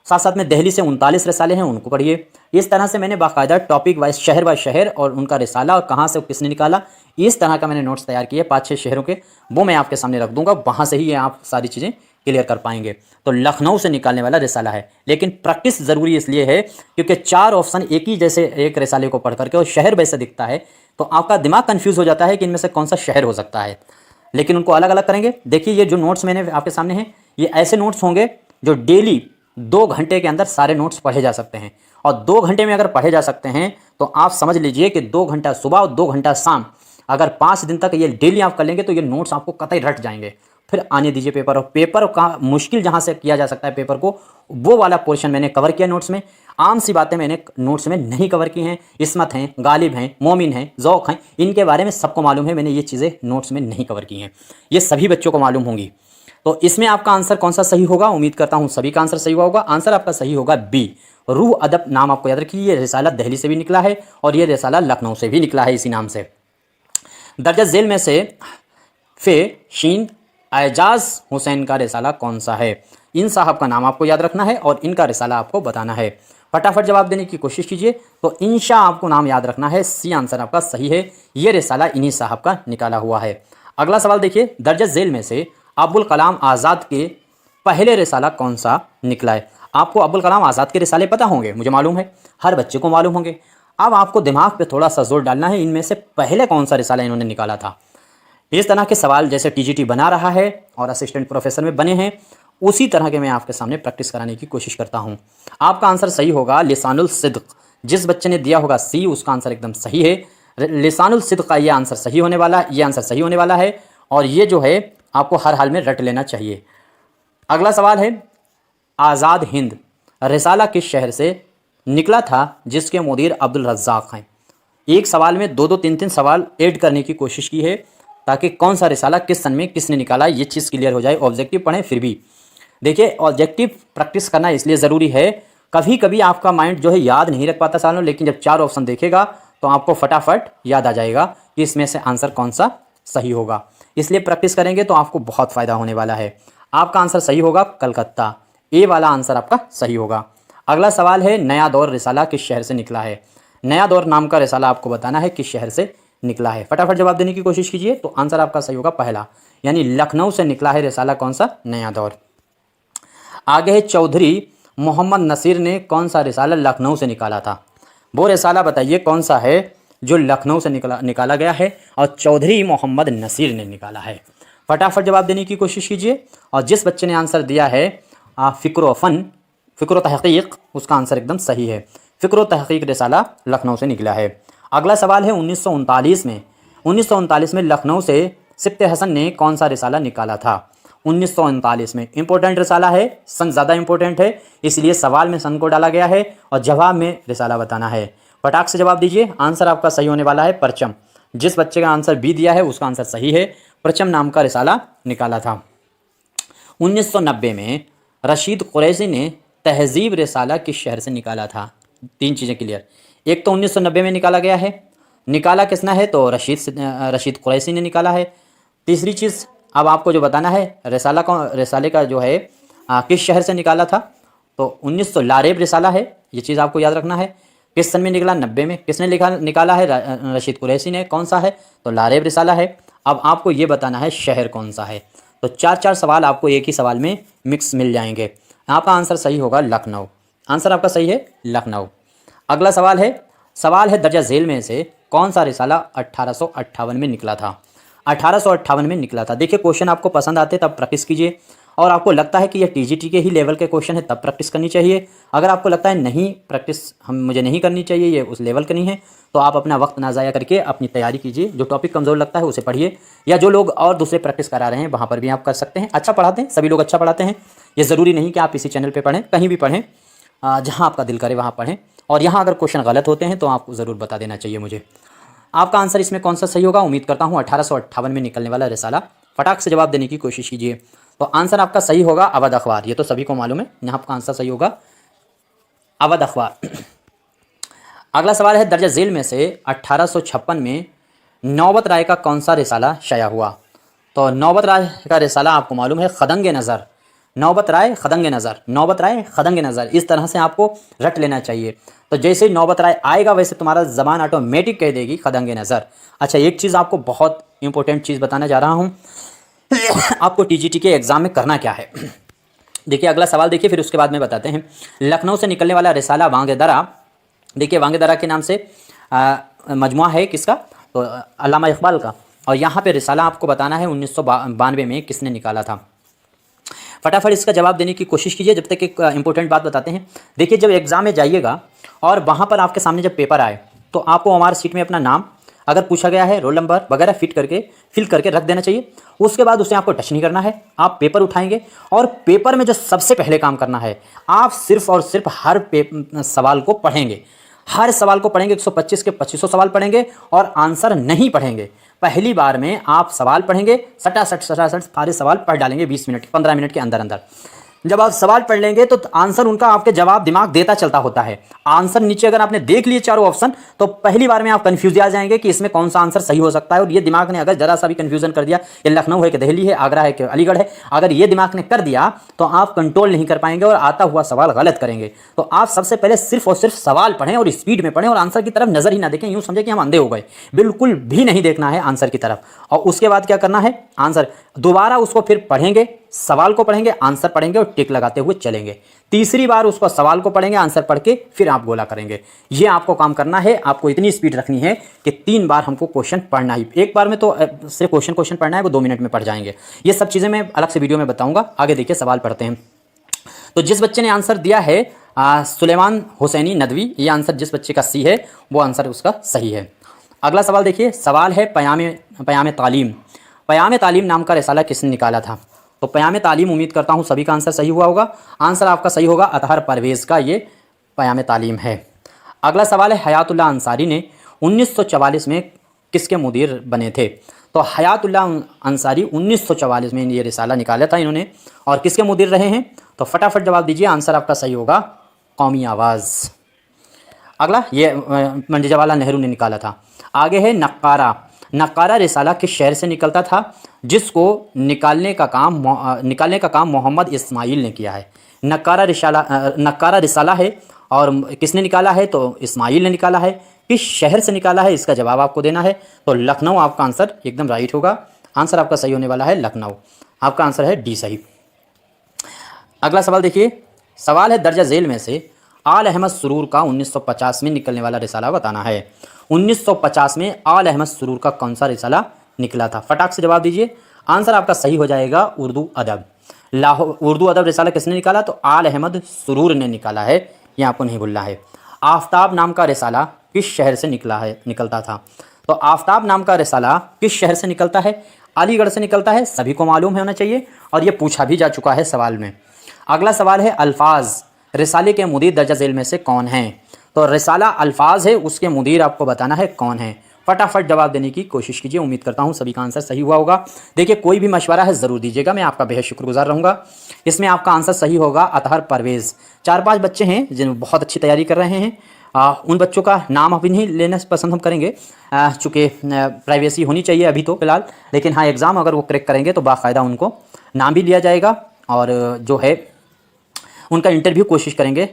साथ साथ में दिल्ली से 39 रिसाले हैं, उनको पढ़िए। इस तरह से मैंने बाकायदा टॉपिक वाइज शहर बाय शहर और उनका रिसाला और कहाँ से किसने निकाला, इस तरह का मैंने नोट्स तैयार किए 5-6 शहरों के, वो मैं आपके सामने रख दूंगा, वहाँ से ही आप सारी चीज़ें क्लियर कर पाएंगे। तो लखनऊ से निकालने वाला रिसाला है, लेकिन प्रैक्टिस ज़रूरी इसलिए है क्योंकि 4 ऑप्शन एक ही जैसे एक रिसाले को पढ़ करके और शहर वैसे दिखता है तो आपका दिमाग कन्फ्यूज़ हो जाता है कि इनमें से कौन सा शहर हो सकता है, लेकिन उनको अलग अलग करेंगे। देखिए ये जो नोट्स मैंने आपके सामने हैं, ये ऐसे नोट्स होंगे जो डेली 2 घंटे के अंदर सारे नोट्स पढ़े जा सकते हैं, और 2 घंटे में अगर पढ़े जा सकते हैं तो आप समझ लीजिए कि 2 घंटा सुबह और 2 घंटा शाम, अगर 5 दिन तक ये डेली आप कर लेंगे तो ये नोट्स आपको कतई रट जाएंगे। फिर आने दीजिए पेपर, और पेपर का मुश्किल जहाँ से किया जा सकता है पेपर को, वो वाला पोर्शन मैंने कवर किया नोट्स में। आम सी बातें मैंने नोट्स में नहीं कवर की हैं। इस्मत हैं, गालिब हैं, मोमिन हैं, ज़ौक़ हैं, इनके बारे में सबको मालूम है, मैंने ये चीज़ें नोट्स में नहीं कवर की हैं, ये सभी बच्चों को मालूम होंगी। तो इसमें आपका आंसर कौन सा सही होगा? उम्मीद करता हूँ सभी का आंसर सही हुआ होगा। आंसर आपका सही होगा बी, रूह अदब। नाम आपको याद रखिए, ये रिसाला दिल्ली से भी निकला है और ये रिसाला लखनऊ से भी निकला है इसी नाम से। दर्ज झेल में से फे शीन एजाज हुसैन का रिसाला कौन सा है? इन साहब का नाम आपको याद रखना है और इनका रिसाला आपको बताना है। फटाफट जवाब देने की कोशिश कीजिए। तो इंशा आपको नाम याद रखना है, सी आंसर आपका सही है। ये रिसाला इन्हीं साहब का निकाला हुआ है। अगला सवाल देखिए, दर्ज झेल में से अबुल कलाम आज़ाद के पहले रिसाला कौन सा निकला है? आपको अबुल कलाम आज़ाद के रिसाले पता होंगे, मुझे मालूम है, हर बच्चे को मालूम होंगे। अब आपको दिमाग पे थोड़ा सा जोर डालना है, इनमें से पहले कौन सा रिसाला इन्होंने निकाला था। इस तरह के सवाल जैसे टीजीटी बना रहा है और असिस्टेंट प्रोफेसर में बने हैं, उसी तरह के मैं आपके सामने प्रैक्टिस कराने की कोशिश करता हूँ। आपका आंसर सही होगा लिसानुल सिद्क। जिस बच्चे ने दिया होगा सी, उसका आंसर एकदम सही है। लिसानुल सिद्क का ये आंसर सही होने वाला, ये आंसर सही होने वाला है और ये जो है आपको हर हाल में रट लेना चाहिए। अगला सवाल है, आज़ाद हिंद रिसाला किस शहर से निकला था जिसके मुदीर अब्दुल रज़्ज़ाक़ हैं? एक सवाल में 2-2, 3-3 सवाल ऐड करने की कोशिश की है ताकि कौन सा रिसाला किस सन में किसने निकाला ये चीज़ क्लियर हो जाए। ऑब्जेक्टिव पढ़ें फिर भी। देखिए, ऑब्जेक्टिव प्रैक्टिस करना इसलिए ज़रूरी है, कभी कभी आपका माइंड जो है याद नहीं रख पाता सालों, लेकिन जब 4 ऑप्शन देखेगा तो आपको फटाफट याद आ जाएगा कि इसमें से आंसर कौन सा सही होगा। इसलिए प्रैक्टिस करेंगे तो आपको बहुत फ़ायदा होने वाला है। आपका आंसर सही होगा कलकत्ता, ए वाला आंसर आपका सही होगा। अगला सवाल है, नया दौर रिसाला किस शहर से निकला है? नया दौर नाम का रिसाला आपको बताना है किस शहर से निकला है। फटाफट जवाब देने की कोशिश कीजिए। तो आंसर आपका सही होगा पहला, यानी लखनऊ से निकला है रिसाला कौन सा? नया दौर। आगे है, चौधरी मोहम्मद नसीर ने कौन सा रिसाला लखनऊ से निकाला था? वो रिसाला बताइए कौन सा है जो लखनऊ से निकाला गया है और चौधरी मोहम्मद नसीर ने निकाला है। फटाफट जवाब देने की कोशिश कीजिए। और जिस बच्चे ने आंसर दिया है फ़िक्र तहक़ीक़, उसका आंसर एकदम सही है। फ़िक्र तहक़ीक़ रिसाला लखनऊ से निकला है। अगला सवाल है, 1939 में लखनऊ से सिब्त हसन ने कौन सा रिसाला निकाला था? 1939 में इंपॉर्टेंट रिसाला है, सन ज़्यादा इंपॉर्टेंट है, इसलिए सवाल में सन को डाला गया है और जवाब में रिसाला बताना है। फटाक से जवाब दीजिए। आंसर आपका सही होने वाला है परचम। जिस बच्चे का आंसर बी दिया है उसका आंसर सही है, परचम नाम का रिसाला निकाला था। 1990 में रशीद कुरैशी ने तहज़ीब रिसाला किस शहर से निकाला था? 3 चीज़ें क्लियर। एक तो 1990 में निकाला गया है, निकाला किसने है? तो रशीद कुरैशी ने निकाला है। तीसरी चीज़ अब आपको जो बताना है, रिसाले का जो है किस शहर से निकाला था? तो 1900 लारेब रिसाला है, ये चीज़ आपको याद रखना है। किस सन में निकला? 90 में। किसने निकाला है? रशीद कुरैशी ने। कौन सा है? तो लारेब रिसाला है। अब आपको ये बताना है शहर कौन सा है। तो 4-4 सवाल आपको एक ही सवाल में मिक्स मिल जाएंगे। आपका आंसर सही होगा लखनऊ। आंसर आपका सही है लखनऊ। अगला सवाल है दर्जा झेल में से कौन सा रिसाला 1858 में निकला था? 1858 में निकला था। देखिए, क्वेश्चन आपको पसंद आते तब प्रैक्टिस कीजिए, और आपको लगता है कि ये टीजीटी के ही लेवल के क्वेश्चन है तब प्रैक्टिस करनी चाहिए। अगर आपको लगता है नहीं, प्रैक्टिस मुझे नहीं करनी चाहिए, ये उस लेवल का नहीं है, तो आप अपना वक्त ना ज़ाया करके अपनी तैयारी कीजिए। जो टॉपिक कमज़ोर लगता है उसे पढ़िए, या जो लोग और दूसरे प्रैक्टिस करा रहे हैं वहाँ पर भी आप कर सकते हैं। अच्छा पढ़ाते हैं, सभी लोग अच्छा पढ़ाते हैं। ये ज़रूरी नहीं कि आप इसी चैनल पर पढ़ें, कहीं भी पढ़ें, जहाँ आपका दिल करे वहाँ पढ़ें। और यहाँ अगर क्वेश्चन गलत होते हैं तो आपको ज़रूर बता देना चाहिए मुझे। आपका आंसर इसमें कौन सा सही होगा? उम्मीद करता हूँ 1858 में निकलने वाला रिसाला। फटाक से जवाब देने की कोशिश कीजिए। तो आंसर आपका सही होगा अवध अखबार। ये तो सभी को मालूम है, यहाँ आपका आंसर सही होगा अवध अखबार। अगला सवाल है, दर्ज झेल में से 1856 में नौबत राय का कौन सा रिसाला शाया हुआ? तो नौबत राय का रिसाला आपको मालूम है खदंग नज़र। नौबत राय खदंग नज़र, इस तरह से आपको रट लेना चाहिए। तो जैसे ही नौबत राय आएगा वैसे तुम्हारा ज़बान ऑटोमेटिक कह देगी खदंग नज़र। अच्छा, एक चीज़ आपको बहुत इंपॉर्टेंट चीज़ बताने जा रहा हूँ, आपको टीजीटी के एग्ज़ाम में करना क्या है। देखिए, अगला सवाल देखिए, फिर उसके बाद में बताते हैं। लखनऊ से निकलने वाला रिसाला वांगेदरा, देखिए वांगेदरा के नाम से मजमुआ है किसका? तो अल्लामा इकबाल का। और यहाँ पे रिसाला आपको बताना है 1992 में किसने निकाला था। फटाफट इसका जवाब देने की कोशिश कीजिए। जब तक एक इंपॉर्टेंट बात बताते हैं। देखिए, जब एग्ज़ाम में जाइएगा और वहाँ पर आपके सामने जब पेपर आए तो आपको हमारे सीट में अपना नाम अगर पूछा गया है, रोल नंबर वगैरह फिल करके रख देना चाहिए। उसके बाद उसे आपको टच नहीं करना है। आप पेपर उठाएंगे और पेपर में जो सबसे पहले काम करना है, आप सिर्फ और सिर्फ हर सवाल को पढ़ेंगे। हर सवाल को पढ़ेंगे, 125 के 2500 सवाल पढ़ेंगे और आंसर नहीं पढ़ेंगे। पहली बार में आप सवाल पढ़ेंगे, सटासट सारे सवाल पढ़ डालेंगे 20 मिनट 15 मिनट के अंदर अंदर। जब आप सवाल पढ़ लेंगे तो आंसर उनका आपके जवाब दिमाग देता चलता होता है। आंसर नीचे अगर आपने देख लिए चारों ऑप्शन तो पहली बार में आप कंफ्यूज आ जाएंगे कि इसमें कौन सा आंसर सही हो सकता है। और ये दिमाग ने अगर जरा सा भी कंफ्यूजन कर दिया, ये लखनऊ है कि दिल्ली है, आगरा है कि अलीगढ़ है, अगर ये दिमाग ने कर दिया तो आप कंट्रोल नहीं कर पाएंगे और आता हुआ सवाल गलत करेंगे। तो आप सबसे पहले सिर्फ और सिर्फ सवाल पढ़ें और स्पीड में पढ़ें और आंसर की तरफ नजर ही ना देखें। यूं समझे कि हम अंधे हो गए, बिल्कुल भी नहीं देखना है आंसर की तरफ। और उसके बाद क्या करना है, आंसर दोबारा उसको फिर पढ़ेंगे, सवाल को पढ़ेंगे, आंसर पढ़ेंगे और टिक लगाते हुए चलेंगे। तीसरी बार उसको सवाल को पढ़ेंगे, आंसर पढ़ के फिर आप गोला करेंगे। ये आपको काम करना है। आपको इतनी स्पीड रखनी है कि 3 बार हमको क्वेश्चन पढ़ना ही। एक बार में तो सिर्फ क्वेश्चन पढ़ना है, वो 2 मिनट में पढ़ जाएंगे। ये सब चीज़ें मैं अलग से वीडियो में बताऊंगा। आगे देखिए, सवाल पढ़ते हैं। तो जिस बच्चे ने आंसर दिया है सुलेमान हुसैनी नदवी, ये आंसर जिस बच्चे का सी है वो आंसर उसका सही है। अगला सवाल देखिए, सवाल है पयाम तालीम। पयाम तालीम नाम का रिसाला किसने निकाला था? तो पयाम तालीम, उम्मीद करता हूँ सभी का आंसर सही हुआ होगा। आंसर आपका सही होगा, अतहर परवेज़ का ये पयाम तालीम है। अगला सवाल है, हयातुल्लाह अंसारी ने 1944 में किसके मुदीर बने थे? तो हयातुल्लाह अंसारी 1944 में ये रिसाला निकाला था इन्होंने, और किसके मुदीर रहे हैं? तो फटाफट जवाब दीजिए, आंसर आपका सही होगा, कौमी आवाज़। अगला, ये पंडित जवाहरलाल नेहरू ने निकाला था। आगे है नक्कारा। नक्कारा रिसाला किस शहर से निकलता था, जिसको निकालने का काम मोहम्मद इस्माइल ने किया है? नक्कारा रिसाला है और किसने निकाला है? तो इस्माइल ने निकाला है। किस शहर से निकाला है, इसका जवाब आपको देना है। तो लखनऊ आपका आंसर एकदम राइट होगा। आंसर आपका सही होने वाला है लखनऊ। आपका आंसर है डी सही। अगला सवाल देखिए, सवाल है, दर्जा झेल में से आल अहमद सुरूर का 1950 में निकलने वाला रिसाला बताना है। 1950 में आल अहमद सुरूर का कौन सा रिसाला निकला था? फटाक से जवाब दीजिए। आंसर आपका सही हो जाएगा उर्दू अदब। उर्दू अदब रिसाला किसने निकाला? तो आल अहमद सुरूर ने निकाला है, ये आपको नहीं भूलना है। आफ्ताब नाम का रिसाला किस शहर से निकलता था? तो आफ्ताब नाम का रिसाला किस शहर से निकलता है? अलीगढ़ से निकलता है, सभी को मालूम होना चाहिए और ये पूछा भी जा चुका है सवाल में। अगला सवाल है, अल्फाज रिसाले के मुदीर दर्जा झेल में से कौन हैं? तो रिसाला अल्फाज है, उसके मुदीर आपको बताना है कौन है। फटाफट जवाब देने की कोशिश कीजिए। उम्मीद करता हूँ सभी का आंसर सही हुआ होगा। देखिए, कोई भी मशवरा है ज़रूर दीजिएगा, मैं आपका बेहद शुक्रगुजार रहूँगा। इसमें आपका आंसर सही होगा अतहर परवेज़। 4-5 बच्चे हैं जिन बहुत अच्छी तैयारी कर रहे हैं। उन बच्चों का नाम अभी नहीं लेना पसंद हम करेंगे, चूँकि प्राइवेसी होनी चाहिए अभी तो फ़िलहाल। लेकिन हाँ, एग्ज़ाम अगर वो क्रैक करेंगे तो बाकायदा उनको नाम भी लिया जाएगा और जो है उनका इंटरव्यू कोशिश करेंगे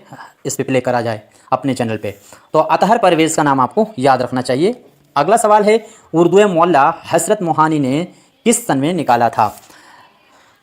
इस पे प्ले करा जाए अपने चैनल पे। तो अतहर परवेज़ का नाम आपको याद रखना चाहिए। अगला सवाल है, उर्दू मौला हसरत मोहानी ने किस सन में निकाला था?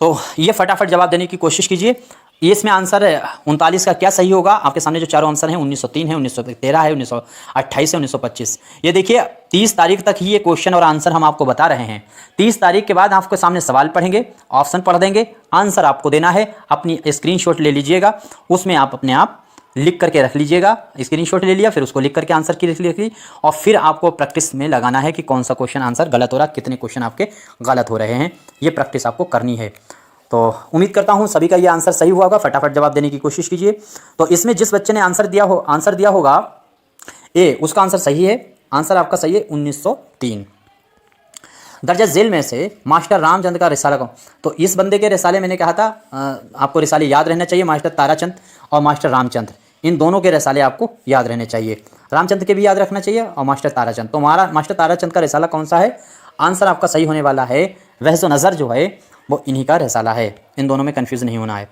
तो ये फटाफट जवाब देने की कोशिश कीजिए। ये इसमें आंसर 39 का क्या सही होगा? आपके सामने जो चारों आंसर हैं 1903 है, 1913 है, 1928 है, 1925। ये देखिए, 30 तारीख तक ही ये क्वेश्चन और आंसर हम आपको बता रहे हैं। 30 तारीख के बाद आपके सामने सवाल पढ़ेंगे, ऑप्शन पढ़ देंगे, आंसर आपको देना है। अपनी स्क्रीनशॉट ले लीजिएगा, उसमें आप अपने आप लिख करके रख लीजिएगा। स्क्रीनशॉट ले लिया, फिर उसको लिख करके आंसर की लिख ली और फिर आपको प्रैक्टिस में लगाना है कि कौन सा क्वेश्चन आंसर गलत हो रहा है, कितने क्वेश्चन आपके गलत हो रहे हैं। ये प्रैक्टिस आपको करनी है। तो उम्मीद करता हूँ सभी का ये आंसर सही हुआ होगा। फटाफट जवाब देने की कोशिश कीजिए। तो इसमें जिस बच्चे ने आंसर दिया होगा ए, उसका आंसर सही है। आंसर आपका सही है 1903। दर्जा झेल में से मास्टर रामचंद्र का रिसाला कौन? तो इस बंदे के रिसाले मैंने कहा था आपको रिसाले याद रहना चाहिए। मास्टर ताराचंद और मास्टर रामचंद्र, इन दोनों के रिसाले आपको याद रहने चाहिए। रामचंद्र के भी याद रखना चाहिए और मास्टर ताराचंद। तो हमारा मास्टर ताराचंद का रिसाला कौन सा है? आंसर आपका सही होने वाला है वहज़ो नज़र, जो है वो इन्हीं का रिसाला है। इन दोनों में कन्फ्यूज़ नहीं होना है।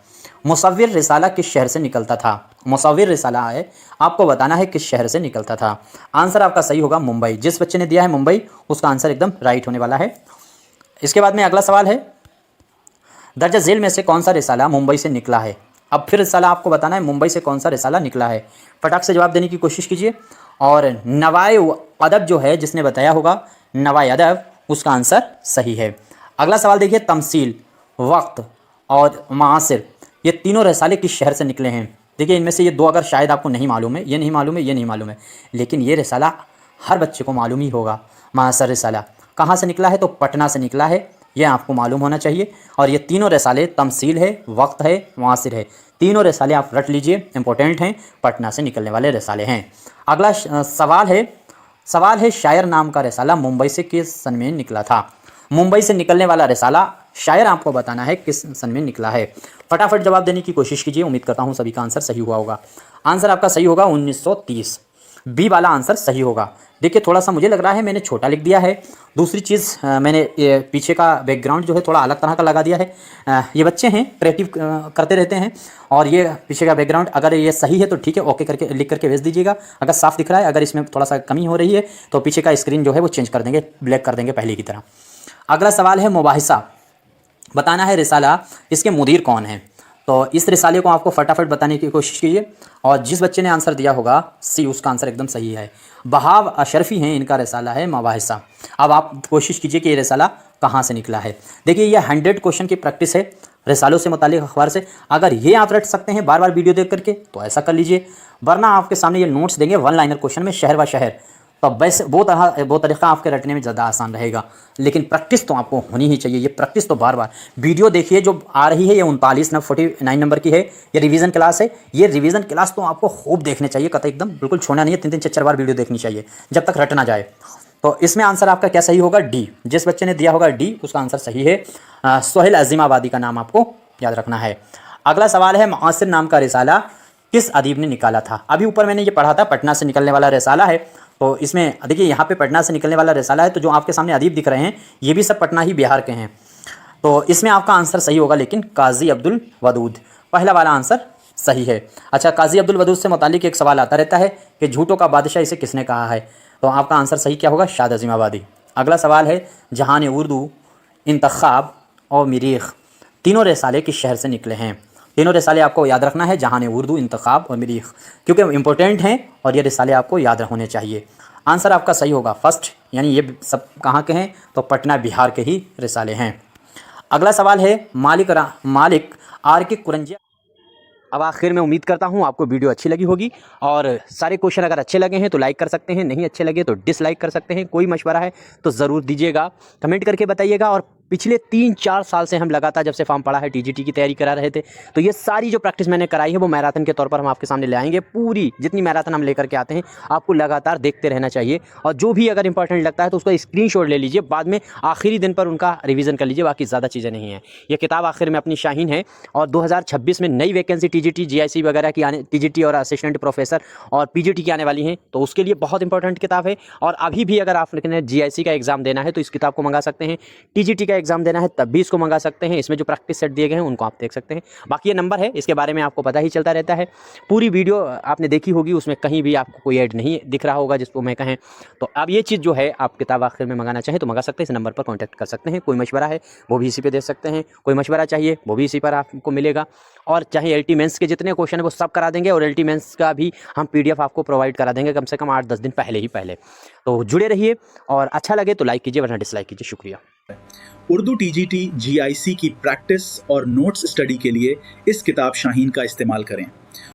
मुसव्विर रिसाला किस शहर से निकलता था? मुसव्विर रिसाला है, आपको बताना है किस शहर से निकलता था। आंसर आपका सही होगा मुंबई। जिस बच्चे ने दिया है मुंबई, उसका आंसर एकदम राइट होने वाला है। इसके बाद में अगला सवाल है, दर्जा झेल में से कौन सा रिसाला मुंबई से निकला है? अब फिर रिसाला आपको बताना है मुंबई से कौन सा रिसाला निकला है। फटाक से जवाब देने की कोशिश कीजिए। और नवाए अदब जो है, जिसने बताया होगा नवाए अदब, उसका आंसर सही है। अगला सवाल देखिए, तमसील, वक्त और मुआसिर, ये तीनों रसाले किस शहर से निकले हैं? देखिए इनमें से ये दो अगर शायद आपको नहीं मालूम है, ये नहीं मालूम है, ये नहीं मालूम है, लेकिन ये रिसाला हर बच्चे को मालूम ही होगा। मुआसिर रिसाला कहाँ से निकला है? तो पटना से निकला है, ये आपको मालूम होना चाहिए। और ये तीनों रिसाले तमसील है, वक्त है, मुआसिर है, तीनों रिसाले आप रट लीजिए, इंपॉर्टेंट हैं, पटना से निकलने वाले रिसाले हैं। अगला सवाल है शायर नाम का रिसाला मुंबई से किस सन में निकला था? मुंबई से निकलने वाला रिसाला शायर आपको बताना है किस सन में निकला है। फटाफट जवाब देने की कोशिश कीजिए, उम्मीद करता हूँ सभी का आंसर सही हुआ होगा। आंसर आपका सही होगा 1930, बी वाला आंसर सही होगा। देखिए थोड़ा सा मुझे लग रहा है मैंने छोटा लिख दिया है। दूसरी चीज़ मैंने पीछे का बैकग्राउंड जो है थोड़ा अलग तरह का लगा दिया है। ये बच्चे हैं, क्रिएटिव करते रहते हैं, और ये पीछे का बैकग्राउंड अगर ये सही है तो ठीक है, ओके करके लिख करके भेज दीजिएगा। अगर साफ दिख रहा है, अगर इसमें थोड़ा सा कमी हो रही है तो पीछे का स्क्रीन जो है वो चेंज कर देंगे, ब्लैक कर देंगे पहले की तरह। अगला सवाल है मुबाहिसा, बताना है रिसाला इसके मुदीर कौन है? तो इस रिसाले को आपको फटाफट बताने की कोशिश कीजिए, और जिस बच्चे ने आंसर दिया होगा सी, उसका आंसर एकदम सही है। बहाव अशरफी हैं, इनका रिसाला है मुबाहिसा। अब आप कोशिश कीजिए कि ये रिसाला कहाँ से निकला है। देखिए ये 100 क्वेश्चन की प्रैक्टिस है रिसालों से मुतालिक अखबार से। अगर ये आप रट सकते हैं बार बार वीडियो देख करके तो ऐसा कर लीजिए, वरना आपके सामने ये नोट्स देंगे 1 लाइनर क्वेश्चन में शहर व शहर, तो वैसे वो तरीका आपके रटने में ज़्यादा आसान रहेगा। लेकिन प्रैक्टिस तो आपको होनी ही चाहिए। ये प्रैक्टिस तो बार बार वीडियो देखिए, जो आ रही है ये 49 नंबर की है, ये रिवीजन क्लास है। ये रिवीजन क्लास तो आपको खूब देखने चाहिए, कतई एकदम बिल्कुल छोड़ना नहीं है, 3-3 4-4 बार वीडियो देखनी चाहिए जब तक रट ना जाए। तो इसमें आंसर आपका क्या सही होगा? डी। जिस बच्चे ने दिया होगा डी, उसका आंसर सही है। सोहेल अजीमाबादी का नाम आपको याद रखना है। अगला सवाल है मुआसिर नाम का रिसाला किस अदीब ने निकाला था? अभी ऊपर मैंने ये पढ़ा था पटना से निकलने वाला रिसाला है, तो इसमें देखिए यहाँ पे पटना से निकलने वाला रिसाला है, तो जो आपके सामने अदीब दिख रहे हैं ये भी सब पटना ही बिहार के हैं। तो इसमें आपका आंसर सही होगा, लेकिन काजी अब्दुल वदूद, पहला वाला आंसर सही है। अच्छा, काजी अब्दुल वदूद से मुतालिक एक सवाल आता रहता है कि झूठों का बादशाह इसे किसने कहा है? तो आपका आंसर सही क्या होगा? शाद अजीमाबादी। अगला सवाल है जहान उर्दू, इंतखाब और मरीख तीनों रिसाले किस शहर से निकले हैं? तीनों रिसाले आपको याद रखना है, जहान उर्दू, इंतखाब और मरीख, क्योंकि इंपॉर्टेंट हैं और ये रिसाले आपको याद होने चाहिए। आंसर आपका सही होगा फर्स्ट, यानी ये सब कहाँ के हैं? तो पटना बिहार के ही रिसाले हैं। अगला सवाल है मालिक आर के कुरंजिया। अब आखिर में उम्मीद करता हूँ आपको वीडियो अच्छी लगी होगी, और सारे क्वेश्चन अगर अच्छे लगे हैं तो लाइक कर सकते हैं, नहीं अच्छे लगे तो डिसलाइक कर सकते हैं। कोई मशवरा है तो ज़रूर दीजिएगा, कमेंट करके बताइएगा। और पिछले 3-4 साल से हम लगातार जब से फॉर्म पड़ा है टीजीटी की तैयारी करा रहे थे, तो ये सारी जो प्रैक्टिस मैंने कराई है वो मैराथन के तौर पर हम आपके सामने ले आएंगे। पूरी जितनी मैराथन हम लेकर के आते हैं आपको लगातार देखते रहना चाहिए, और जो भी अगर इंपॉर्टेंट लगता है तो उसका स्क्रीनशॉट ले लीजिए, बाद में आखिरी दिन पर उनका रिवीजन कर लीजिए। बाकी ज़्यादा चीज़ें नहीं हैं। ये किताब आखिर में अपनी शाहीन है, और 2026 में नई वैकेंसी टीजीटी, जीआईसी वगैरह की आने, टीजीटी और असिस्टेंट प्रोफेसर और पीजीटी की आने वाली हैं, तो उसके लिए बहुत इंपॉर्टेंट किताब है। और अभी भी अगर आपने जीआईसी का एग्जाम देना है तो इस किताब को मंगा सकते हैं, टीजीटी का एग्जाम देना है तब भी इसको मंगा सकते हैं। इसमें जो प्रैक्टिस सेट दिए गए हैं उनको आप देख सकते हैं। बाकी ये नंबर है, इसके बारे में आपको पता ही चलता रहता है। पूरी वीडियो आपने देखी होगी, उसमें कहीं भी आपको कोई ऐड नहीं दिख रहा होगा जिसको मैं कहें। तो अब ये चीज़ जो है, आप किताब आखिर में मंगाना चाहें तो मंगा सकते हैं, इस नंबर पर कॉन्टैक्ट कर सकते हैं। कोई मशवरा है वो भी इसी पे दे सकते हैं, कोई मशवरा चाहिए वो भी इसी पर आपको मिलेगा। और चाहे एलटी मेंस के जितने क्वेश्चन है वो सब करा देंगे, और एलटी मेंस का भी हम पीडीएफ आपको प्रोवाइड करा देंगे कम से कम 8-10 दिन पहले। तो जुड़े रहिए, और अच्छा लगे तो लाइक कीजिए, वरना डिसलाइक कीजिए। शुक्रिया। उर्दू टीजीटी जीआईसी की प्रैक्टिस और नोट्स स्टडी के लिए इस किताब शाहीन का इस्तेमाल करें।